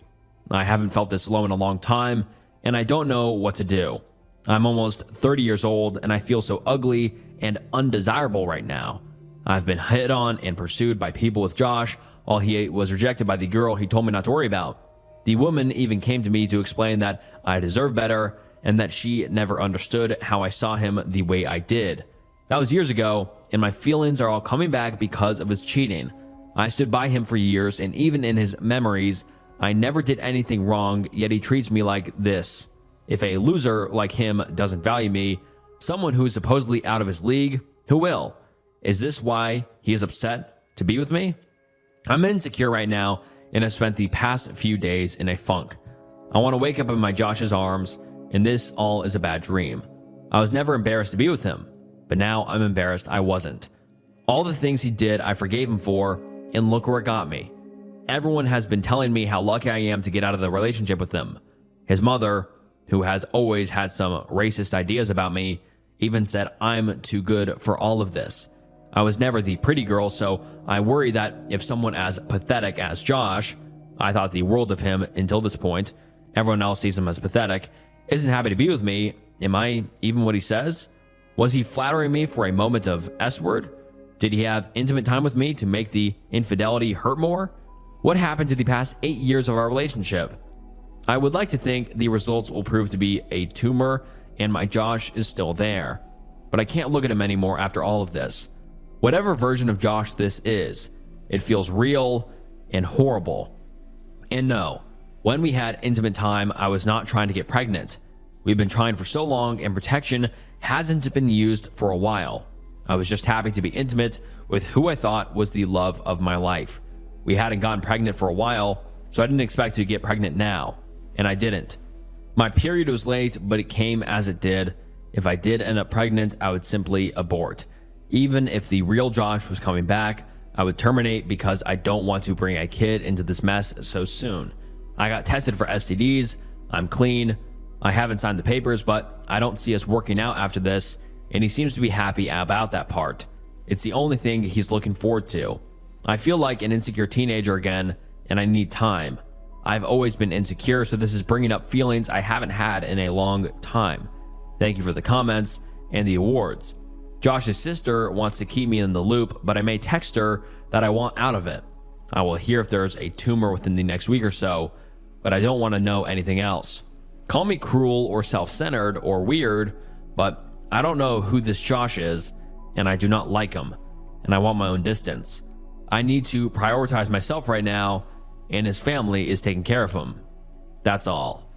I haven't felt this low in a long time, and I don't know what to do. I'm almost 30 years old, and I feel so ugly and undesirable right now. I've been hit on and pursued by people with Josh, while he was rejected by the girl he told me not to worry about. The woman even came to me to explain that I deserve better, and that she never understood how I saw him the way I did. That was years ago, and my feelings are all coming back because of his cheating. I stood by him for years, and even in his memories, I never did anything wrong, yet he treats me like this. If a loser like him doesn't value me, someone who is supposedly out of his league, who will? Is this why he is upset to be with me? I'm insecure right now, and have spent the past few days in a funk. I want to wake up in my Josh's arms, and this all is a bad dream. I was never embarrassed to be with him, but now I'm embarrassed I wasn't. All the things he did, I forgave him for, and look where it got me. Everyone has been telling me how lucky I am to get out of the relationship with him. His mother, who has always had some racist ideas about me, even said I'm too good for all of this. I was never the pretty girl, so I worry that if someone as pathetic as Josh, I thought the world of him until this point, everyone else sees him as pathetic, isn't happy to be with me, am I even what he says? Was he flattering me for a moment of S-word? Did he have intimate time with me to make the infidelity hurt more? What happened to the past 8 years of our relationship? I would like to think the results will prove to be a tumor and my Josh is still there. But I can't look at him anymore after all of this. Whatever version of Josh this is, it feels real and horrible. And no, when we had intimate time, I was not trying to get pregnant. We've been trying for so long and protection hasn't been used for a while. I was just happy to be intimate with who I thought was the love of my life. We hadn't gotten pregnant for a while, so I didn't expect to get pregnant now, and I didn't. My period was late, but it came as it did. If I did end up pregnant, I would simply abort. Even if the real Josh was coming back, I would terminate because I don't want to bring a kid into this mess so soon. I got tested for STDs, I'm clean, I haven't signed the papers, but I don't see us working out after this, and he seems to be happy about that part. It's the only thing he's looking forward to. I feel like an insecure teenager again, and I need time. I've always been insecure, so this is bringing up feelings I haven't had in a long time. Thank you for the comments and the awards. Josh's sister wants to keep me in the loop, but I may text her that I want out of it. I will hear if there's a tumor within the next week or so, but I don't want to know anything else. Call me cruel or self-centered or weird, but I don't know who this Josh is, and I do not like him, and I want my own distance. I need to prioritize myself right now, and his family is taking care of him. That's all.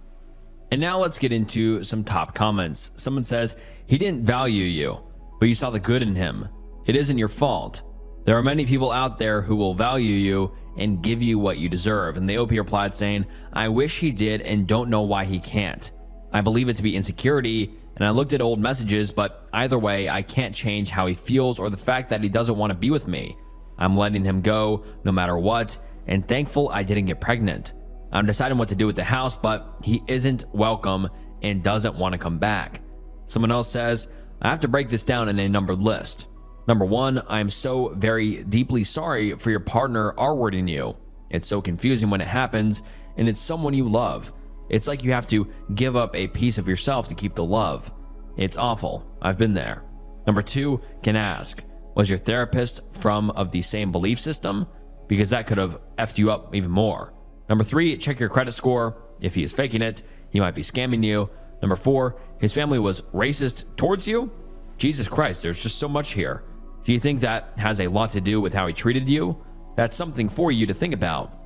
And now let's get into some top comments. Someone says, he didn't value you, but you saw the good in him. It isn't your fault. There are many people out there who will value you and give you what you deserve. And the OP replied saying, I wish he did and don't know why he can't. I believe it to be insecurity, and I looked at old messages, but either way, I can't change how he feels or the fact that he doesn't want to be with me. I'm letting him go no matter what, and thankful I didn't get pregnant. I'm deciding what to do with the house, but he isn't welcome and doesn't want to come back. Someone else says, I have to break this down in a numbered list. Number 1, I am so very deeply sorry for your partner R-wording you. It's so confusing when it happens, and it's someone you love. It's like you have to give up a piece of yourself to keep the love. It's awful. I've been there. Number 2, can ask, was your therapist of the same belief system? Because that could have effed you up even more. Number 3, check your credit score. If he is faking it, he might be scamming you. Number 4, his family was racist towards you? Jesus Christ, there's just so much here. Do you think that has a lot to do with how he treated you? That's something for you to think about.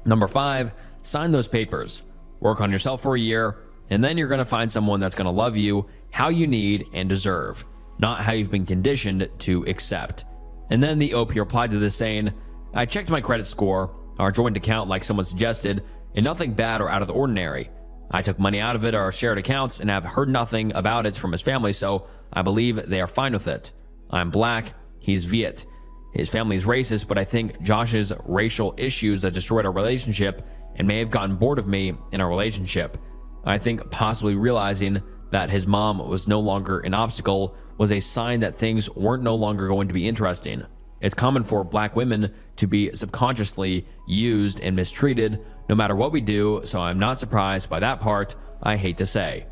Number 5, sign those papers. Work on yourself for a year, and then you're going to find someone that's going to love you how you need and deserve, not how you've been conditioned to accept. And then the OP replied to this saying, I checked my credit score, our joint account like someone suggested, and nothing bad or out of the ordinary. I took money out of it, our shared accounts, and have heard nothing about it from his family, so I believe they are fine with it. I'm black, he's Viet. His family is racist, but I think Josh's racial issues that destroyed our relationship and may have gotten bored of me in our relationship. I think possibly realizing that his mom was no longer an obstacle was a sign that things weren't no longer going to be interesting. It's common for black women to be subconsciously used and mistreated no matter what we do, so I'm not surprised by that part, I hate to say.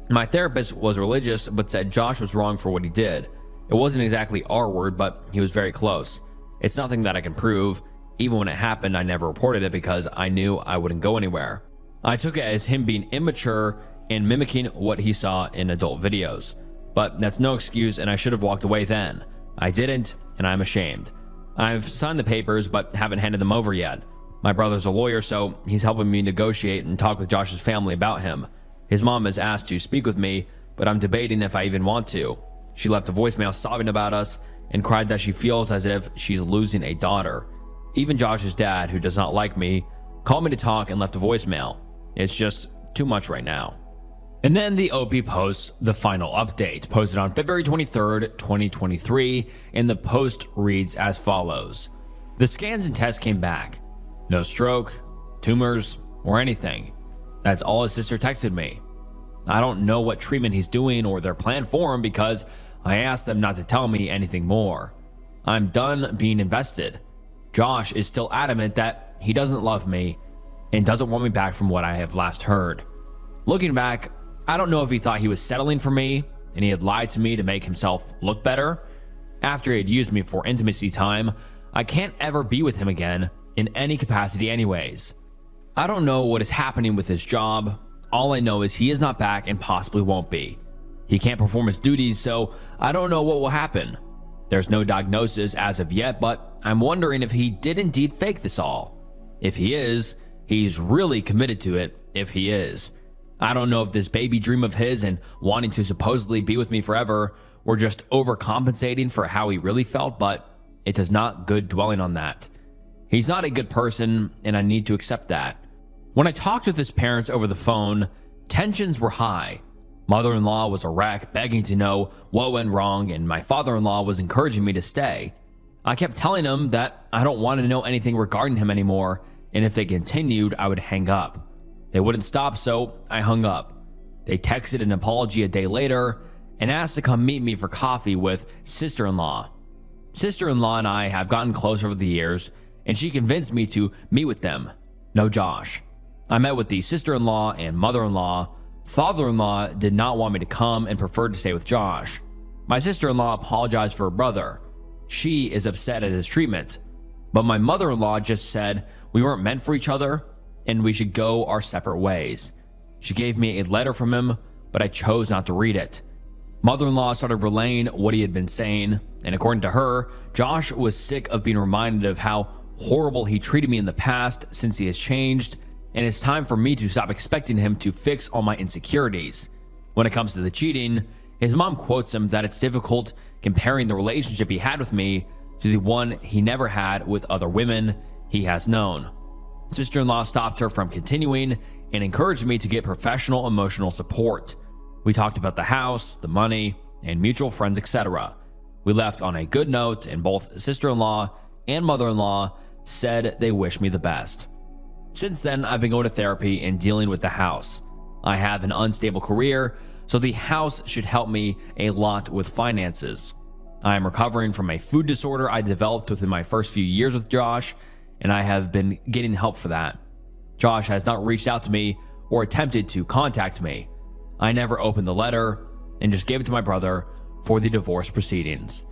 My therapist was religious but said Josh was wrong for what he did. It wasn't exactly our word, but he was very close. It's nothing that I can prove. Even when it happened, I never reported it because I knew I wouldn't go anywhere. I took it as him being immature and mimicking what he saw in adult videos. But that's no excuse, and I should have walked away then. I didn't, and I'm ashamed. I've signed the papers, but haven't handed them over yet. My brother's a lawyer, so he's helping me negotiate and talk with Josh's family about him. His mom has asked to speak with me, but I'm debating if I even want to. She left a voicemail sobbing about us and cried that she feels as if she's losing a daughter. Even Josh's dad, who does not like me, called me to talk and left a voicemail. It's just too much right now. And then the OP posts the final update, posted on February 23rd, 2023, and the post reads as follows. The scans and tests came back. No stroke, tumors, or anything. That's all his sister texted me. I don't know what treatment he's doing or their plan for him because I asked them not to tell me anything more. I'm done being invested. Josh is still adamant that he doesn't love me and doesn't want me back from what I have last heard. Looking back, I don't know if he thought he was settling for me and he had lied to me to make himself look better. After he had used me for intimacy time, I can't ever be with him again in any capacity anyways. I don't know what is happening with his job. All I know is he is not back and possibly won't be. He can't perform his duties, so I don't know what will happen. There's no diagnosis as of yet, but I'm wondering if he did indeed fake this all. If he is, he's really committed to it if he is. I don't know if this baby dream of his and wanting to supposedly be with me forever were just overcompensating for how he really felt, but it does not good dwelling on that. He's not a good person, and I need to accept that. When I talked with his parents over the phone, tensions were high. Mother-in-law was a wreck, begging to know what went wrong, and my father-in-law was encouraging me to stay. I kept telling him that I don't want to know anything regarding him anymore, and if they continued, I would hang up. They wouldn't stop, so I hung up. They texted an apology a day later and asked to come meet me for coffee with sister-in-law. Sister-in-law and I have gotten close over the years, and she convinced me to meet with them. No Josh. I met with the sister-in-law and mother-in-law. Father-in-law did not want me to come and preferred to stay with Josh. My sister-in-law apologized for her brother. She is upset at his treatment. But my mother-in-law just said we weren't meant for each other and we should go our separate ways. She gave me a letter from him, but I chose not to read it. Mother-in-law started relaying what he had been saying, and according to her, Josh was sick of being reminded of how horrible he treated me in the past since he has changed, and it's time for me to stop expecting him to fix all my insecurities. When it comes to the cheating, his mom quotes him that it's difficult comparing the relationship he had with me to the one he never had with other women he has known. Sister-in-law stopped her from continuing and encouraged me to get professional emotional support. We talked about the house, the money, and mutual friends, etc. We left on a good note, and both sister-in-law and mother-in-law said they wish me the best. Since then, I've been going to therapy and dealing with the house. I have an unstable career, so the house should help me a lot with finances. I am recovering from a food disorder I developed within my first few years with Josh, and I have been getting help for that. Josh has not reached out to me or attempted to contact me. I never opened the letter and just gave it to my brother for the divorce proceedings.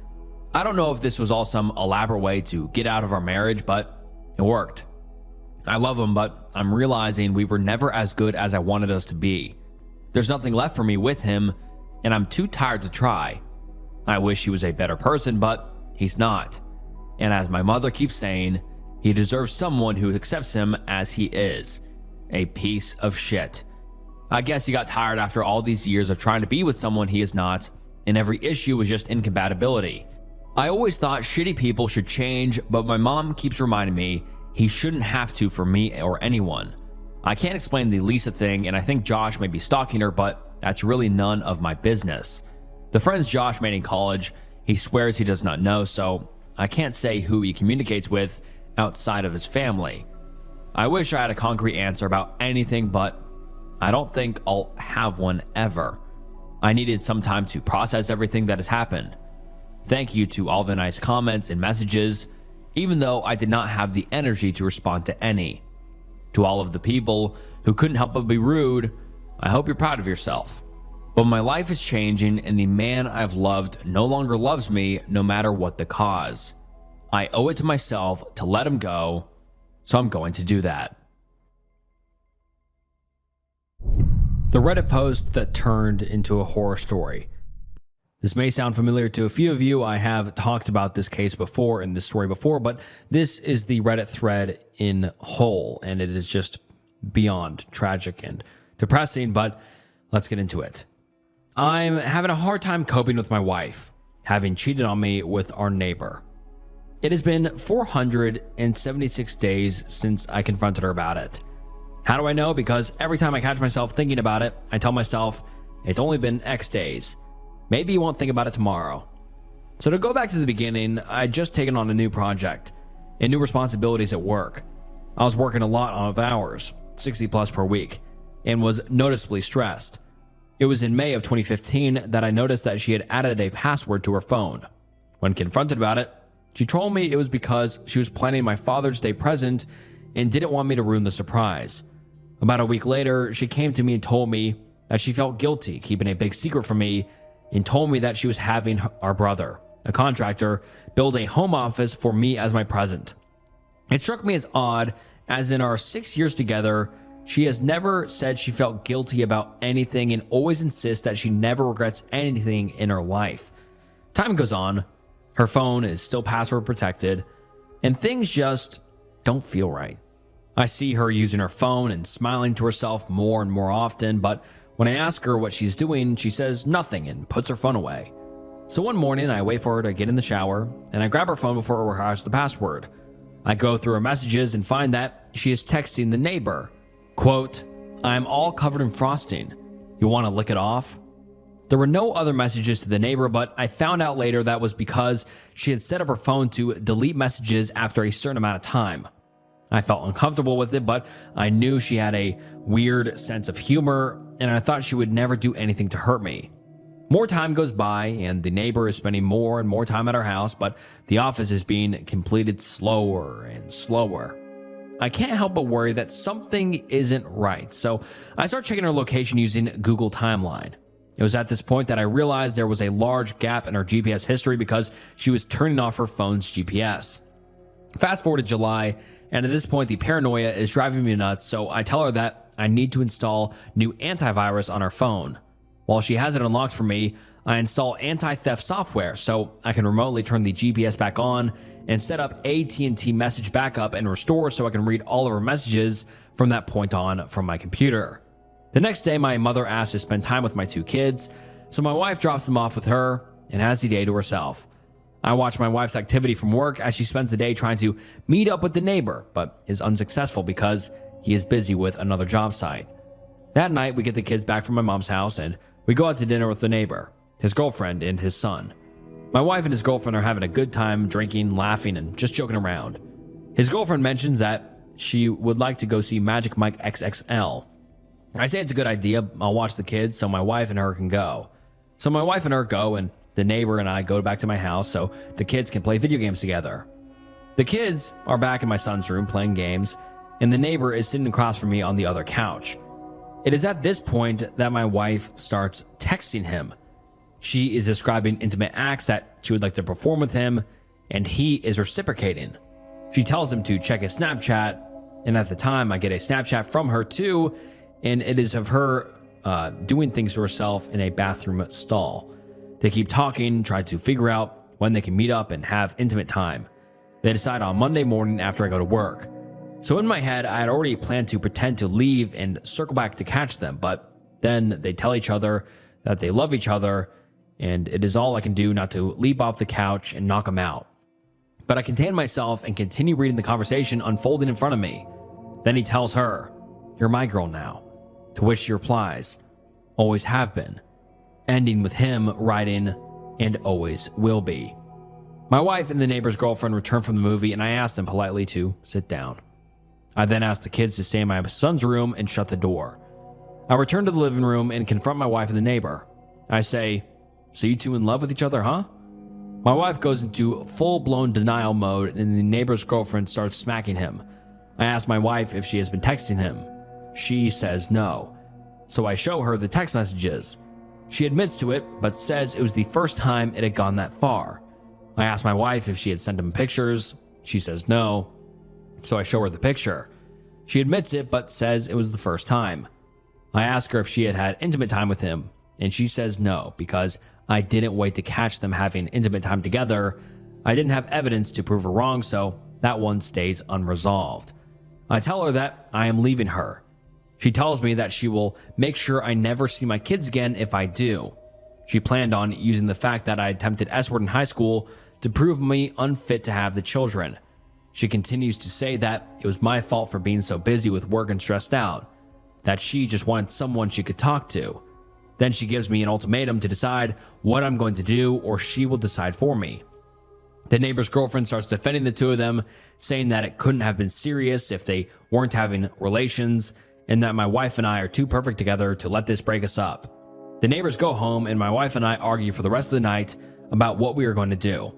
I don't know if this was all some elaborate way to get out of our marriage, but it worked. I love him, but I'm realizing we were never as good as I wanted us to be. There's nothing left for me with him, and I'm too tired to try. I wish he was a better person, but he's not. And as my mother keeps saying, he deserves someone who accepts him as he is. A piece of shit. I guess he got tired after all these years of trying to be with someone he is not, and every issue was just incompatibility. I always thought shitty people should change, but my mom keeps reminding me he shouldn't have to for me or anyone. I can't explain the Lisa thing, and I think Josh may be stalking her, but that's really none of my business. The friends Josh made in college, he swears he does not know, so I can't say who he communicates with outside of his family. I wish I had a concrete answer about anything, but I don't think I'll have one ever. I needed some time to process everything that has happened. Thank you to all the nice comments and messages, even though I did not have the energy to respond to any. To all of the people who couldn't help but be rude, I hope you're proud of yourself. But my life is changing, and the man I've loved no longer loves me, no matter what the cause. I owe it to myself to let him go, so I'm going to do that. The Reddit post that turned into a horror story. This may sound familiar to a few of you. I have talked about this case before and this story before, but this is the Reddit thread in whole, and it is just beyond tragic and depressing, but let's get into it. I'm having a hard time coping with my wife, having cheated on me with our neighbor. It has been 476 days since I confronted her about it. How do I know? Because every time I catch myself thinking about it, I tell myself, it's only been X days. Maybe you won't think about it tomorrow. So to go back to the beginning, I'd just taken on a new project and new responsibilities at work. I was working a lot of hours, 60 plus per week, and was noticeably stressed. It was in May of 2015 that I noticed that she had added a password to her phone. When confronted about it, she told me it was because she was planning my Father's Day present and didn't want me to ruin the surprise. About a week later, she came to me and told me that she felt guilty keeping a big secret from me, and told me that she was having our brother, a contractor, build a home office for me as my present. It struck me as odd, as in our 6 years together, she has never said she felt guilty about anything and always insists that she never regrets anything in her life. Time goes on, her phone is still password protected, and things just don't feel right. I see her using her phone and smiling to herself more and more often, but when I ask her what she's doing, she says nothing and puts her phone away. So one morning, I wait for her to get in the shower, and I grab her phone before her has the password. I go through her messages and find that she is texting the neighbor. Quote, "I'm all covered in frosting. You want to lick it off?" There were no other messages to the neighbor, but I found out later that was because she had set up her phone to delete messages after a certain amount of time. I felt uncomfortable with it, but I knew she had a weird sense of humor, and I thought she would never do anything to hurt me. More time goes by, and the neighbor is spending more and more time at our house, but the office is being completed slower and slower. I can't help but worry that something isn't right, so I start checking her location using Google Timeline. It was at this point that I realized there was a large gap in her GPS history because she was turning off her phone's GPS. Fast forward to July, and at this point the paranoia is driving me nuts, so I tell her that I need to install new antivirus on her phone. While she has it unlocked for me, I install anti-theft software so I can remotely turn the GPS back on and set up AT&T message backup and restore so I can read all of her messages from that point on from my computer. The next day, my mother asks to spend time with my two kids, so my wife drops them off with her and has the day to herself. I watch my wife's activity from work as she spends the day trying to meet up with the neighbor, but is unsuccessful because he is busy with another job site. That night, we get the kids back from my mom's house and we go out to dinner with the neighbor, his girlfriend, and his son. My wife and his girlfriend are having a good time drinking, laughing, and just joking around. His girlfriend mentions that she would like to go see Magic Mike XXL. I say it's a good idea. I'll watch the kids so my wife and her can go. So my wife and her go, and the neighbor and I go back to my house so the kids can play video games together. The kids are back in my son's room playing games, and the neighbor is sitting across from me on the other couch. It is at this point that my wife starts texting him. She is describing intimate acts that she would like to perform with him, and he is reciprocating. She tells him to check his Snapchat, and at the time I get a Snapchat from her too, and it is of her doing things to herself in a bathroom stall. They keep talking, try to figure out when they can meet up and have intimate time. They decide on Monday morning after I go to work. So in my head, I had already planned to pretend to leave and circle back to catch them, but then they tell each other that they love each other, and it is all I can do not to leap off the couch and knock them out. But I contain myself and continue reading the conversation unfolding in front of me. Then he tells her, "You're my girl now," to which she replies, "Always have been," ending with him writing, "And always will be." My wife and the neighbor's girlfriend return from the movie, and I ask them politely to sit down. I then ask the kids to stay in my son's room and shut the door. I return to the living room and confront my wife and the neighbor. I say, "So you two in love with each other, huh?" My wife goes into full-blown denial mode, and the neighbor's girlfriend starts smacking him. I ask my wife if she has been texting him. She says no. So I show her the text messages. She admits to it, but says it was the first time it had gone that far. I ask my wife if she had sent him pictures. She says no. So I show her the picture. She admits it, but says it was the first time. I ask her if she had had intimate time with him, and she says no, because I didn't wait to catch them having intimate time together. I didn't have evidence to prove her wrong, so that one stays unresolved. I tell her that I am leaving her. She tells me that she will make sure I never see my kids again if I do. She planned on using the fact that I attempted S-word in high school to prove me unfit to have the children. She continues to say that it was my fault for being so busy with work and stressed out, that she just wanted someone she could talk to. Then she gives me an ultimatum to decide what I'm going to do, or she will decide for me. The neighbor's girlfriend starts defending the two of them, saying that it couldn't have been serious if they weren't having relations, and that my wife and I are too perfect together to let this break us up. The neighbors go home, and my wife and I argue for the rest of the night about what we are going to do.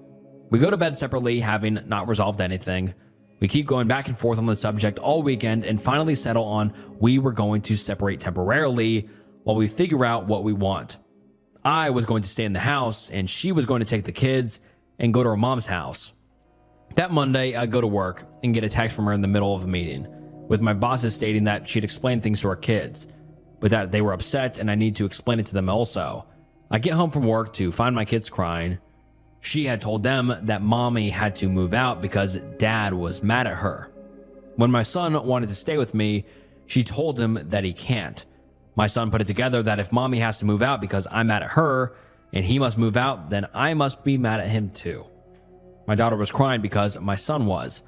We go to bed separately, having not resolved anything. We keep going back and forth on the subject all weekend and finally settle on we were going to separate temporarily while we figure out what we want. I was going to stay in the house, and she was going to take the kids and go to her mom's house. That Monday, I go to work and get a text from her in the middle of a meeting, with my bosses stating that she'd explained things to our kids, but that they were upset and I need to explain it to them also. I get home from work to find my kids crying. She had told them that mommy had to move out because dad was mad at her. When my son wanted to stay with me, she told him that he can't. My son put it together that if mommy has to move out because I'm mad at her and he must move out, then I must be mad at him too. My daughter was crying because my son was.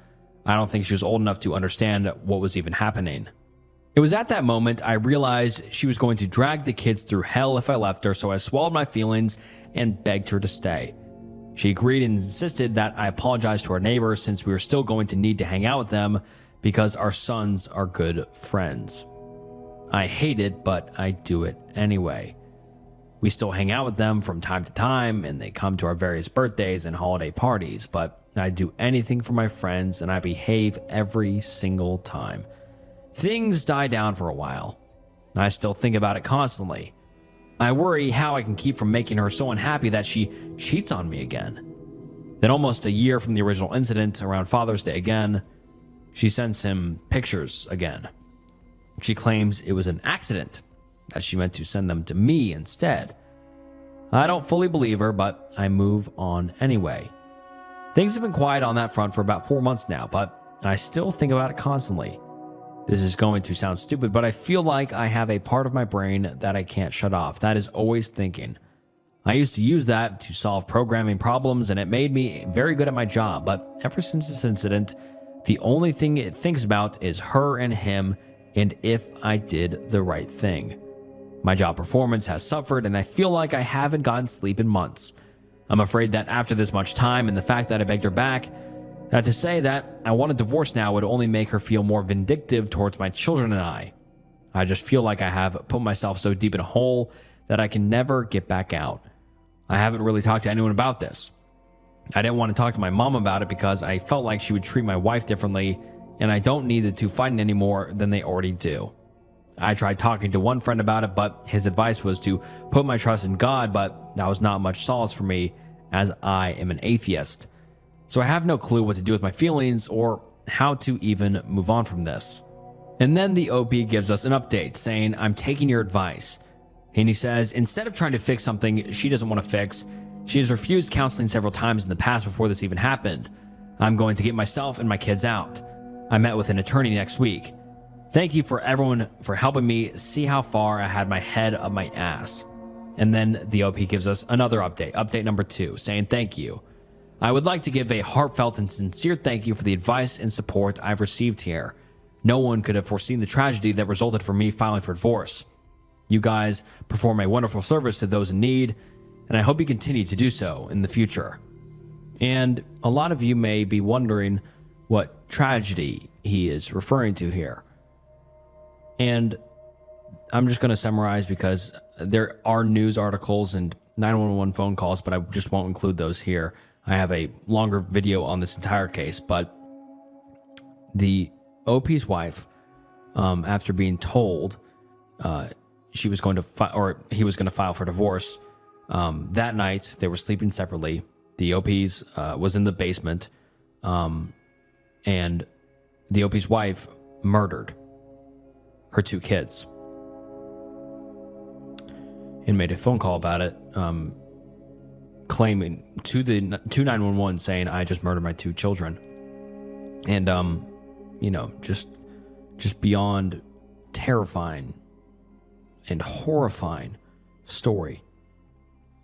I don't think she was old enough to understand what was even happening. It was at that moment I realized she was going to drag the kids through hell if I left her, so I swallowed my feelings and begged her to stay. She agreed and insisted that I apologize to our neighbors since we were still going to need to hang out with them because our sons are good friends. I hate it, but I do it anyway. We still hang out with them from time to time, and they come to our various birthdays and holiday parties, but I do anything for my friends and I behave every single time. Things die down for a while. I still think about it constantly. I worry how I can keep from making her so unhappy that she cheats on me again. Then almost a year from the original incident, around Father's Day again, she sends him pictures again. She claims it was an accident, that she meant to send them to me instead. I don't fully believe her, but I move on anyway. Things have been quiet on that front for about 4 months now, but I still think about it constantly. This is going to sound stupid, but I feel like I have a part of my brain that I can't shut off. That is always thinking. I used to use that to solve programming problems, and it made me very good at my job, but ever since this incident, the only thing it thinks about is her and him, and if I did the right thing. My job performance has suffered, and I feel like I haven't gotten sleep in months. I'm afraid that after this much time and the fact that I begged her back, that to say that I want a divorce now would only make her feel more vindictive towards my children and I. I just feel like I have put myself so deep in a hole that I can never get back out. I haven't really talked to anyone about this. I didn't want to talk to my mom about it because I felt like she would treat my wife differently, and I don't need the two fighting any more than they already do. I tried talking to one friend about it, but his advice was to put my trust in God, but that was not much solace for me as I am an atheist. So I have no clue what to do with my feelings or how to even move on from this. And then the OP gives us an update saying, I'm taking your advice. And he says, instead of trying to fix something she doesn't want to fix, she has refused counseling several times in the past before this even happened. I'm going to get myself and my kids out. I met with an attorney next week. Thank you for everyone for helping me see how far I had my head up my ass. And then the OP gives us another update, update number 2, saying thank you. I would like to give a heartfelt and sincere thank you for the advice and support I've received here. No one could have foreseen the tragedy that resulted from me filing for divorce. You guys perform a wonderful service to those in need, and I hope you continue to do so in the future. And a lot of you may be wondering what tragedy he is referring to here. And I'm just going to summarize because there are news articles and 911 phone calls, but I just won't include those here. I have a longer video on this entire case, but the OP's wife, after being told she was going to he was going to file for divorce, that night they were sleeping separately. The OP's was in the basement, and the OP's wife murdered her 2 kids and made a phone call about it, claiming to 911 saying, I just murdered my 2 children. And just beyond terrifying and horrifying story.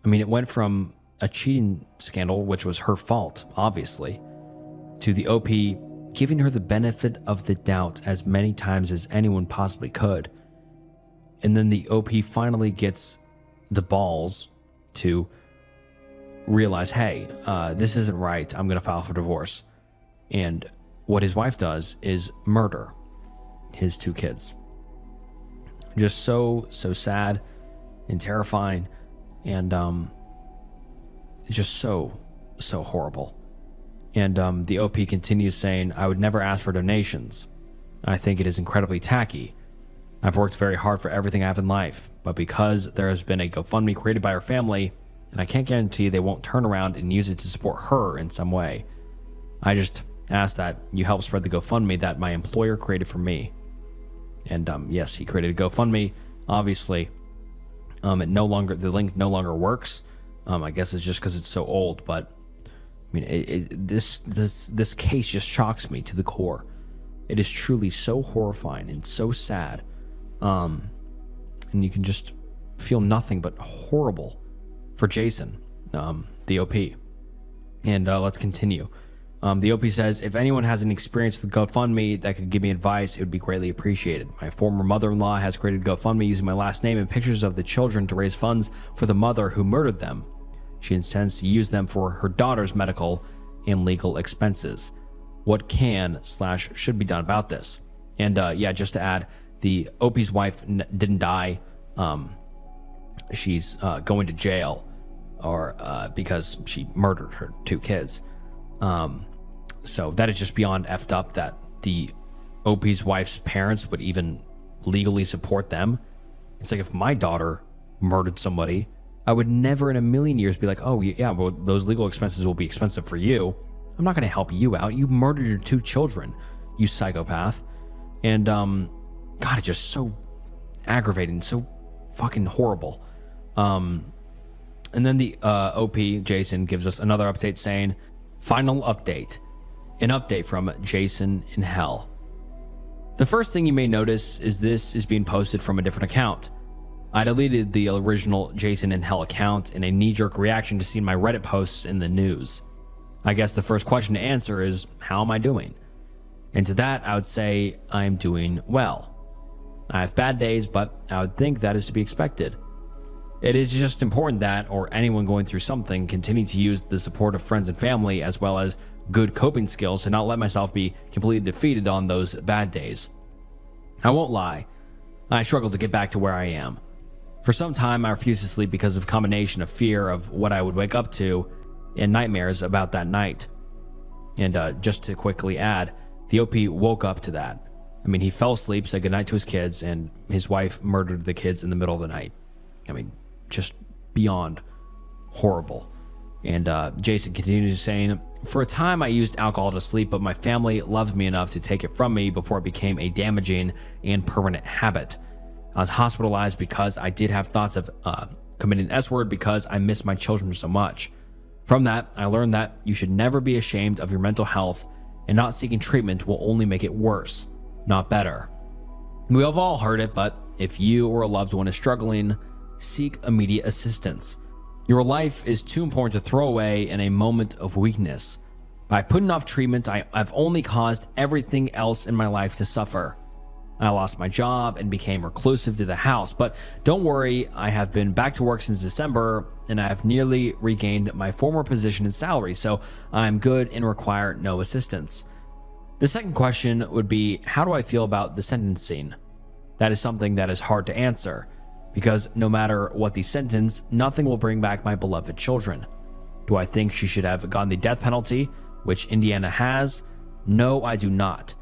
I mean, it went from a cheating scandal, which was her fault, obviously, to the OP giving her the benefit of the doubt as many times as anyone possibly could. And then the OP finally gets the balls to realize, hey, this isn't right. I'm going to file for divorce. And what his wife does is murder his 2 kids. Just so sad and terrifying, and just so horrible. And the OP continues saying, I would never ask for donations. I think it is incredibly tacky. I've worked very hard for everything I have in life, but because there has been a GoFundMe created by her family, and I can't guarantee they won't turn around and use it to support her in some way. I just ask that you help spread the GoFundMe that my employer created for me. And yes, he created a GoFundMe. Obviously, the link no longer works. I guess it's just because it's so old, but I mean, this case just shocks me to the core. It is truly so horrifying and so sad, and you can just feel nothing but horrible for Jason, the OP. And let's continue. The OP says, if anyone has an experience with GoFundMe that could give me advice, it would be greatly appreciated. My former mother-in-law has created GoFundMe using my last name and pictures of the children to raise funds for the mother who murdered them. She intends to use them for her daughter's medical and legal expenses. What can/should be done about this? And yeah, just to add, the OP's wife didn't die. She's going to jail, or because she murdered her 2 kids. So that is just beyond effed up that the OP's wife's parents would even legally support them. It's like, if my daughter murdered somebody, I would never in a million years be like, oh yeah, well, those legal expenses will be expensive for you. I'm not going to help you out. You murdered your 2 children, you psychopath. And God, it's just so aggravating, so fucking horrible. And then the OP, Jason, gives us another update saying, final update. An update from Jason in Hell. The first thing you may notice is this is being posted from a different account. I deleted the original Jason in Hell account in a knee-jerk reaction to seeing my Reddit posts in the news. I guess the first question to answer is, how am I doing? And to that, I would say I'm doing well. I have bad days, but I would think that is to be expected. It is just important that, or anyone going through something, continue to use the support of friends and family as well as good coping skills to not let myself be completely defeated on those bad days. I won't lie, I struggle to get back to where I am. For some time, I refused to sleep because of a combination of fear of what I would wake up to and nightmares about that night. And just to quickly add, the OP woke up to that. I mean, he fell asleep, said goodnight to his kids, and his wife murdered the kids in the middle of the night. I mean, just beyond horrible. And Jason continues saying, for a time I used alcohol to sleep, but my family loved me enough to take it from me before it became a damaging and permanent habit. I was hospitalized because I did have thoughts of committing S-word because I miss my children so much. From that, I learned that you should never be ashamed of your mental health, and not seeking treatment will only make it worse, not better. We have all heard it, but if you or a loved one is struggling, seek immediate assistance. Your life is too important to throw away in a moment of weakness. By putting off treatment, I've only caused everything else in my life to suffer. I lost my job and became reclusive to the house, but don't worry, I have been back to work since December, and I have nearly regained my former position and salary, so I'm good and require no assistance. The second question would be, how do I feel about the sentencing? That is something that is hard to answer, because no matter what the sentence, nothing will bring back my beloved children. Do I think she should have gotten the death penalty, which Indiana has? No, I do not.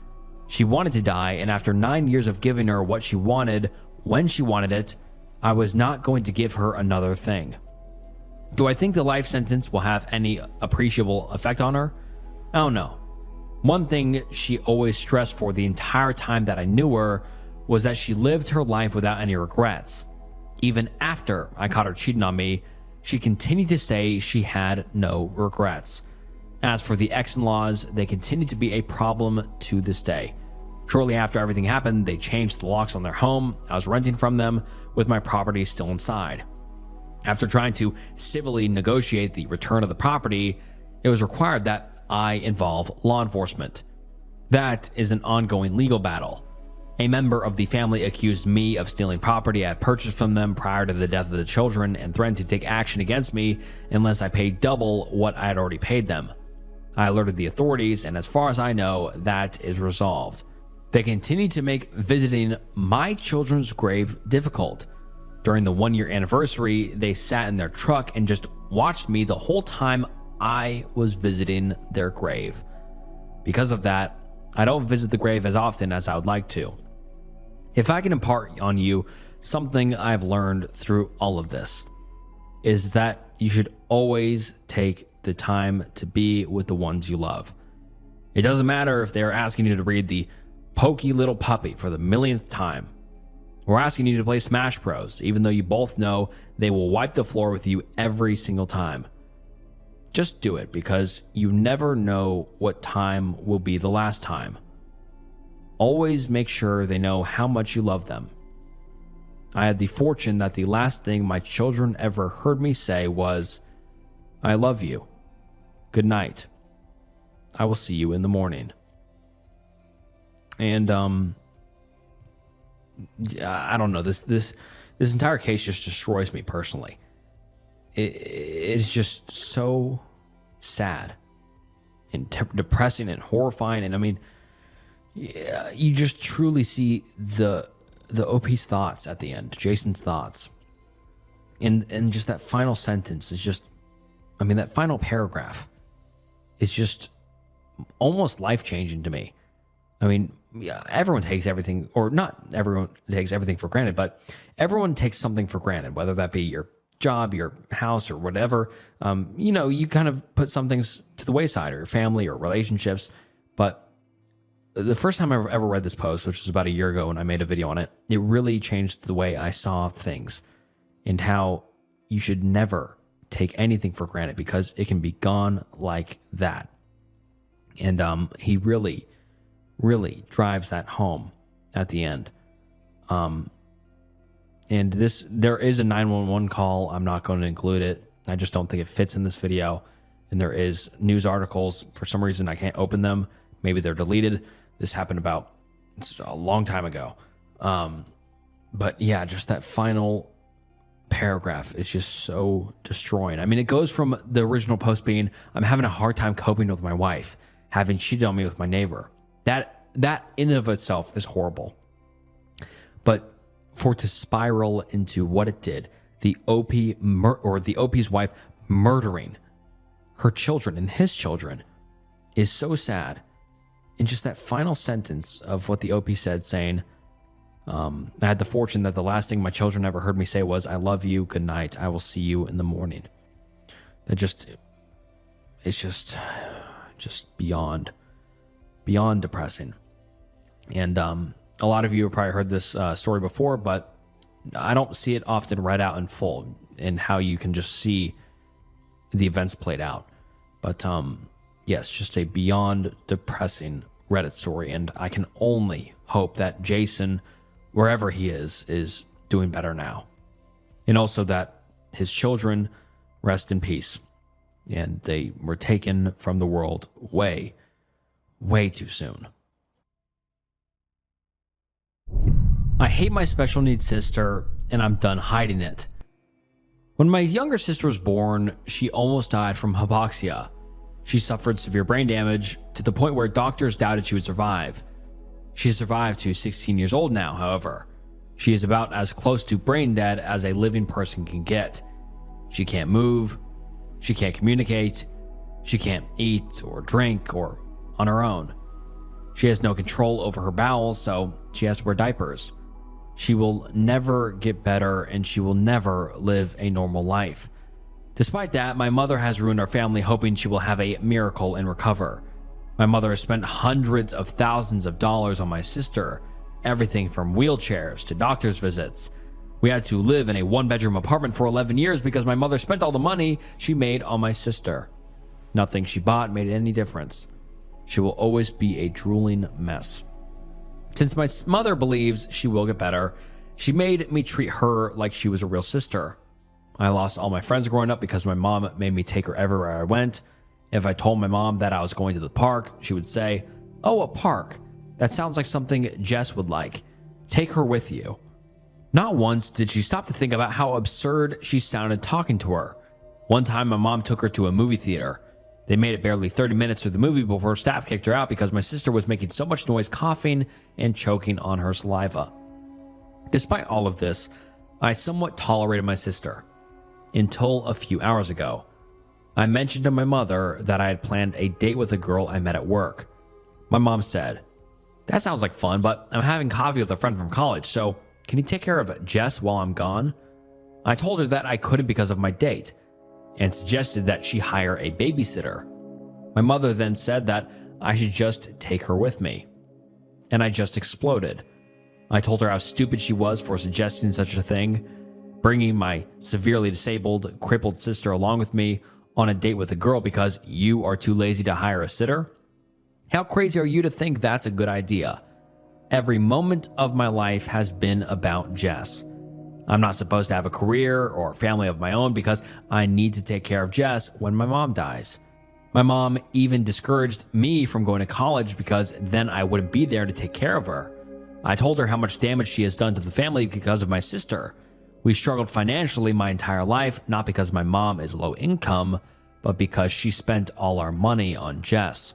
She wanted to die, and after 9 years of giving her what she wanted, when she wanted it, I was not going to give her another thing. Do I think the life sentence will have any appreciable effect on her? I don't know. One thing she always stressed for the entire time that I knew her was that she lived her life without any regrets. Even after I caught her cheating on me, she continued to say she had no regrets. As for the ex-in-laws, they continue to be a problem to this day. Shortly after everything happened, they changed the locks on their home. I was renting from them with my property still inside. After trying to civilly negotiate the return of the property, it was required that I involve law enforcement. That is an ongoing legal battle. A member of the family accused me of stealing property I had purchased from them prior to the death of the children and threatened to take action against me unless I paid double what I had already paid them. I alerted the authorities, and as far as I know, that is resolved. They continue to make visiting my children's grave difficult. During the 1-year anniversary, they sat in their truck and just watched me the whole time I was visiting their grave. Because of that, I don't visit the grave as often as I would like to. If I can impart on you something I've learned through all of this, is that you should always take the time to be with the ones you love. It doesn't matter if they're asking you to read The Pokey Little Puppy for the millionth time, or asking you to play Smash Bros, even though you both know they will wipe the floor with you every single time. Just do it, because you never know what time will be the last time. Always make sure they know how much you love them. I had the fortune that the last thing my children ever heard me say was, "I love you. Good night. I will see you in the morning." And I don't know, this entire case just destroys me personally. It's just so sad and depressing and horrifying. And I mean, yeah, you just truly see the OP's thoughts at the end, Jason's thoughts, and just that final sentence is just, I mean, that final paragraph is just almost life-changing to me. I mean, yeah, everyone takes everything, or not everyone takes everything for granted, but everyone takes something for granted, whether that be your job, your house, or whatever. You kind of put some things to the wayside, or your family or relationships. But the first time I ever read this post, which was about a year ago when I made a video on it, it really changed the way I saw things and how you should never take anything for granted, because it can be gone like that. And he really drives that home at the end. And there is a 911 call. I'm not going to include it. I just don't think it fits in this video. And there is news articles. For some reason, I can't open them. Maybe they're deleted. This happened it's a long time ago. But yeah, just that final paragraph is just so destroying. I mean, it goes from the original post being, "I'm having a hard time coping with my wife, having cheated on me with my neighbor." That in and of itself is horrible. But for it to spiral into what it did, the OP's wife murdering her children and his children, is so sad. in just that final sentence of what the OP said, saying, I had the fortune that the last thing my children ever heard me say was, "I love you, good night, I will see you in the morning." It's just beyond depressing. And a lot of you have probably heard this story before, but I don't see it often read out in full and how you can just see the events played out. But yes, just a beyond depressing Reddit story, and I can only hope that Jason, wherever he is doing better now, and also that his children rest in peace, and they were taken from the world way too soon. I hate my special needs sister, and I'm done hiding it. When my younger sister was born, she almost died from hypoxia. She suffered severe brain damage to the point where doctors doubted she would survive. She has survived to 16 years old now, however. She is about as close to brain dead as a living person can get. She can't move, she can't communicate, she can't eat or drink or on her own. She has no control over her bowels, so she has to wear diapers. She will never get better, and she will never live a normal life. Despite that, my mother has ruined our family, hoping she will have a miracle and recover. My mother has spent hundreds of thousands of dollars on my sister, everything from wheelchairs to doctor's visits. We had to live in a one-bedroom apartment for 11 years because my mother spent all the money she made on my sister. Nothing she bought made any difference. She will always be a drooling mess. Since my mother believes she will get better, she made me treat her like she was a real sister. I lost all my friends growing up because my mom made me take her everywhere I went. If I told my mom that I was going to the park, she would say, "Oh, a park? That sounds like something Jess would like. Take her with you." Not once did she stop to think about how absurd she sounded talking to her. One time, my mom took her to a movie theater. They made it barely 30 minutes through the movie before staff kicked her out because my sister was making so much noise, coughing and choking on her saliva. Despite all of this, I somewhat tolerated my sister. Until a few hours ago. I mentioned to my mother that I had planned a date with a girl I met at work. My mom said, "That sounds like fun, but I'm having coffee with a friend from college, so can you take care of Jess while I'm gone?" I told her that I couldn't because of my date, and suggested that she hire a babysitter. My mother then said that I should just take her with me. And I just exploded. I told her how stupid she was for suggesting such a thing, bringing my severely disabled, crippled sister along with me on a date with a girl because you are too lazy to hire a sitter? How crazy are you to think that's a good idea? Every moment of my life has been about Jess. I'm not supposed to have a career or family of my own because I need to take care of Jess when my mom dies. My mom even discouraged me from going to college because then I wouldn't be there to take care of her. I told her how much damage she has done to the family because of my sister. We struggled financially my entire life, not because my mom is low income, but because she spent all our money on Jess.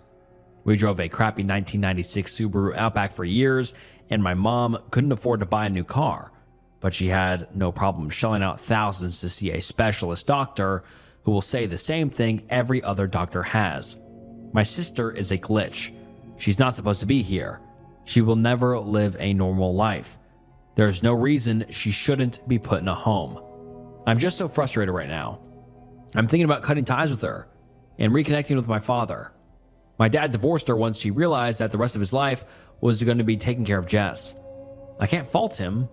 We drove a crappy 1996 Subaru Outback for years, and my mom couldn't afford to buy a new car, but she had no problem shelling out thousands to see a specialist doctor who will say the same thing every other doctor has. My sister is a glitch. She's not supposed to be here. She will never live a normal life. There's no reason she shouldn't be put in a home. I'm just so frustrated right now. I'm thinking about cutting ties with her and reconnecting with my father. My dad divorced her once she realized that the rest of his life was going to be taking care of Jess. I can't fault him.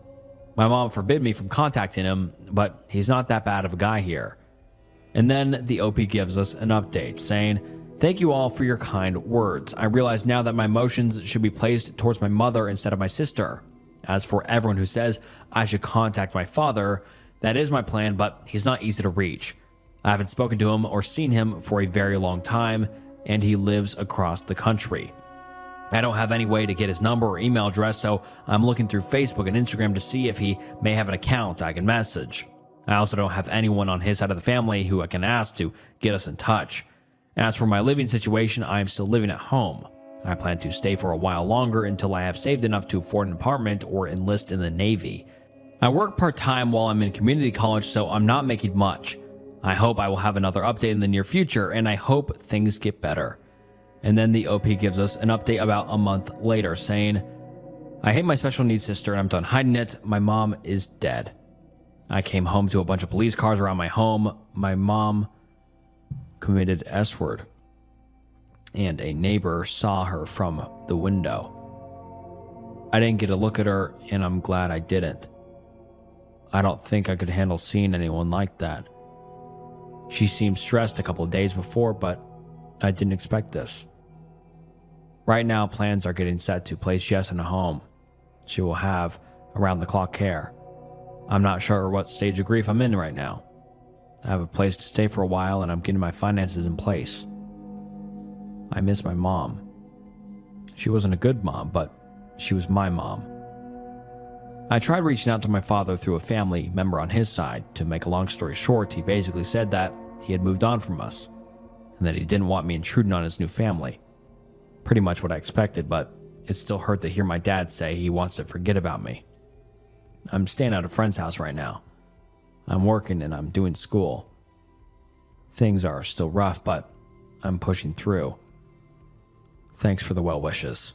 My mom forbid me from contacting him, but he's not that bad of a guy here. And then the OP gives us an update saying, "Thank you all for your kind words. I realize now that my emotions should be placed towards my mother instead of my sister. As for everyone who says I should contact my father, that is my plan, but he's not easy to reach. I haven't spoken to him or seen him for a very long time, and he lives across the country. I don't have any way to get his number or email address, so I'm looking through Facebook and Instagram to see if he may have an account I can message. I also don't have anyone on his side of the family who I can ask to get us in touch. As for my living situation, I am still living at home. I plan to stay for a while longer until I have saved enough to afford an apartment or enlist in the Navy. I work part-time while I'm in community college, so I'm not making much. I hope I will have another update in the near future, and I hope things get better. And then the OP gives us an update about a month later saying, I hate my special needs sister and I'm done hiding it. My mom is dead. I came home to a bunch of police cars around my home. My mom committed S-word. And a neighbor saw her from the window. I didn't get a look at her, and I'm glad I didn't. I don't think I could handle seeing anyone like that. She seemed stressed a couple of days before, but I didn't expect this. Right now, plans are getting set to place Jess in a home. She will have around-the-clock care. I'm not sure what stage of grief I'm in right now. I have a place to stay for a while, and I'm getting my finances in place. I miss my mom. She wasn't a good mom, but she was my mom. I tried reaching out to my father through a family member on his side. To make a long story short, he basically said that he had moved on from us and that he didn't want me intruding on his new family. Pretty much what I expected, but it still hurt to hear my dad say he wants to forget about me. I'm staying at a friend's house right now. I'm working and I'm doing school. Things are still rough, but I'm pushing through. Thanks for the well wishes.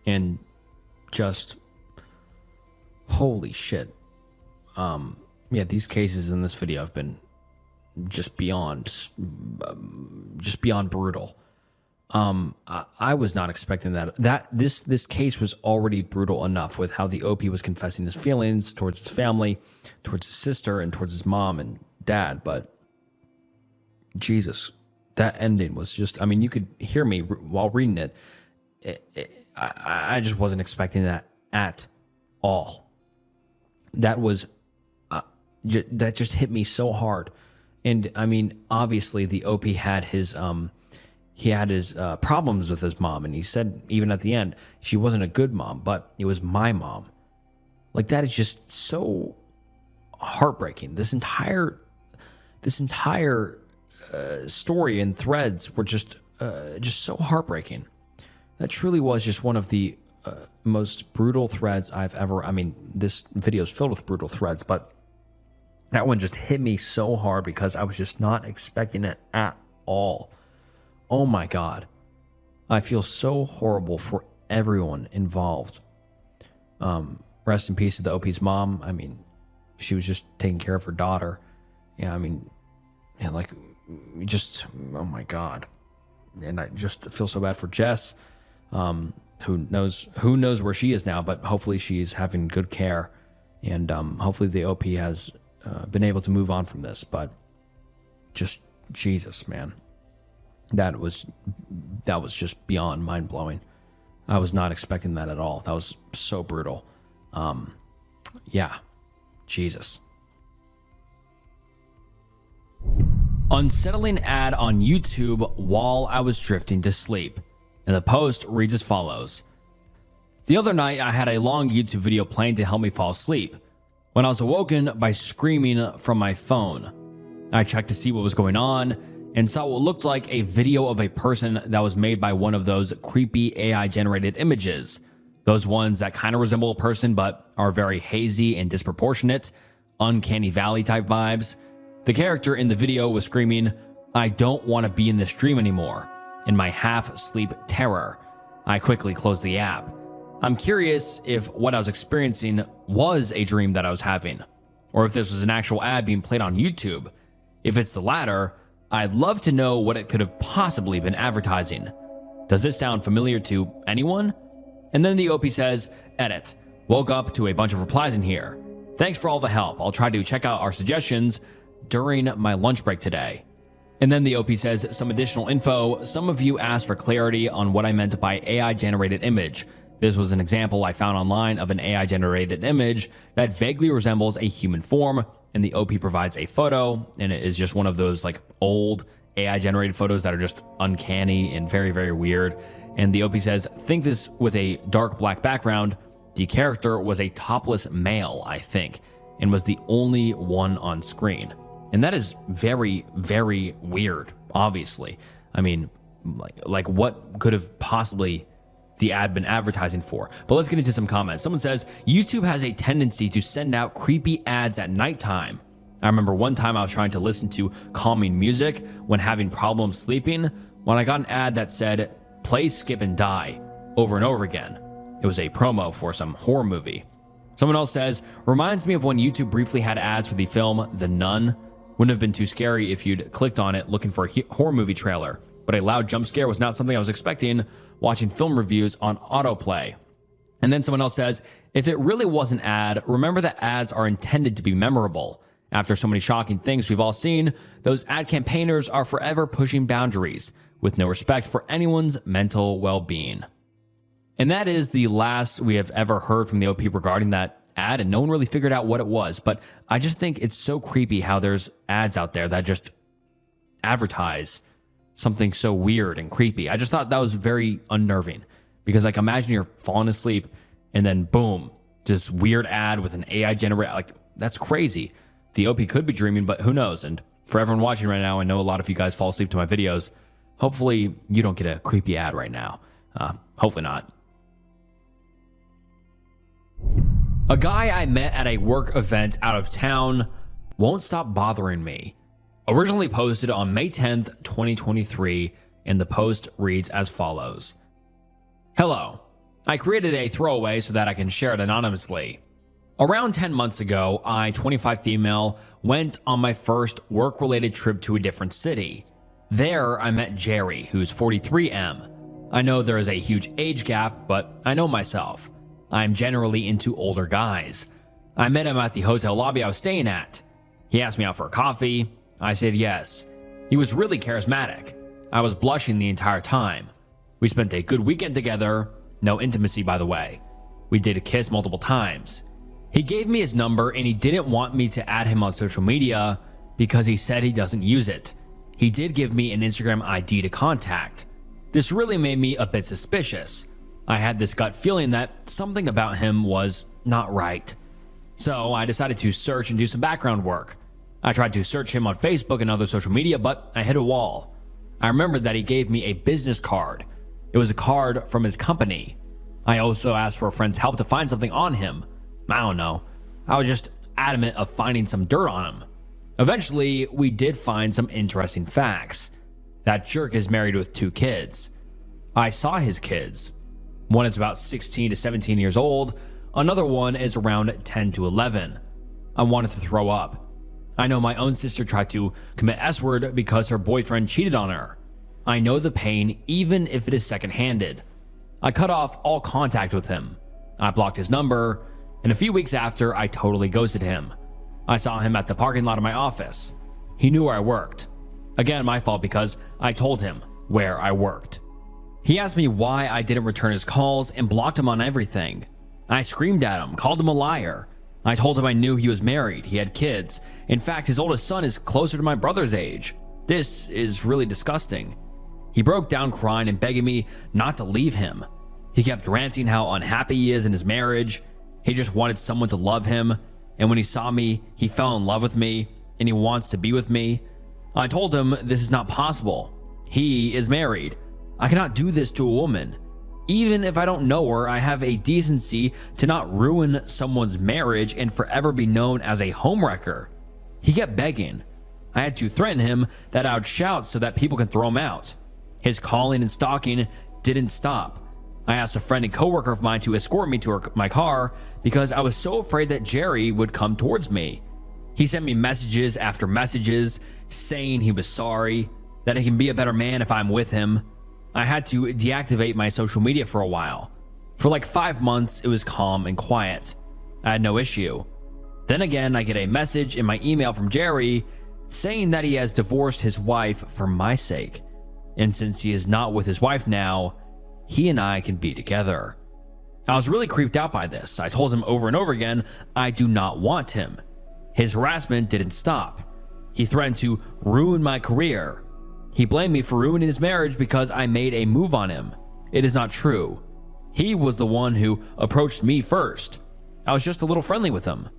And just holy shit. Yeah, these cases in this video have been just beyond brutal. I was not expecting that this case was already brutal enough with how the OP was confessing his feelings towards his family, towards his sister, and towards his mom and dad. But Jesus, that ending was just, I mean, you could hear me while reading it. I just wasn't expecting that at all. That was, that just hit me so hard. And I mean, obviously the OP had his, problems with his mom. And he said, even at the end, she wasn't a good mom, but it was my mom. Like, that is just so heartbreaking. This entire story and threads were just so heartbreaking. That truly was just one of the most brutal threads I've ever. I mean, this video is filled with brutal threads, but that one just hit me so hard because I was just not expecting it at all. Oh my God. I feel so horrible for everyone involved. Rest in peace to the OP's mom. I mean, she was just taking care of her daughter. Yeah, I mean, yeah, like, just, oh my God. And I just feel so bad for Jess. Who knows where she is now, but hopefully she's having good care. And hopefully the OP has been able to move on from this. But just, Jesus, man. That was just beyond mind-blowing. I was not expecting that at all. That was so brutal. Yeah, Jesus. Unsettling ad on YouTube while I was drifting to sleep. And the post reads as follows. The other night, I had a long YouTube video playing to help me fall asleep when I was awoken by screaming from my phone. I checked to see what was going on and saw what looked like a video of a person that was made by one of those creepy AI-generated images. Those ones that kind of resemble a person but are very hazy and disproportionate, uncanny valley type vibes. The character in the video was screaming, "I don't want to be in this dream anymore," in my half-sleep terror. I quickly closed the app. I'm curious if what I was experiencing was a dream that I was having, or if this was an actual ad being played on YouTube. If it's the latter, I'd love to know what it could have possibly been advertising. Does this sound familiar to anyone? And then the OP says, edit. Woke up to a bunch of replies in here. Thanks for all the help. I'll try to check out our suggestions during my lunch break today. And then the OP says some additional info. Some of you asked for clarity on what I meant by AI-generated image. This was an example I found online of an AI-generated image that vaguely resembles a human form, and the OP provides a photo, and it is just one of those like old AI-generated photos that are just uncanny and very, very weird. And the OP says, think this with a dark black background. The character was a topless male, I think, and was the only one on screen. And that is very, very weird, obviously. I mean, like what could have possibly the ad been advertising for? But let's get into some comments. Someone says, YouTube has a tendency to send out creepy ads at nighttime. I remember one time I was trying to listen to calming music when having problems sleeping when I got an ad that said, "Play, skip, and die," over and over again. It was a promo for some horror movie. Someone else says, "Reminds me of when YouTube briefly had ads for the film The Nun. Wouldn't have been too scary if you'd clicked on it looking for a horror movie trailer, but a loud jump scare was not something I was expecting watching film reviews on autoplay." And then someone else says, "If it really was an ad, remember that ads are intended to be memorable. After so many shocking things we've all seen, those ad campaigners are forever pushing boundaries with no respect for anyone's mental well-being." And that is the last we have ever heard from the OP regarding that ad, and no one really figured out what it was. But I just think it's so creepy how there's ads out there that just advertise something so weird and creepy. I just thought that was very unnerving because, like, imagine you're falling asleep and then boom, this weird ad with an AI generator. Like, that's crazy. The OP could be dreaming, but who knows? And for everyone watching right now, I know a lot of you guys fall asleep to my videos. Hopefully you don't get a creepy ad right now. Hopefully not. A guy I met at a work event out of town won't stop bothering me. Originally posted on May 10th, 2023, and the post reads as follows. "Hello. I created a throwaway so that I can share it anonymously. Around 10 months ago, I, 25 female, went on my first work-related trip to a different city. There, I met Jerry, who's 43M. I know there is a huge age gap, but I know myself. I'm generally into older guys. I met him at the hotel lobby I was staying at. He asked me out for a coffee. I said yes. He was really charismatic. I was blushing the entire time. We spent a good weekend together. No intimacy, by the way. We did kiss multiple times. He gave me his number and he didn't want me to add him on social media because he said he doesn't use it. He did give me an Instagram ID to contact. This really made me a bit suspicious. I had this gut feeling that something about him was not right. So I decided to search and do some background work. I tried to search him on Facebook and other social media, but I hit a wall. I remembered that he gave me a business card. It was a card from his company. I also asked for a friend's help to find something on him. I don't know. I was just adamant of finding some dirt on him. Eventually, we did find some interesting facts. That jerk is married with 2 kids. I saw his kids. One is about 16 to 17 years old. Another one is around 10 to 11. I wanted to throw up. I know my own sister tried to commit S-word because her boyfriend cheated on her. I know the pain, even if it is secondhanded. I cut off all contact with him. I blocked his number, and a few weeks after, I totally ghosted him. I saw him at the parking lot of my office. He knew where I worked. Again, my fault because I told him where I worked. He asked me why I didn't return his calls and blocked him on everything. I screamed at him, called him a liar. I told him I knew he was married, he had kids. In fact, his oldest son is closer to my brother's age. This is really disgusting. He broke down crying and begging me not to leave him. He kept ranting how unhappy he is in his marriage. He just wanted someone to love him. And when he saw me, he fell in love with me and he wants to be with me. I told him this is not possible. He is married. I cannot do this to a woman. Even if I don't know her, I have a decency to not ruin someone's marriage and forever be known as a homewrecker. He kept begging. I had to threaten him that I would shout so that people can throw him out. His calling and stalking didn't stop. I asked a friend and coworker of mine to escort me to my car because I was so afraid that Jerry would come towards me. He sent me messages after messages saying he was sorry, that he can be a better man if I'm with him. I had to deactivate my social media for a while. For like 5 months, it was calm and quiet. I had no issue. Then again, I get a message in my email from Jerry saying that he has divorced his wife for my sake. And since he is not with his wife now, he and I can be together. I was really creeped out by this. I told him over and over again, I do not want him. His harassment didn't stop. He threatened to ruin my career. He blamed me for ruining his marriage because I made a move on him. It is not true. He was the one who approached me first. I was just a little friendly with him.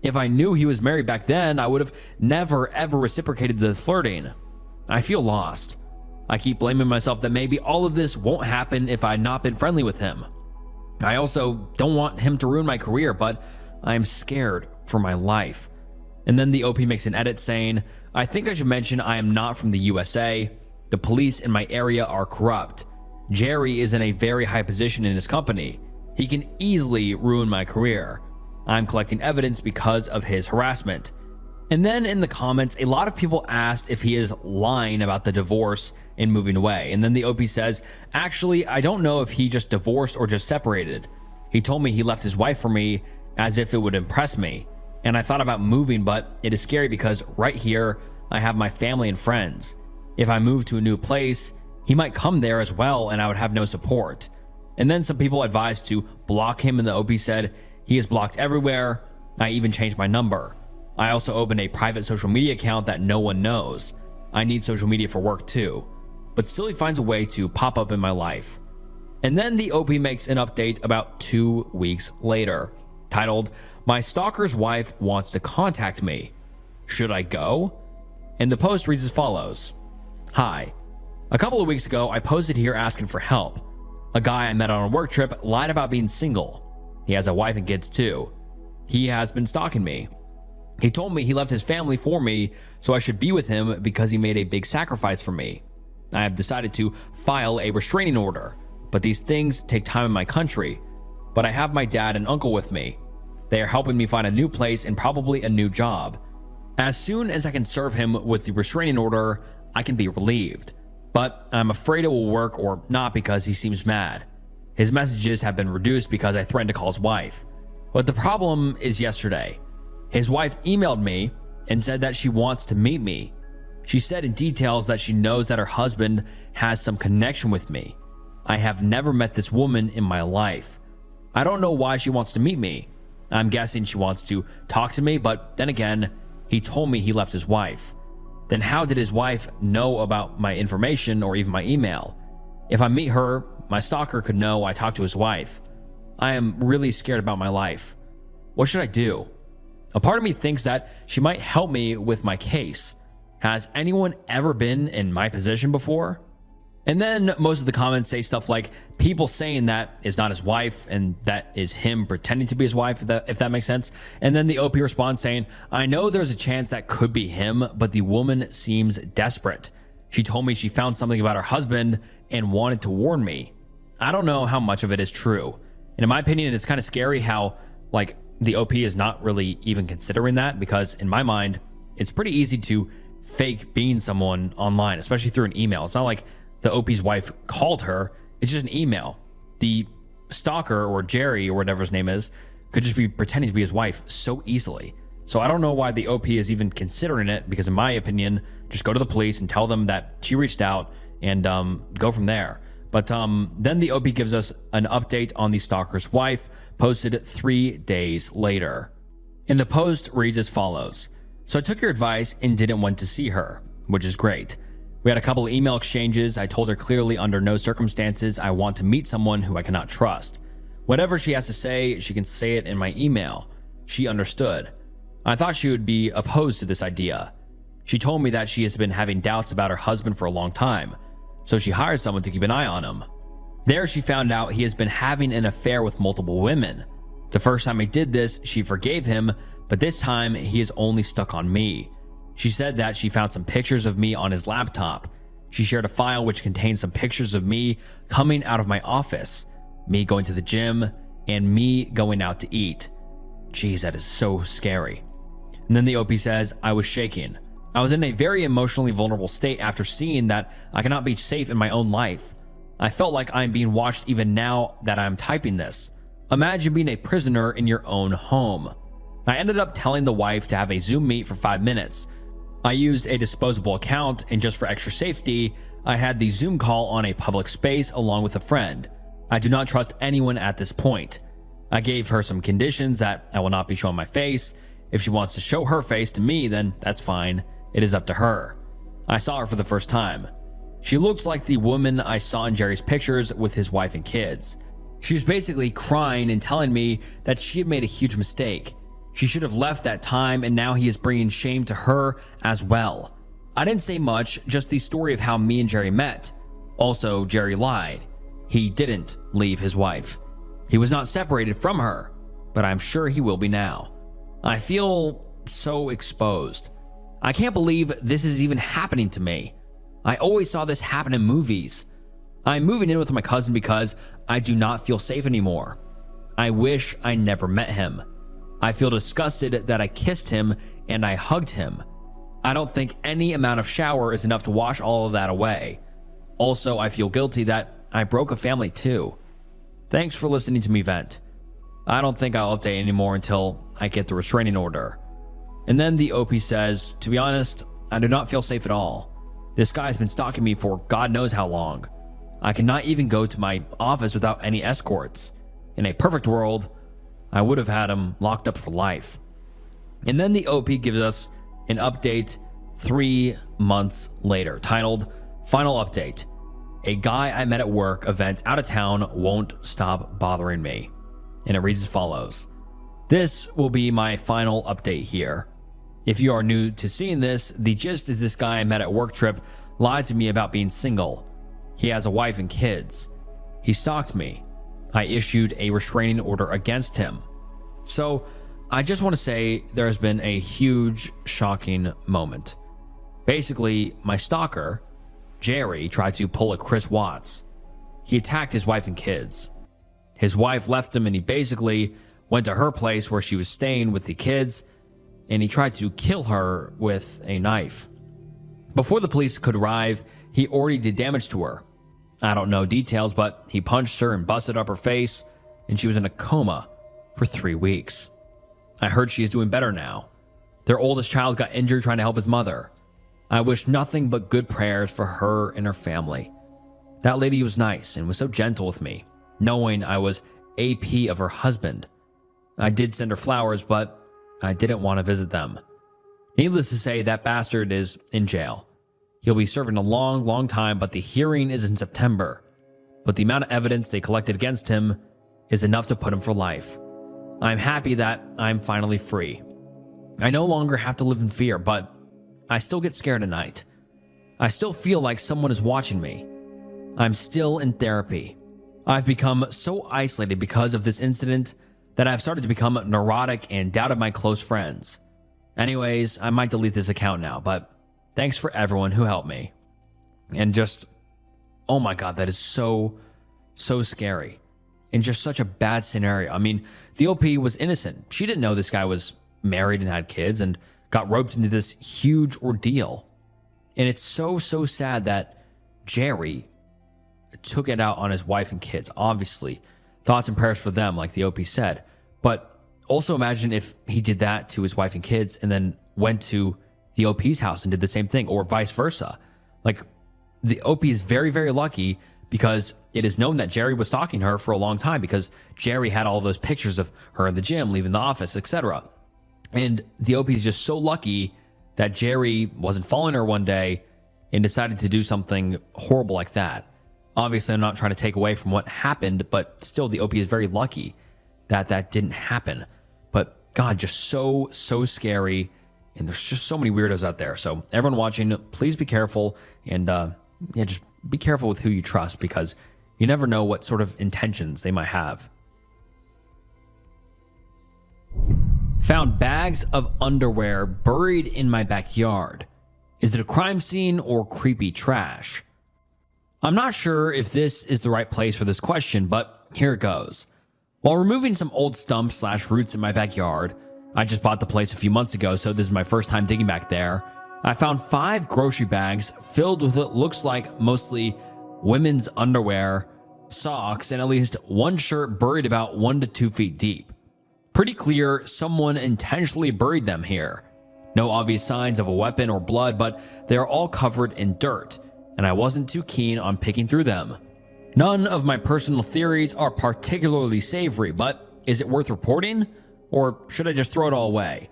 If I knew he was married back then, I would have never ever reciprocated the flirting. I feel lost. I keep blaming myself that maybe all of this won't happen if I had not been friendly with him. I also don't want him to ruin my career, but I am scared for my life. And then the OP makes an edit saying, I think I should mention I am not from the USA. The police in my area are corrupt. Jerry is in a very high position in his company. He can easily ruin my career. I'm collecting evidence because of his harassment. And then in the comments, a lot of people asked if he is lying about the divorce and moving away. And then the OP says, actually, I don't know if he just divorced or just separated. He told me he left his wife for me as if it would impress me. And I thought about moving, but it is scary because right here, I have my family and friends. If I move to a new place, he might come there as well and I would have no support. And then some people advised to block him, and the OP said, he is blocked everywhere. I even changed my number. I also opened a private social media account that no one knows. I need social media for work too. But still he finds a way to pop up in my life. And then the OP makes an update about 2 weeks later, titled, My stalker's wife wants to contact me. Should I go? And the post reads as follows. Hi. A couple of weeks ago, I posted here asking for help. A guy I met on a work trip lied about being single. He has a wife and kids too. He has been stalking me. He told me he left his family for me, so I should be with him because he made a big sacrifice for me. I have decided to file a restraining order, but these things take time in my country. But I have my dad and uncle with me. They are helping me find a new place and probably a new job. As soon as I can serve him with the restraining order, I can be relieved. But I'm afraid it will work or not because he seems mad. His messages have been reduced because I threatened to call his wife. But the problem is yesterday. His wife emailed me and said that she wants to meet me. She said in details that she knows that her husband has some connection with me. I have never met this woman in my life. I don't know why she wants to meet me. I'm guessing she wants to talk to me, but then again, he told me he left his wife. Then how did his wife know about my information or even my email? If I meet her, my stalker could know I talked to his wife. I am really scared about my life. What should I do? A part of me thinks that she might help me with my case. Has anyone ever been in my position before? And then most of the comments say stuff like people saying that is not his wife and that is him pretending to be his wife, if that makes sense. And then the OP responds saying, I know there's a chance that could be him, but the woman seems desperate. She told me she found something about her husband and wanted to warn me. I don't know how much of it is true. And in my opinion, it's kind of scary how like the OP is not really even considering that, because in my mind, it's pretty easy to fake being someone online, especially through an email. It's not like the OP's wife called her. It's just an email. The stalker or Jerry or whatever his name is could just be pretending to be his wife so easily. So I don't know why the OP is even considering it, because in my opinion, just go to the police and tell them that she reached out and go from there. But then the OP gives us an update on the stalker's wife, posted 3 days later. And the post reads as follows. So I took your advice and didn't want to see her, which is great. We had a couple of email exchanges. I told her clearly under no circumstances I want to meet someone who I cannot trust. Whatever she has to say, she can say it in my email. She understood. I thought she would be opposed to this idea. She told me that she has been having doubts about her husband for a long time, so she hired someone to keep an eye on him. There she found out he has been having an affair with multiple women. The first time he did this, she forgave him, but this time he is only stuck on me. She said that she found some pictures of me on his laptop. She shared a file which contained some pictures of me coming out of my office, me going to the gym, and me going out to eat. Jeez, that is so scary. And then the OP says, I was shaking. I was in a very emotionally vulnerable state after seeing that I cannot be safe in my own life. I felt like I'm being watched even now that I'm typing this. Imagine being a prisoner in your own home. I ended up telling the wife to have a Zoom meet for 5 minutes. I used a disposable account, and just for extra safety, I had the Zoom call on a public space along with a friend. I do not trust anyone at this point. I gave her some conditions that I will not be showing my face. If she wants to show her face to me, then that's fine. It is up to her. I saw her for the first time. She looked like the woman I saw in Jerry's pictures with his wife and kids. She was basically crying and telling me that she had made a huge mistake. She should have left that time, and now he is bringing shame to her as well. I didn't say much, just the story of how me and Jerry met. Also, Jerry lied. He didn't leave his wife. He was not separated from her, but I'm sure he will be now. I feel so exposed. I can't believe this is even happening to me. I always saw this happen in movies. I'm moving in with my cousin because I do not feel safe anymore. I wish I never met him. I feel disgusted that I kissed him and I hugged him. I don't think any amount of shower is enough to wash all of that away. Also, I feel guilty that I broke a family too. Thanks for listening to me vent. I don't think I'll update anymore until I get the restraining order. And then the OP says, to be honest, I do not feel safe at all. This guy's been stalking me for God knows how long. I cannot even go to my office without any escorts. In a perfect world, I would have had him locked up for life. And then the OP gives us an update 3 months later, titled Final Update. A guy I met at work event out of town won't stop bothering me. And it reads as follows. This will be my final update here. If you are new to seeing this, the gist is this guy I met at work trip lied to me about being single. He has a wife and kids. He stalked me. I issued a restraining order against him. So I just want to say there has been a huge, shocking moment. Basically, my stalker, Jerry, tried to pull a Chris Watts. He attacked his wife and kids. His wife left him and he basically went to her place where she was staying with the kids, and he tried to kill her with a knife. Before the police could arrive, he already did damage to her. I don't know details, but he punched her and busted up her face, and she was in a coma for 3 weeks. I heard she is doing better now. Their oldest child got injured trying to help his mother. I wish nothing but good prayers for her and her family. That lady was nice and was so gentle with me, knowing I was AP of her husband. I did send her flowers, but I didn't want to visit them. Needless to say, that bastard is in jail. He'll be serving a long, long time, but the hearing is in September. But the amount of evidence they collected against him is enough to put him for life. I'm happy that I'm finally free. I no longer have to live in fear, but I still get scared at night. I still feel like someone is watching me. I'm still in therapy. I've become so isolated because of this incident that I've started to become neurotic and doubted my close friends. Anyways, I might delete this account now, but thanks for everyone who helped me. And just, oh my God, that is so scary. And just such a bad scenario. I mean, the OP was innocent. She didn't know this guy was married and had kids and got roped into this huge ordeal. And it's so sad that Jerry took it out on his wife and kids. Obviously, thoughts and prayers for them, like the OP said. But also imagine if he did that to his wife and kids and then went to the OP's house and did the same thing, or vice versa. Like, the OP is very, very lucky because it is known that Jerry was stalking her for a long time because Jerry had all those pictures of her in the gym, leaving the office, etc. And the OP is just so lucky that Jerry wasn't following her one day and decided to do something horrible like that. Obviously, I'm not trying to take away from what happened, but still, the OP is very lucky that that didn't happen. But God, just so scary. And there's just so many weirdos out there. So everyone watching, please be careful. And just be careful with who you trust, because you never know what sort of intentions they might have. Found bags of underwear buried in my backyard. Is it a crime scene or creepy trash? I'm not sure if this is the right place for this question, but here it goes. While removing some old stumps / roots in my backyard, I just bought the place a few months ago, so this is my first time digging back there. I found 5 grocery bags filled with what looks like mostly women's underwear, socks, and at least one shirt buried about 1 to 2 feet deep. Pretty clear someone intentionally buried them here. No obvious signs of a weapon or blood, but they are all covered in dirt, and I wasn't too keen on picking through them. None of my personal theories are particularly savory, but is it worth reporting? Or should I just throw it all away?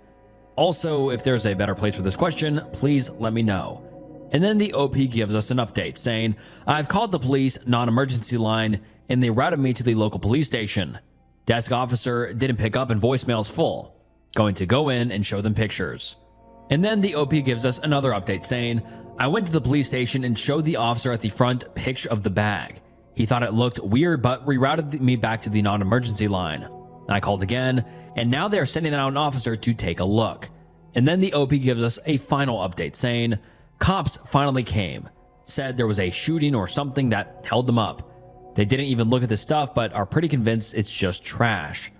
Also, if there's a better place for this question, please let me know. And then the OP gives us an update saying, I've called the police non-emergency line and they routed me to the local police station. Desk officer didn't pick up and voicemail's full. Going to go in and show them pictures. And then the OP gives us another update saying, I went to the police station and showed the officer at the front picture of the bag. He thought it looked weird but rerouted me back to the non-emergency line. I called again, and now they are sending out an officer to take a look. And then the OP gives us a final update saying, cops finally came, said there was a shooting or something that held them up. They didn't even look at the stuff, but are pretty convinced it's just trash.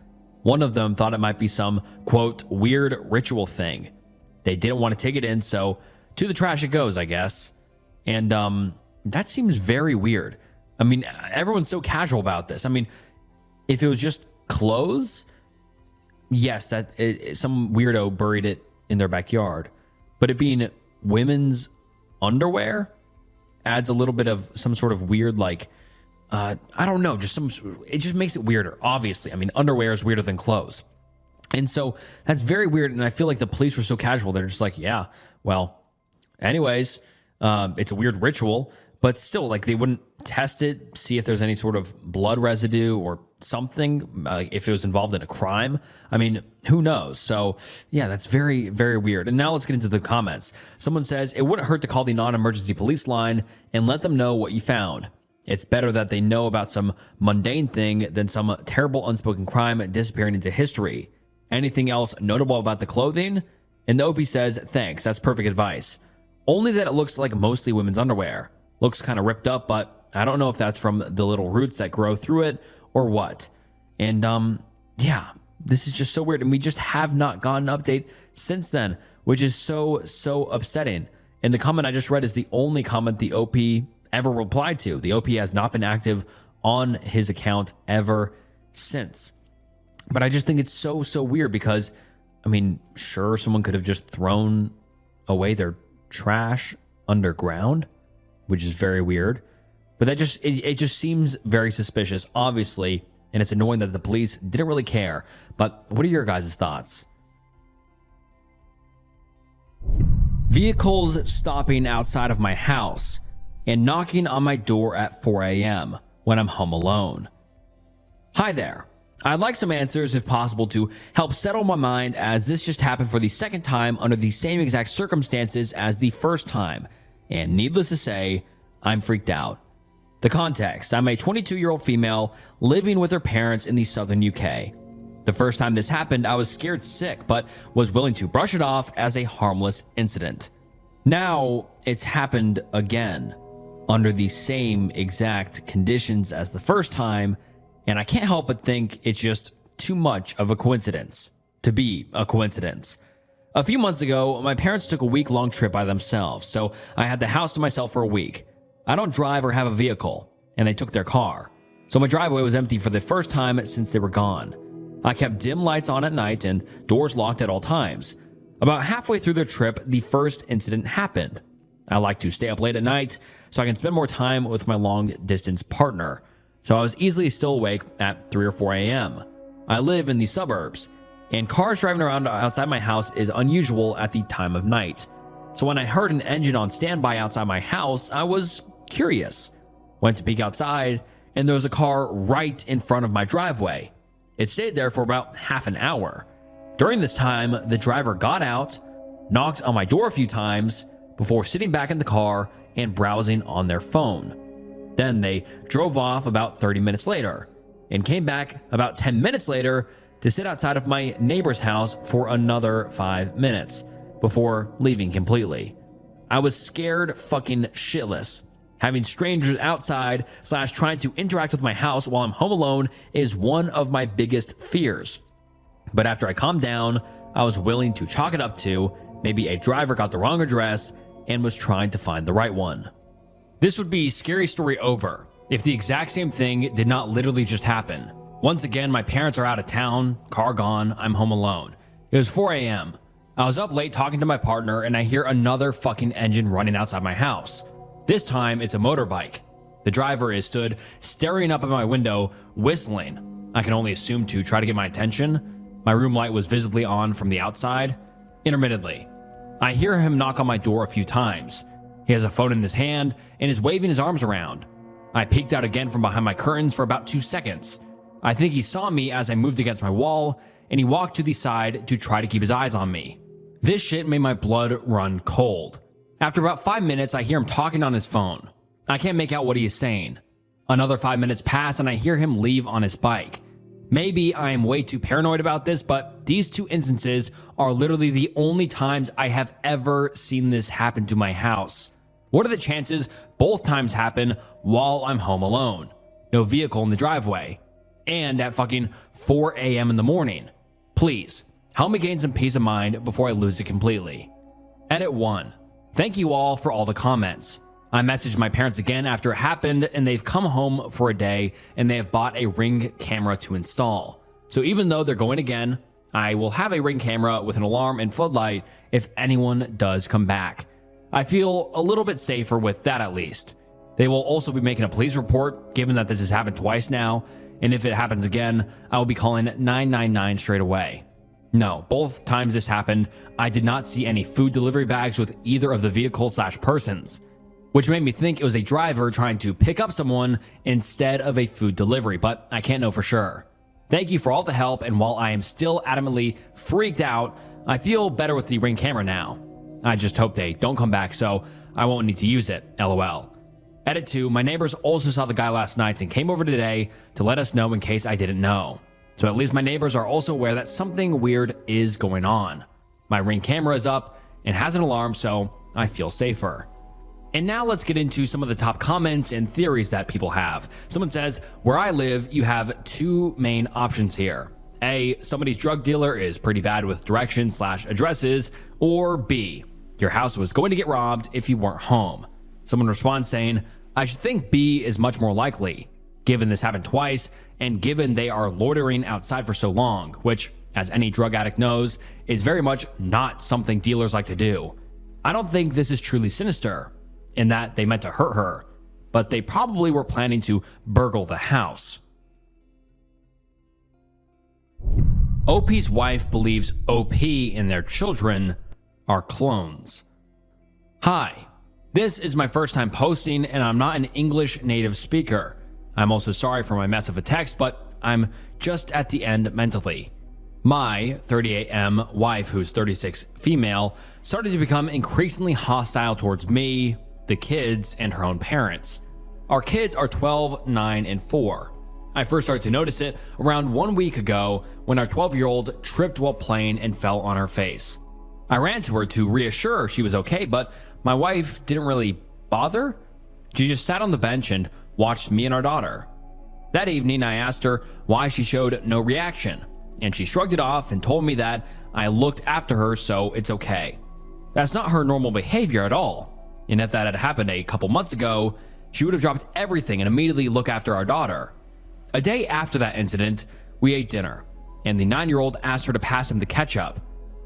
One of them thought it might be some, quote, weird ritual thing. They didn't want to take it in, so to the trash it goes, I guess. And that seems very weird. I mean, everyone's so casual about this. I mean, if it was just clothes, yes, some weirdo buried it in their backyard. But it being women's underwear adds a little bit of some sort of weird, like, I don't know, it just makes it weirder, obviously. I mean, underwear is weirder than clothes. And so that's very weird. And I feel like the police were so casual. They're just like, yeah, well, anyways, it's a weird ritual, but still, like, they wouldn't test it, see if there's any sort of blood residue or something, if it was involved in a crime. I mean, who knows? So yeah, that's very, very weird. And now let's get into the comments. Someone says, it wouldn't hurt to call the non-emergency police line and let them know what you found. It's better that they know about some mundane thing than some terrible unspoken crime disappearing into history. Anything else notable about the clothing? And the OP says, thanks, that's perfect advice. Only that it looks like mostly women's underwear. Looks kind of ripped up, but I don't know if that's from the little roots that grow through it or what. And yeah, this is just so weird. And we just have not gotten an update since then, which is so upsetting. And the comment I just read is the only comment the OP ever replied to. The OP has not been active on his account ever since. But I just think it's so weird because, I mean, sure, someone could have just thrown away their trash underground, which is very weird. But that just, it just seems very suspicious, obviously, and it's annoying that the police didn't really care. But what are your guys' thoughts? Vehicles stopping outside of my house and knocking on my door at 4 a.m. when I'm home alone. Hi there. I'd like some answers, if possible, to help settle my mind, as this just happened for the second time under the same exact circumstances as the first time. And needless to say, I'm freaked out. The context: I'm a 22-year-old female living with her parents in the southern UK. The first time this happened, I was scared sick, but was willing to brush it off as a harmless incident. Now, it's happened again, under the same exact conditions as the first time, and I can't help but think it's just too much of a coincidence to be a coincidence. A few months ago, my parents took a week-long trip by themselves, so I had the house to myself for a week. I don't drive or have a vehicle, and they took their car. So my driveway was empty for the first time since they were gone. I kept dim lights on at night and doors locked at all times. About halfway through their trip, the first incident happened. I like to stay up late at night so I can spend more time with my long-distance partner. So I was easily still awake at 3 or 4 a.m. I live in the suburbs, and cars driving around outside my house is unusual at the time of night. So when I heard an engine on standby outside my house, I was curious. Went to peek outside, and there was a car right in front of my driveway. It stayed there for about half an hour. During this time, the driver got out, knocked on my door a few times before sitting back in the car and browsing on their phone. Then they drove off about 30 minutes later and came back about 10 minutes later to sit outside of my neighbor's house for another 5 minutes before leaving completely. I was scared fucking shitless. Having strangers outside / trying to interact with my house while I'm home alone is one of my biggest fears. But after I calmed down, I was willing to chalk it up to maybe a driver got the wrong address and was trying to find the right one. This would be scary story over if the exact same thing did not literally just happen. Once again, my parents are out of town, car gone, I'm home alone. It was 4 a.m. I was up late talking to my partner and I hear another fucking engine running outside my house. This time it's a motorbike. The driver is stood staring up at my window, whistling. I can only assume to try to get my attention. My room light was visibly on from the outside. Intermittently, I hear him knock on my door a few times. He has a phone in his hand and is waving his arms around. I peeked out again from behind my curtains for about 2 seconds. I think he saw me as I moved against my wall, and he walked to the side to try to keep his eyes on me. This shit made my blood run cold. After about 5 minutes, I hear him talking on his phone. I can't make out what he is saying. Another 5 minutes pass and I hear him leave on his bike. Maybe I am way too paranoid about this, but these two instances are literally the only times I have ever seen this happen to my house. What are the chances both times happen while I'm home alone? No vehicle in the driveway. And at fucking 4 a.m. in the morning. Please, help me gain some peace of mind before I lose it completely. Edit 1. Thank you all for all the comments. I messaged my parents again after it happened, and they've come home for a day and they have bought a Ring camera to install. So even though they're going again, I will have a Ring camera with an alarm and floodlight if anyone does come back. I feel a little bit safer with that at least. They will also be making a police report, given that this has happened twice now, and if it happens again, I will be calling 999 straight away. No, both times this happened, I did not see any food delivery bags with either of the vehicle/persons. Which made me think it was a driver trying to pick up someone instead of a food delivery, but I can't know for sure. Thank you for all the help, and while I am still adamantly freaked out, I feel better with the Ring camera now. I just hope they don't come back so I won't need to use it, lol. Edit 2, my neighbors also saw the guy last night and came over today to let us know in case I didn't know. So at least my neighbors are also aware that something weird is going on. My Ring camera is up and has an alarm, so I feel safer. And now let's get into some of the top comments and theories that people have. Someone says, where I live, you have two main options here. A, somebody's drug dealer is pretty bad with directions/addresses, or B, your house was going to get robbed if you weren't home. Someone responds saying, I should think B is much more likely, given this happened twice, and given they are loitering outside for so long, which, as any drug addict knows, is very much not something dealers like to do. I don't think this is truly sinister, in that they meant to hurt her, but they probably were planning to burgle the house. OP's wife believes OP and their children are clones. Hi, this is my first time posting and I'm not an English native speaker. I'm also sorry for my mess of a text, but I'm just at the end mentally. My 38M wife, who's 36 female, started to become increasingly hostile towards me, the kids, and her own parents. Our kids are 12, 9, and 4. I first started to notice it around 1 week ago when our 12-year-old tripped while playing and fell on her face. I ran to her to reassure her she was okay, but my wife didn't really bother. She just sat on the bench and watched me and our daughter. That evening, I asked her why she showed no reaction, and she shrugged it off and told me that I looked after her, so it's okay. That's not her normal behavior at all. And if that had happened a couple months ago, she would have dropped everything and immediately looked after our daughter. A day after that incident, we ate dinner, and the 9-year-old asked her to pass him the ketchup.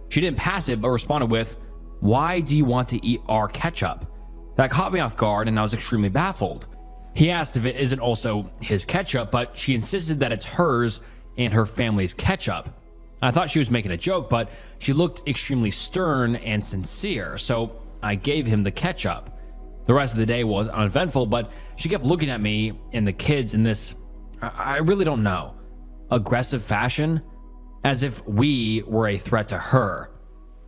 She didn't pass it, but responded with, "Why do you want to eat our ketchup?" That caught me off guard, and I was extremely baffled. He asked if it isn't also his ketchup, but she insisted that it's hers and her family's ketchup. I thought she was making a joke, but she looked extremely stern and sincere, so I gave him the ketchup. The rest of the day was uneventful, but she kept looking at me and the kids in this, I really don't know, aggressive fashion, as if we were a threat to her.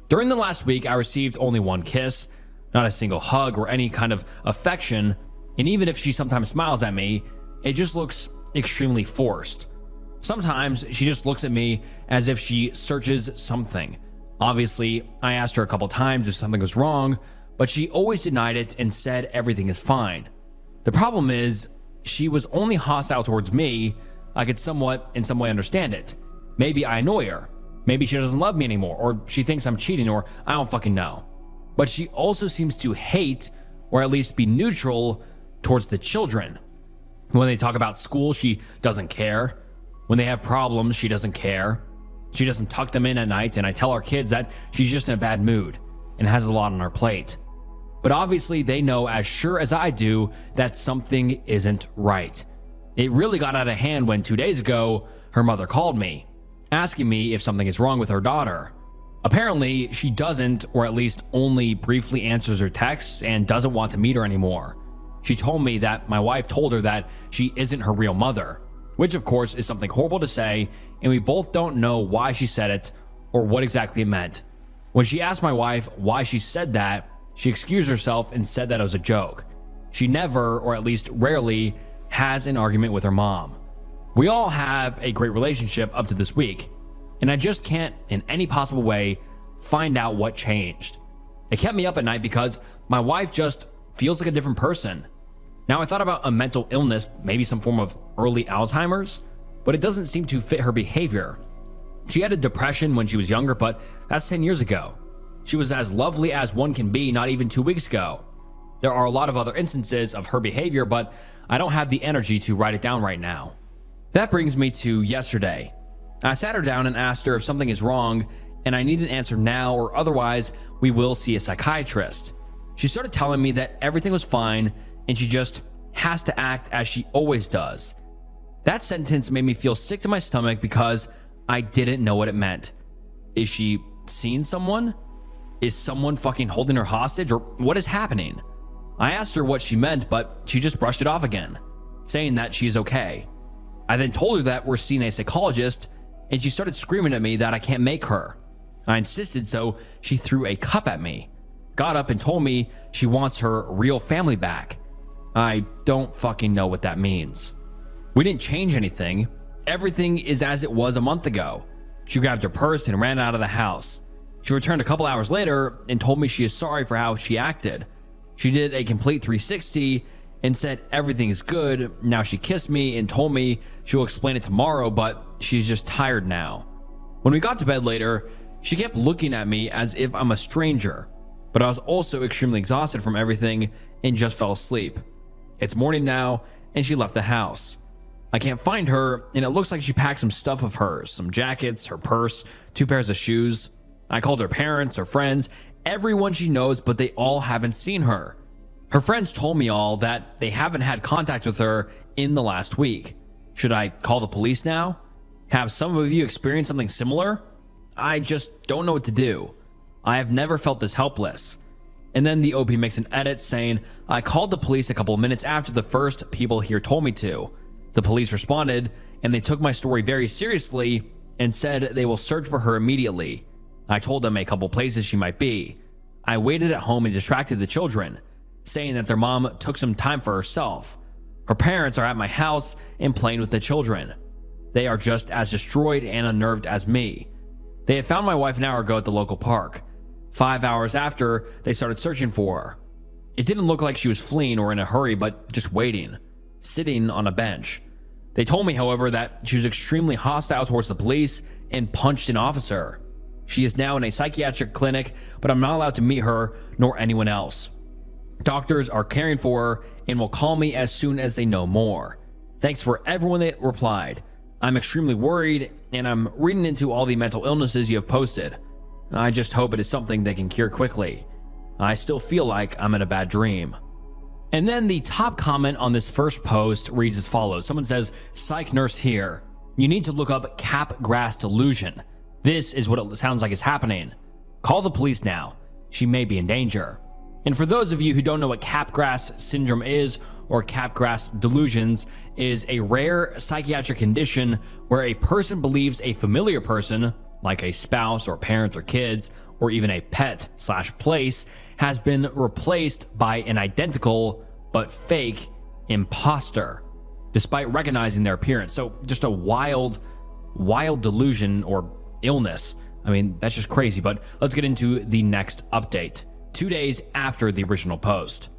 During the last week, I received only one kiss, not a single hug or any kind of affection, and even if she sometimes smiles at me, it just looks extremely forced. Sometimes she just looks at me as if she searches something. Obviously, I asked her a couple times if something was wrong, but she always denied it and said everything is fine. The problem is, she was only hostile towards me. I could somewhat, in some way, understand it. Maybe I annoy her. Maybe she doesn't love me anymore, or she thinks I'm cheating, or I don't fucking know. But she also seems to hate, or at least be neutral, towards the children. When they talk about school, she doesn't care. When they have problems, she doesn't care. She doesn't tuck them in at night, and I tell our kids that she's just in a bad mood and has a lot on her plate. But obviously they know as sure as I do that something isn't right. It really got out of hand when 2 days ago, her mother called me, asking me if something is wrong with her daughter. Apparently, she doesn't, or at least only briefly answers her texts and doesn't want to meet her anymore. She told me that my wife told her that she isn't her real mother, which of course is something horrible to say, and we both don't know why she said it or what exactly it meant. When she asked my wife why she said that, she excused herself and said that it was a joke. She never, or at least rarely, has an argument with her mom. We all have a great relationship up to this week, and I just can't in any possible way find out what changed. It kept me up at night because my wife just feels like a different person. Now, I thought about a mental illness, maybe some form of early Alzheimer's, but it doesn't seem to fit her behavior. She had a depression when she was younger, but that's 10 years ago. She was as lovely as one can be not even 2 weeks ago. There are a lot of other instances of her behavior, but I don't have the energy to write it down right now. That brings me to yesterday. I sat her down and asked her if something is wrong and I need an answer now or otherwise we will see a psychiatrist. She started telling me that everything was fine and she just has to act as she always does. That sentence made me feel sick to my stomach because I didn't know what it meant. Is she seeing someone? Is someone fucking holding her hostage, or what is happening? I asked her what she meant, but she just brushed it off again, saying that she's okay. I then told her that we're seeing a psychologist, and she started screaming at me that I can't make her. I insisted, so she threw a cup at me, got up and told me she wants her real family back. I don't fucking know what that means. We didn't change anything. Everything is as it was a month ago. She grabbed her purse and ran out of the house. She returned a couple hours later and told me she is sorry for how she acted. She did a complete 360 and said everything is good. Now she kissed me and told me she'll explain it tomorrow, but she's just tired now. When we got to bed later, she kept looking at me as if I'm a stranger, but I was also extremely exhausted from everything and just fell asleep. It's morning now and she left the house. I can't find her, and it looks like she packed some stuff of hers, some jackets, her purse, 2 pairs of shoes. I called her parents, her friends, everyone she knows, but they all haven't seen her. Her friends told me all that they haven't had contact with her in the last week. Should I call the police now? Have some of you experienced something similar? I just don't know what to do. I have never felt this helpless. And then the OP makes an edit saying, I called the police a couple of minutes after the first people here told me to. The police responded and they took my story very seriously and said they will search for her immediately. I told them a couple places she might be. I waited at home and distracted the children, saying that their mom took some time for herself. Her parents are at my house and playing with the children. They are just as destroyed and unnerved as me. They had found my wife an hour ago at the local park. 5 hours after, they started searching for her. It didn't look like she was fleeing or in a hurry, but just waiting, sitting on a bench. They told me, however, that she was extremely hostile towards the police and punched an officer. She is now in a psychiatric clinic, but I'm not allowed to meet her nor anyone else. Doctors are caring for her and will call me as soon as they know more. Thanks for everyone that replied. I'm extremely worried and I'm reading into all the mental illnesses you have posted. I just hope it is something they can cure quickly. I still feel like I'm in a bad dream. And then the top comment on this first post reads as follows. Someone says, psych nurse here. You need to look up Capgras delusion. This is what it sounds like is happening. Call the police now. She may be in danger. And for those of you who don't know what Capgras syndrome is, or Capgras delusions, is a rare psychiatric condition where a person believes a familiar person, like a spouse or parent or kids, or even a pet/place, has been replaced by an identical but fake imposter, despite recognizing their appearance. So just a wild delusion or illness. I mean, that's just crazy, but let's get into the next update. 2 days after the original post.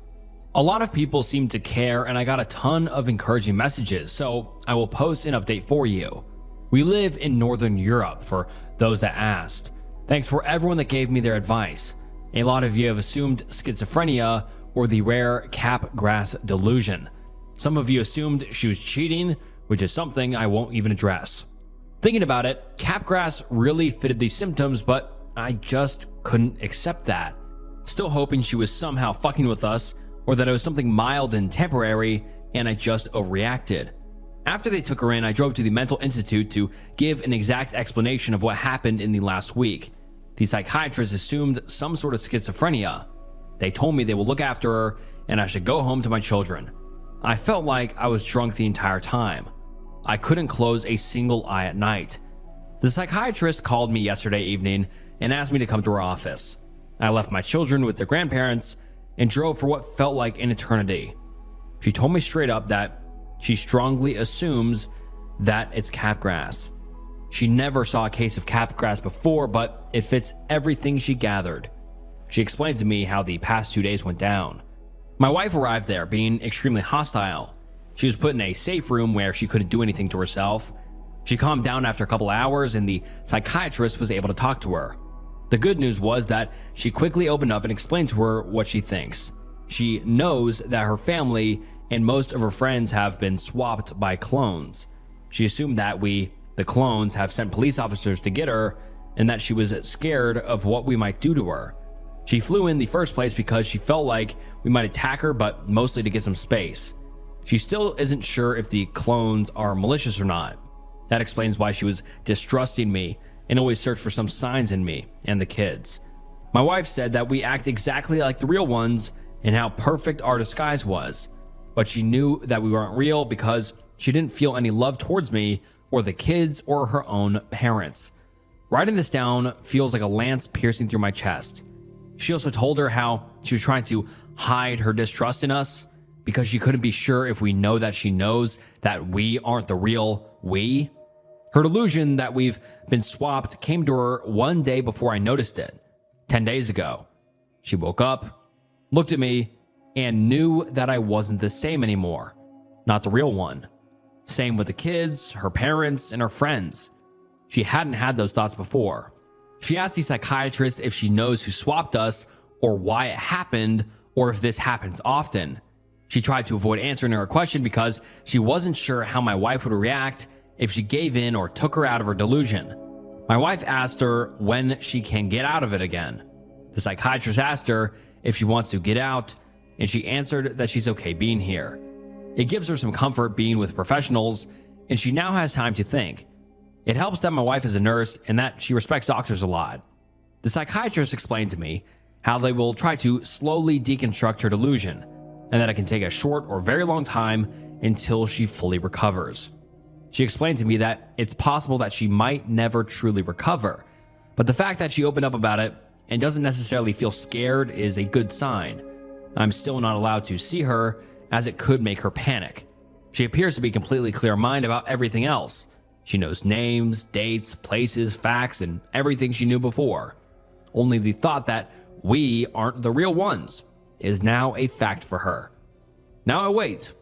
A lot of people seem to care and I got a ton of encouraging messages, so I will post an update for you. We live in Northern Europe, for those that asked. Thanks for everyone that gave me their advice. A lot of you have assumed schizophrenia or the rare Capgras delusion. Some of you assumed she was cheating, which is something I won't even address. Thinking about it, Capgras really fitted these symptoms, but I just couldn't accept that. Still hoping she was somehow fucking with us, or that it was something mild and temporary, and I just overreacted. After they took her in, I drove to the mental institute to give an exact explanation of what happened in the last week. The psychiatrist assumed some sort of schizophrenia. They told me they will look after her and I should go home to my children. I felt like I was drunk the entire time. I couldn't close a single eye at night. The psychiatrist called me yesterday evening and asked me to come to her office. I left my children with their grandparents and drove for what felt like an eternity. She told me straight up that she strongly assumes that it's capgrass. She never saw a case of capgrass before, but it fits everything she gathered. She explained to me how the past 2 days went down. My wife arrived there being extremely hostile. She was put in a safe room where she couldn't do anything to herself. She calmed down after a couple hours and the psychiatrist was able to talk to her. The good news was that she quickly opened up and explained to her what she thinks. She knows that her family and most of her friends have been swapped by clones. She assumed that we, the clones, have sent police officers to get her and that she was scared of what we might do to her. She flew in the first place because she felt like we might attack her, but mostly to get some space. She still isn't sure if the clones are malicious or not. That explains why she was distrusting me and always searched for some signs in me and the kids. My wife said that we act exactly like the real ones and how perfect our disguise was, but she knew that we weren't real because she didn't feel any love towards me or the kids or her own parents. Writing this down feels like a lance piercing through my chest. She also told her how she was trying to hide her distrust in us because she couldn't be sure if we know that she knows that we aren't the real we. Her delusion that we've been swapped came to her one day before I noticed it, 10 days ago. She woke up, looked at me, and knew that I wasn't the same anymore, not the real one. Same with the kids, her parents, and her friends. She hadn't had those thoughts before. She asked the psychiatrist if she knows who swapped us or why it happened or if this happens often. She tried to avoid answering her question because she wasn't sure how my wife would react if she gave in or took her out of her delusion. My wife asked her when she can get out of it again. The psychiatrist asked her if she wants to get out, and she answered that she's okay being here. It gives her some comfort being with professionals, and she now has time to think. It helps that my wife is a nurse and that she respects doctors a lot. The psychiatrist explained to me how they will try to slowly deconstruct her delusion, and that it can take a short or very long time until she fully recovers. She explained to me that it's possible that she might never truly recover, but the fact that she opened up about it and doesn't necessarily feel scared is a good sign. I'm still not allowed to see her, as it could make her panic. She appears to be completely clear-minded about everything else. She knows names, dates, places, facts, and everything she knew before. Only the thought that we aren't the real ones is now a fact for her. Now I wait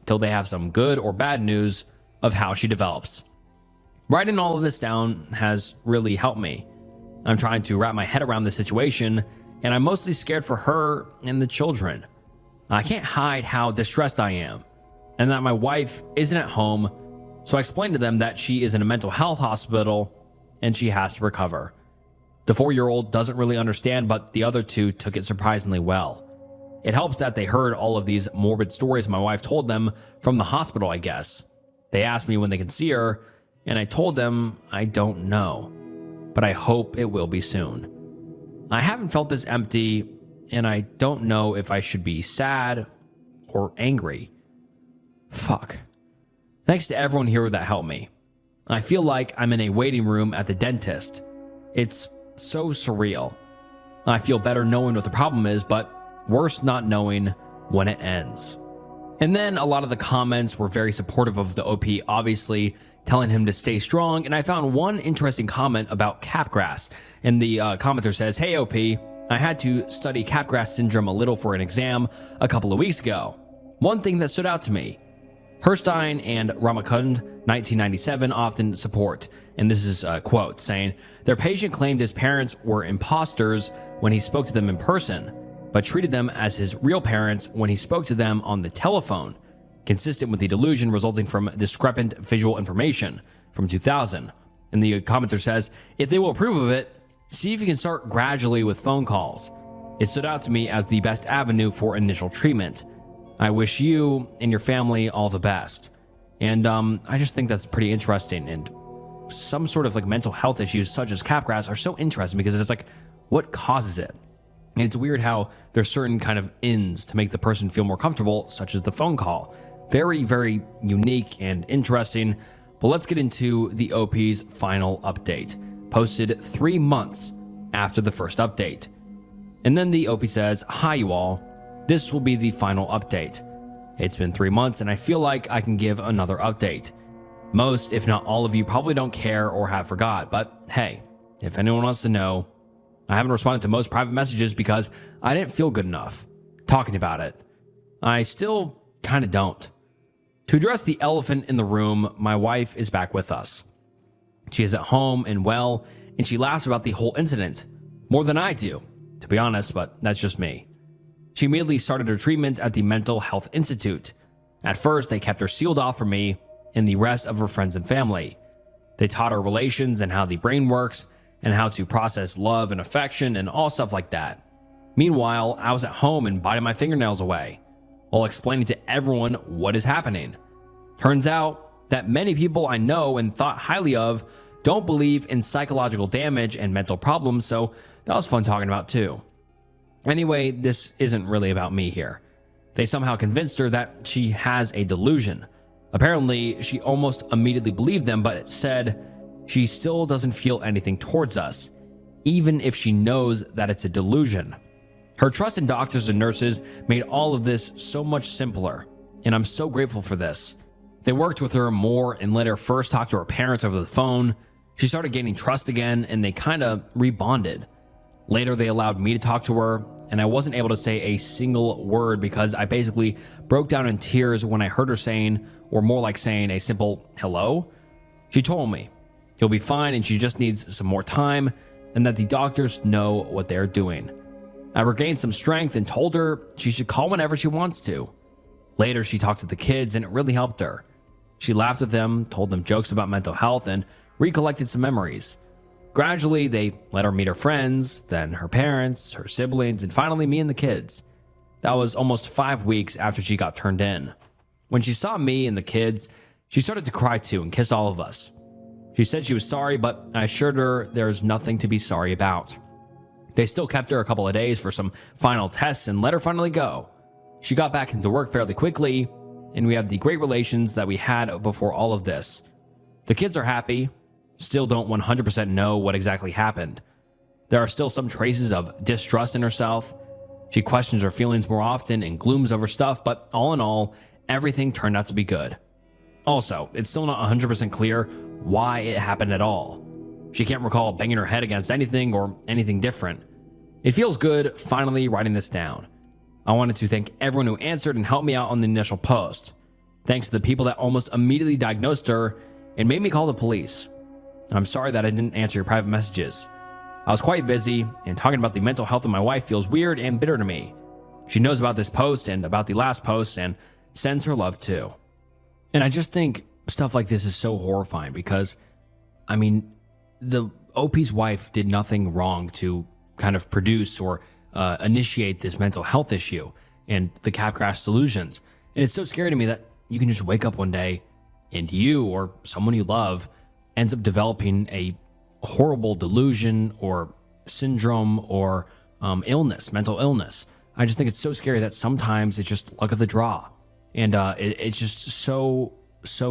till they have some good or bad news of how she develops. Writing all of this down has really helped me. I'm trying to wrap my head around the situation, and I'm mostly scared for her and the children. I can't hide how distressed I am, and that my wife isn't at home, so I explained to them that she is in a mental health hospital and she has to recover. The 4-year-old doesn't really understand, but the other two took it surprisingly well. It helps that they heard all of these morbid stories my wife told them from the hospital, I guess. They asked me when they can see her, and I told them I don't know, but I hope it will be soon. I haven't felt this empty, and I don't know if I should be sad or angry. Fuck. Thanks to everyone here that helped me. I feel like I'm in a waiting room at the dentist. It's so surreal. I feel better knowing what the problem is, but worse not knowing when it ends. And then a lot of the comments were very supportive of the OP, obviously telling him to stay strong. And I found one interesting comment about capgrass. And the commenter says, "Hey OP, I had to study capgrass syndrome a little for an exam a couple of weeks ago. One thing that stood out to me, Herstein and Ramakund, 1997, often support," and this is a quote, saying, "Their patient claimed his parents were imposters when he spoke to them in person, but treated them as his real parents when he spoke to them on the telephone, consistent with the delusion resulting from discrepant visual information," from 2000. And the commenter says, "If they will approve of it, see if you can start gradually with phone calls. It stood out to me as the best avenue for initial treatment. I wish you and your family all the best." And I just think that's pretty interesting. And some sort of like mental health issues such as capgrass are so interesting because it's like, what causes it? And it's weird how there's certain kind of ends to make the person feel more comfortable, such as the phone call. Very, very unique and interesting. But let's get into the OP's final update, posted 3 months after the first update. And then the OP says, "Hi you all. This will be the final update. It's been 3 months and I feel like I can give another update. Most, if not all of you, probably don't care or have forgot, but hey, if anyone wants to know, I haven't responded to most private messages because I didn't feel good enough talking about it. I still kind of don't. To address the elephant in the room, my wife is back with us. She is at home and well, and she laughs about the whole incident more than I do, to be honest, but that's just me. She immediately started her treatment at the Mental Health Institute. At first, they kept her sealed off from me and the rest of her friends and family. They taught her relations and how the brain works and how to process love and affection and all stuff like that. Meanwhile, I was at home and biting my fingernails away while explaining to everyone what is happening. Turns out that many people I know and thought highly of don't believe in psychological damage and mental problems, so that was fun talking about too. Anyway, this isn't really about me here. They somehow convinced her that she has a delusion. Apparently, she almost immediately believed them, but said she still doesn't feel anything towards us, even if she knows that it's a delusion. Her trust in doctors and nurses made all of this so much simpler, and I'm so grateful for this. They worked with her more and let her first talk to her parents over the phone. She started gaining trust again, and they kind of rebonded. Later, they allowed me to talk to her, and I wasn't able to say a single word because I basically broke down in tears when I heard her saying, or more like saying, a simple hello. She told me he'll be fine and she just needs some more time, and that the doctors know what they're doing. I regained some strength and told her she should call whenever she wants to. Later, she talked to the kids and it really helped her. She laughed with them, told them jokes about mental health, and recollected some memories. Gradually, they let her meet her friends, then her parents, her siblings, and finally me and the kids. That was almost 5 weeks after she got turned in. When she saw me and the kids, she started to cry too and kissed all of us. She said she was sorry, but I assured her there's nothing to be sorry about. They still kept her a couple of days for some final tests and let her finally go. She got back into work fairly quickly, and we have the great relations that we had before all of this. The kids are happy, still don't 100% know what exactly happened. There are still some traces of distrust in herself. She questions her feelings more often and glooms over stuff, but all in all, everything turned out to be good. Also, it's still not 100% clear why it happened at all. She can't recall banging her head against anything or anything different. It feels good finally writing this down. I wanted to thank everyone who answered and helped me out on the initial post. Thanks to the people that almost immediately diagnosed her and made me call the police. I'm sorry that I didn't answer your private messages. I was quite busy, and talking about the mental health of my wife feels weird and bitter to me. She knows about this post and about the last post and sends her love too. And I just think stuff like this is so horrifying because, I mean, the OP's wife did nothing wrong to kind of produce or initiate this mental health issue and the Capgras delusions. And it's so scary to me that you can just wake up one day and you or someone you love ends up developing a horrible delusion or syndrome or illness, mental illness. I just think it's so scary that sometimes it's just luck of the draw. And it's just so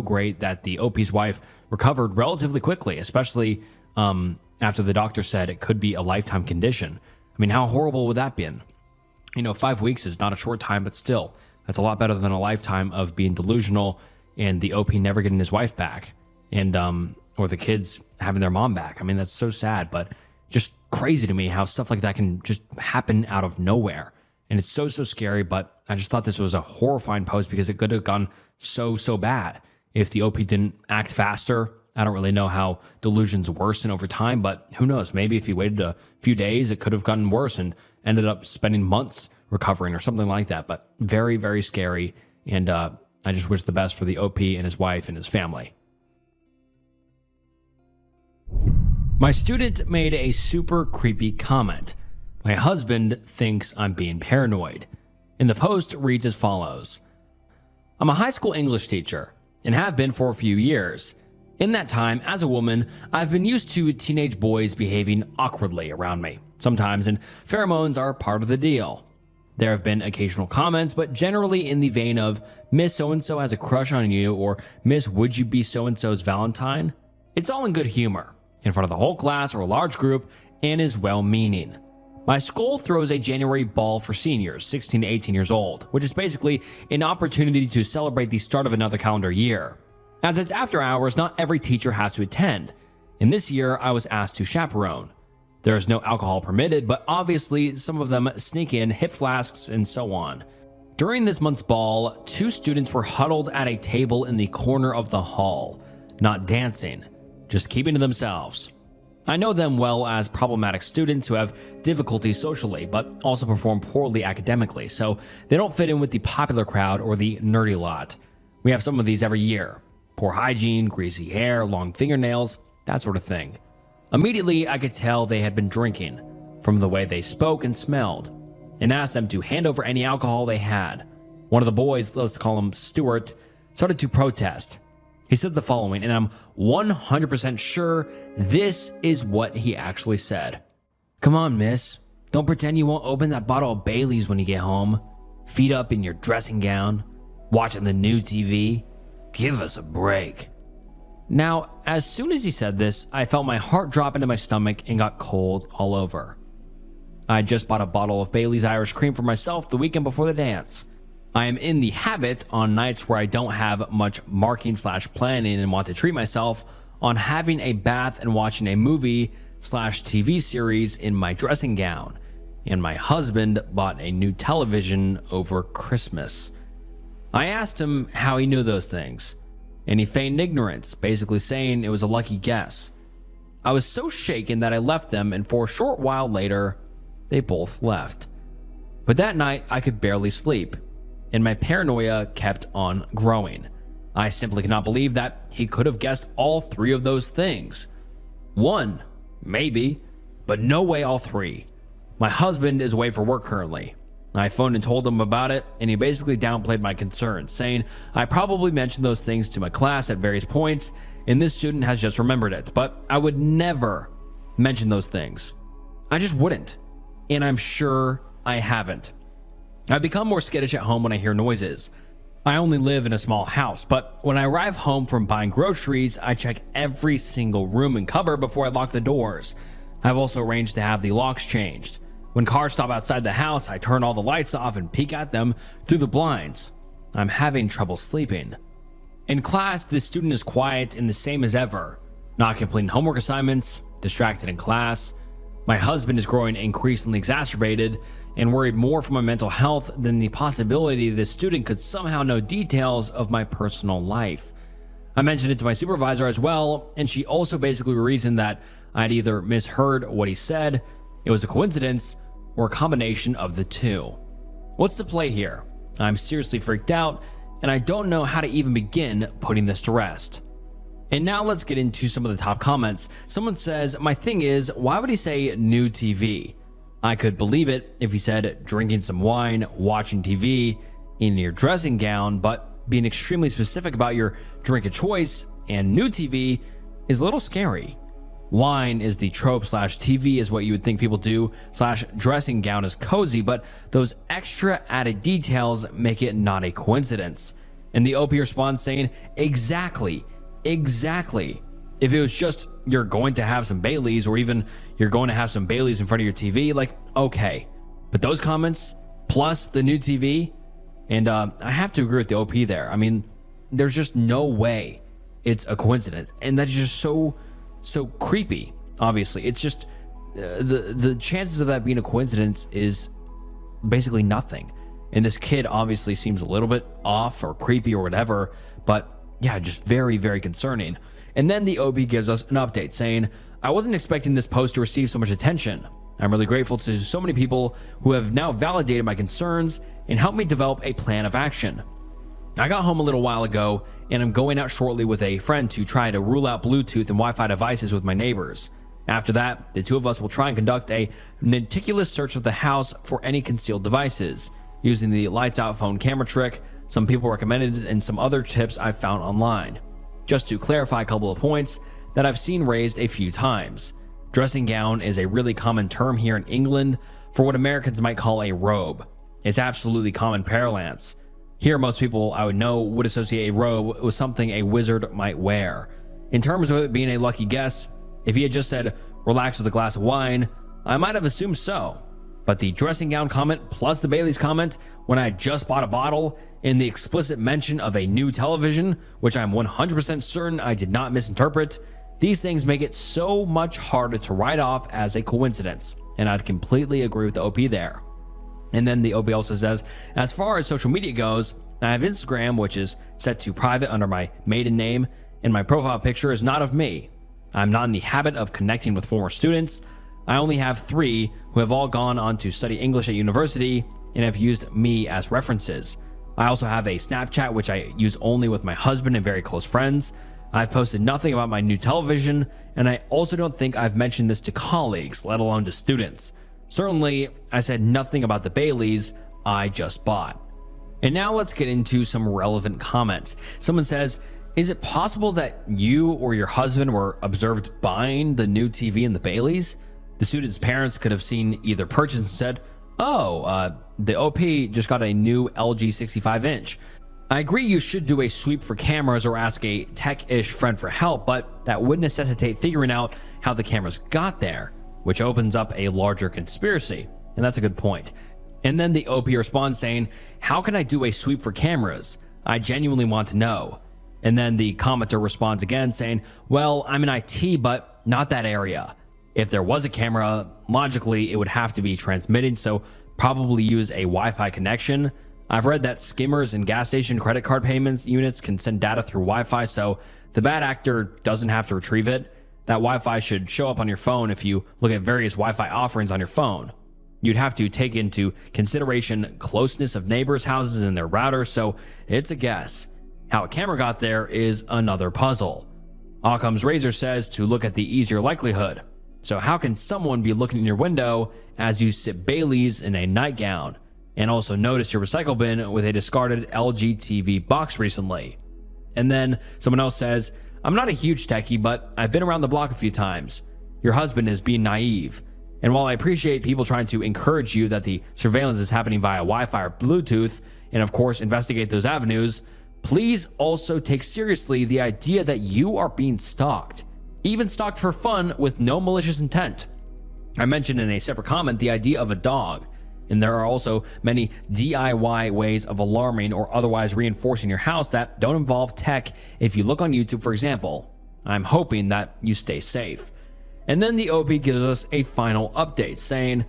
great that the OP's wife recovered relatively quickly, especially after the doctor said it could be a lifetime condition. I mean, how horrible would that be? 5 weeks is not a short time, but still, that's a lot better than a lifetime of being delusional and the OP never getting his wife back and or the kids having their mom back. I mean, that's so sad, but just crazy to me how stuff like that can just happen out of nowhere. And it's so scary, but I just thought this was a horrifying post because it could have gone so bad if the OP didn't act faster. I don't really know how delusions worsen over time, but who knows? Maybe if he waited a few days, it could have gotten worse and ended up spending months recovering or something like that. But very scary. And I just wish the best for the OP and his wife and his family. My student made a super creepy comment. My husband thinks I'm being paranoid. And the post reads as follows. I'm a high school English teacher and have been for a few years. In that time, as a woman, I've been used to teenage boys behaving awkwardly around me sometimes, and pheromones are part of the deal. There have been occasional comments, but generally in the vein of, Miss So-and-so has a crush on you, or Miss, would you be so-and-so's Valentine? It's all in good humor, in front of the whole class or a large group, and is well-meaning. My school throws a January ball for seniors, 16 to 18 years old, which is basically an opportunity to celebrate the start of another calendar year. As it's after hours, not every teacher has to attend, and this year I was asked to chaperone. There is no alcohol permitted, but obviously some of them sneak in hip flasks and so on. During this month's ball, 2 students were huddled at a table in the corner of the hall, not dancing, just keeping to themselves. I know them well as problematic students who have difficulties socially, but also perform poorly academically, so they don't fit in with the popular crowd or the nerdy lot. We have some of these every year. Poor hygiene, greasy hair, long fingernails, that sort of thing. Immediately, I could tell they had been drinking, from the way they spoke and smelled, and asked them to hand over any alcohol they had. One of the boys, let's call him Stuart, started to protest. He said the following, and I'm 100% sure this is what he actually said. "Come on, miss. Don't pretend you won't open that bottle of Bailey's when you get home. Feet up in your dressing gown, watching the new TV. Give us a break." Now, as soon as he said this, I felt my heart drop into my stomach and got cold all over. I had just bought a bottle of Bailey's Irish Cream for myself the weekend before the dance. I am in the habit on nights where I don't have much marking/planning and want to treat myself on having a bath and watching a movie/TV series in my dressing gown. And my husband bought a new television over Christmas. I asked him how he knew those things, and he feigned ignorance, basically saying it was a lucky guess. I was so shaken that I left them, and for a short while later, they both left. But that night, I could barely sleep, and my paranoia kept on growing. I simply cannot believe that he could have guessed all 3 of those things. 1, maybe, but no way all 3. My husband is away for work currently. I phoned and told him about it, and he basically downplayed my concerns, saying I probably mentioned those things to my class at various points, and this student has just remembered it, but I would never mention those things. I just wouldn't, and I'm sure I haven't. I've become more skittish at home when I hear noises. I only live in a small house, but when I arrive home from buying groceries, I check every single room and cupboard before I lock the doors. I've also arranged to have the locks changed. When cars stop outside the house, I turn all the lights off and peek at them through the blinds. I'm having trouble sleeping. In class, this student is quiet and the same as ever, not completing homework assignments, distracted in class. My husband is growing increasingly exacerbated and worried more for my mental health than the possibility this student could somehow know details of my personal life. I mentioned it to my supervisor as well, and she also basically reasoned that I'd either misheard what he said, it was a coincidence, or a combination of the 2. What's the play here? I'm seriously freaked out, and I don't know how to even begin putting this to rest. And now let's get into some of the top comments. Someone says, my thing is, why would he say new TV? I could believe it if he said drinking some wine, watching TV, in your dressing gown, but being extremely specific about your drink of choice and new TV is a little scary. Wine is the trope/TV is what you would think people do/dressing gown is cozy, but those extra added details make it not a coincidence. And the OP responds saying, exactly. If it was just you're going to have some Baileys, or even you're going to have some Baileys in front of your TV, like, okay. But those comments, plus the new TV, and I have to agree with the OP there. I mean, there's just no way it's a coincidence. And that's just so creepy. Obviously, it's just the chances of that being a coincidence is basically nothing. And this kid obviously seems a little bit off or creepy or whatever, but yeah, just very, very concerning. And then the OB gives us an update saying, I wasn't expecting this post to receive so much attention. I'm really grateful to so many people who have now validated my concerns and helped me develop a plan of action. I got home a little while ago, and I'm going out shortly with a friend to try to rule out Bluetooth and Wi-Fi devices with my neighbors. After that, the 2 of us will try and conduct a meticulous search of the house for any concealed devices, using the lights out phone camera trick some people recommended and some other tips I've found online. Just to clarify a couple of points that I've seen raised a few times. Dressing gown is a really common term here in England for what Americans might call a robe. It's absolutely common parlance. Here, most people I would know would associate a robe with something a wizard might wear. In terms of it being a lucky guess, if he had just said, relax with a glass of wine, I might have assumed so. But the dressing gown comment plus the Bailey's comment when I just bought a bottle in the explicit mention of a new television, which I'm 100% certain I did not misinterpret. These things make it so much harder to write off as a coincidence, and I'd completely agree with the OP there. And then the OP also says, as far as social media goes, I have Instagram, which is set to private under my maiden name, and my profile picture is not of me. I'm not in the habit of connecting with former students. I only have 3 who have all gone on to study English at university and have used me as references. I also have a Snapchat, which I use only with my husband and very close friends. I've posted nothing about my new television, and I also don't think I've mentioned this to colleagues, let alone to students. Certainly, I said nothing about the Baileys I just bought. And now let's get into some relevant comments. Someone says, is it possible that you or your husband were observed buying the new TV in the Baileys? The student's parents could have seen either purchase and said, oh, the OP just got a new LG 65-inch. I agree you should do a sweep for cameras or ask a tech-ish friend for help, but that would necessitate figuring out how the cameras got there, which opens up a larger conspiracy. And that's a good point. And then the OP responds saying, how can I do a sweep for cameras? I genuinely want to know. And then the commenter responds again saying, well, I'm in IT, but not that area. If there was a camera, logically it would have to be transmitting, so probably use a Wi-Fi connection. I've read that skimmers and gas station credit card payments units can send data through Wi-Fi, so the bad actor doesn't have to retrieve it. That Wi-Fi should show up on your phone if you look at various Wi-Fi offerings on your phone. You'd have to take into consideration closeness of neighbors' houses and their routers, so it's a guess. How a camera got there is another puzzle. Occam's razor says to look at the easier likelihood. So how can someone be looking in your window as you sip Baileys in a nightgown and also notice your recycle bin with a discarded LG TV box recently? And then someone else says, I'm not a huge techie, but I've been around the block a few times. Your husband is being naive. And while I appreciate people trying to encourage you that the surveillance is happening via Wi-Fi or Bluetooth, and of course investigate those avenues, please also take seriously the idea that you are being stalked, even stalked for fun with no malicious intent. I mentioned in a separate comment the idea of a dog, and there are also many DIY ways of alarming or otherwise reinforcing your house that don't involve tech. If you look on YouTube, for example, I'm hoping that you stay safe. And then the OP gives us a final update saying,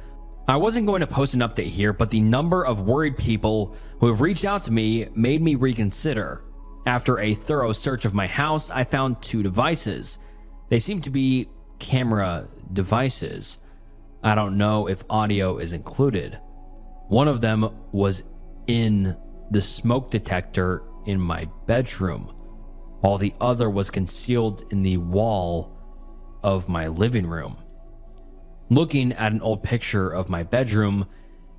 I wasn't going to post an update here, but the number of worried people who have reached out to me made me reconsider. After a thorough search of my house, I found 2 devices. They seem to be camera devices. I don't know if audio is included. One of them was in the smoke detector in my bedroom, while the other was concealed in the wall of my living room. Looking at an old picture of my bedroom,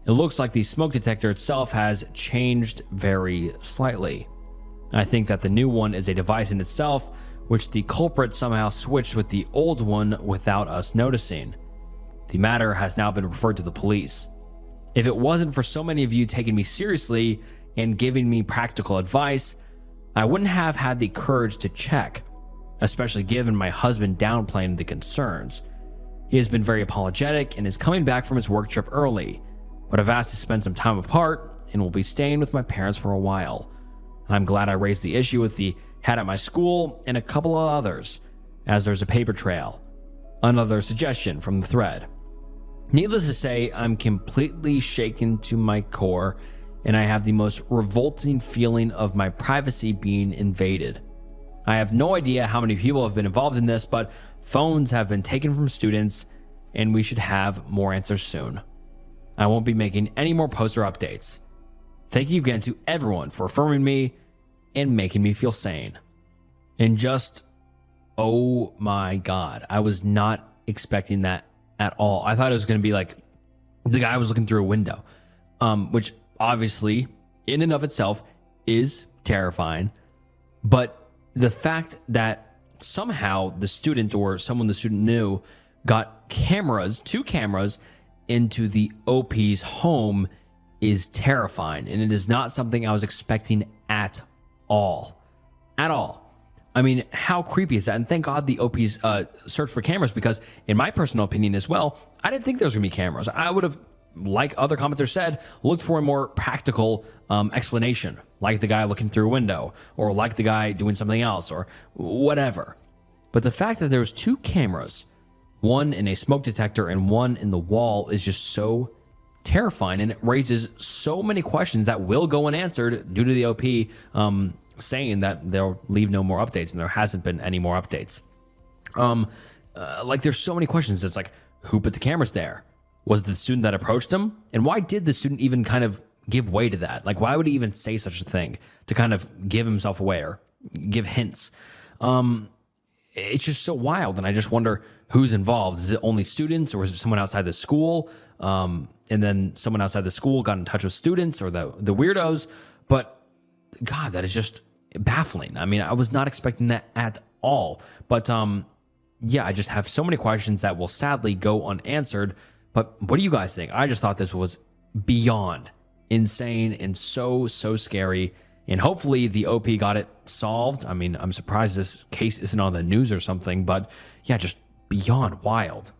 it looks like the smoke detector itself has changed very slightly. I think that the new one is a device in itself, which the culprit somehow switched with the old one without us noticing. The matter has now been referred to the police. If it wasn't for so many of you taking me seriously and giving me practical advice, I wouldn't have had the courage to check, especially given my husband downplaying the concerns. He has been very apologetic and is coming back from his work trip early, but I've asked to spend some time apart and will be staying with my parents for a while. I'm glad I raised the issue with the head at my school and a couple of others, as there's a paper trail. Another suggestion from the thread. Needless to say, I'm completely shaken to my core, and I have the most revolting feeling of my privacy being invaded. I have no idea how many people have been involved in this, but phones have been taken from students, and we should have more answers soon. I won't be making any more posts or updates. Thank you again to everyone for affirming me and making me feel sane. And just, oh my God, I was not expecting that at all. I thought it was going to be like the guy was looking through a window, which obviously in and of itself is terrifying. But the fact that somehow the student or someone the student knew got cameras, 2 cameras into the OP's home is terrifying. And it is not something I was expecting at all. At all. I mean, how creepy is that? And thank God the OP's searched for cameras, because in my personal opinion as well, I didn't think there was gonna be cameras. I would have like other commenters said, looked for a more practical explanation, like the guy looking through a window, or like the guy doing something else, or whatever. But the fact that there was 2 cameras, one in a smoke detector and one in the wall, is just so terrifying, and it raises so many questions that will go unanswered due to the OP saying that they'll leave no more updates, and there hasn't been any more updates. Like, there's so many questions. It's like, who put the cameras there? Was it the student that approached him? And why did the student even kind of give way to that? Like, why would he even say such a thing to kind of give himself away or give hints? It's just so wild. And I just wonder who's involved. Is it only students, or is it someone outside the school? And then someone outside the school got in touch with students or the weirdos. But God, that is just baffling. I mean, I was not expecting that at all. But yeah, I just have so many questions that will sadly go unanswered. But what do you guys think? I just thought this was beyond insane and so scary. And hopefully the OP got it solved. I mean, I'm surprised this case isn't on the news or something. But yeah, just beyond wild.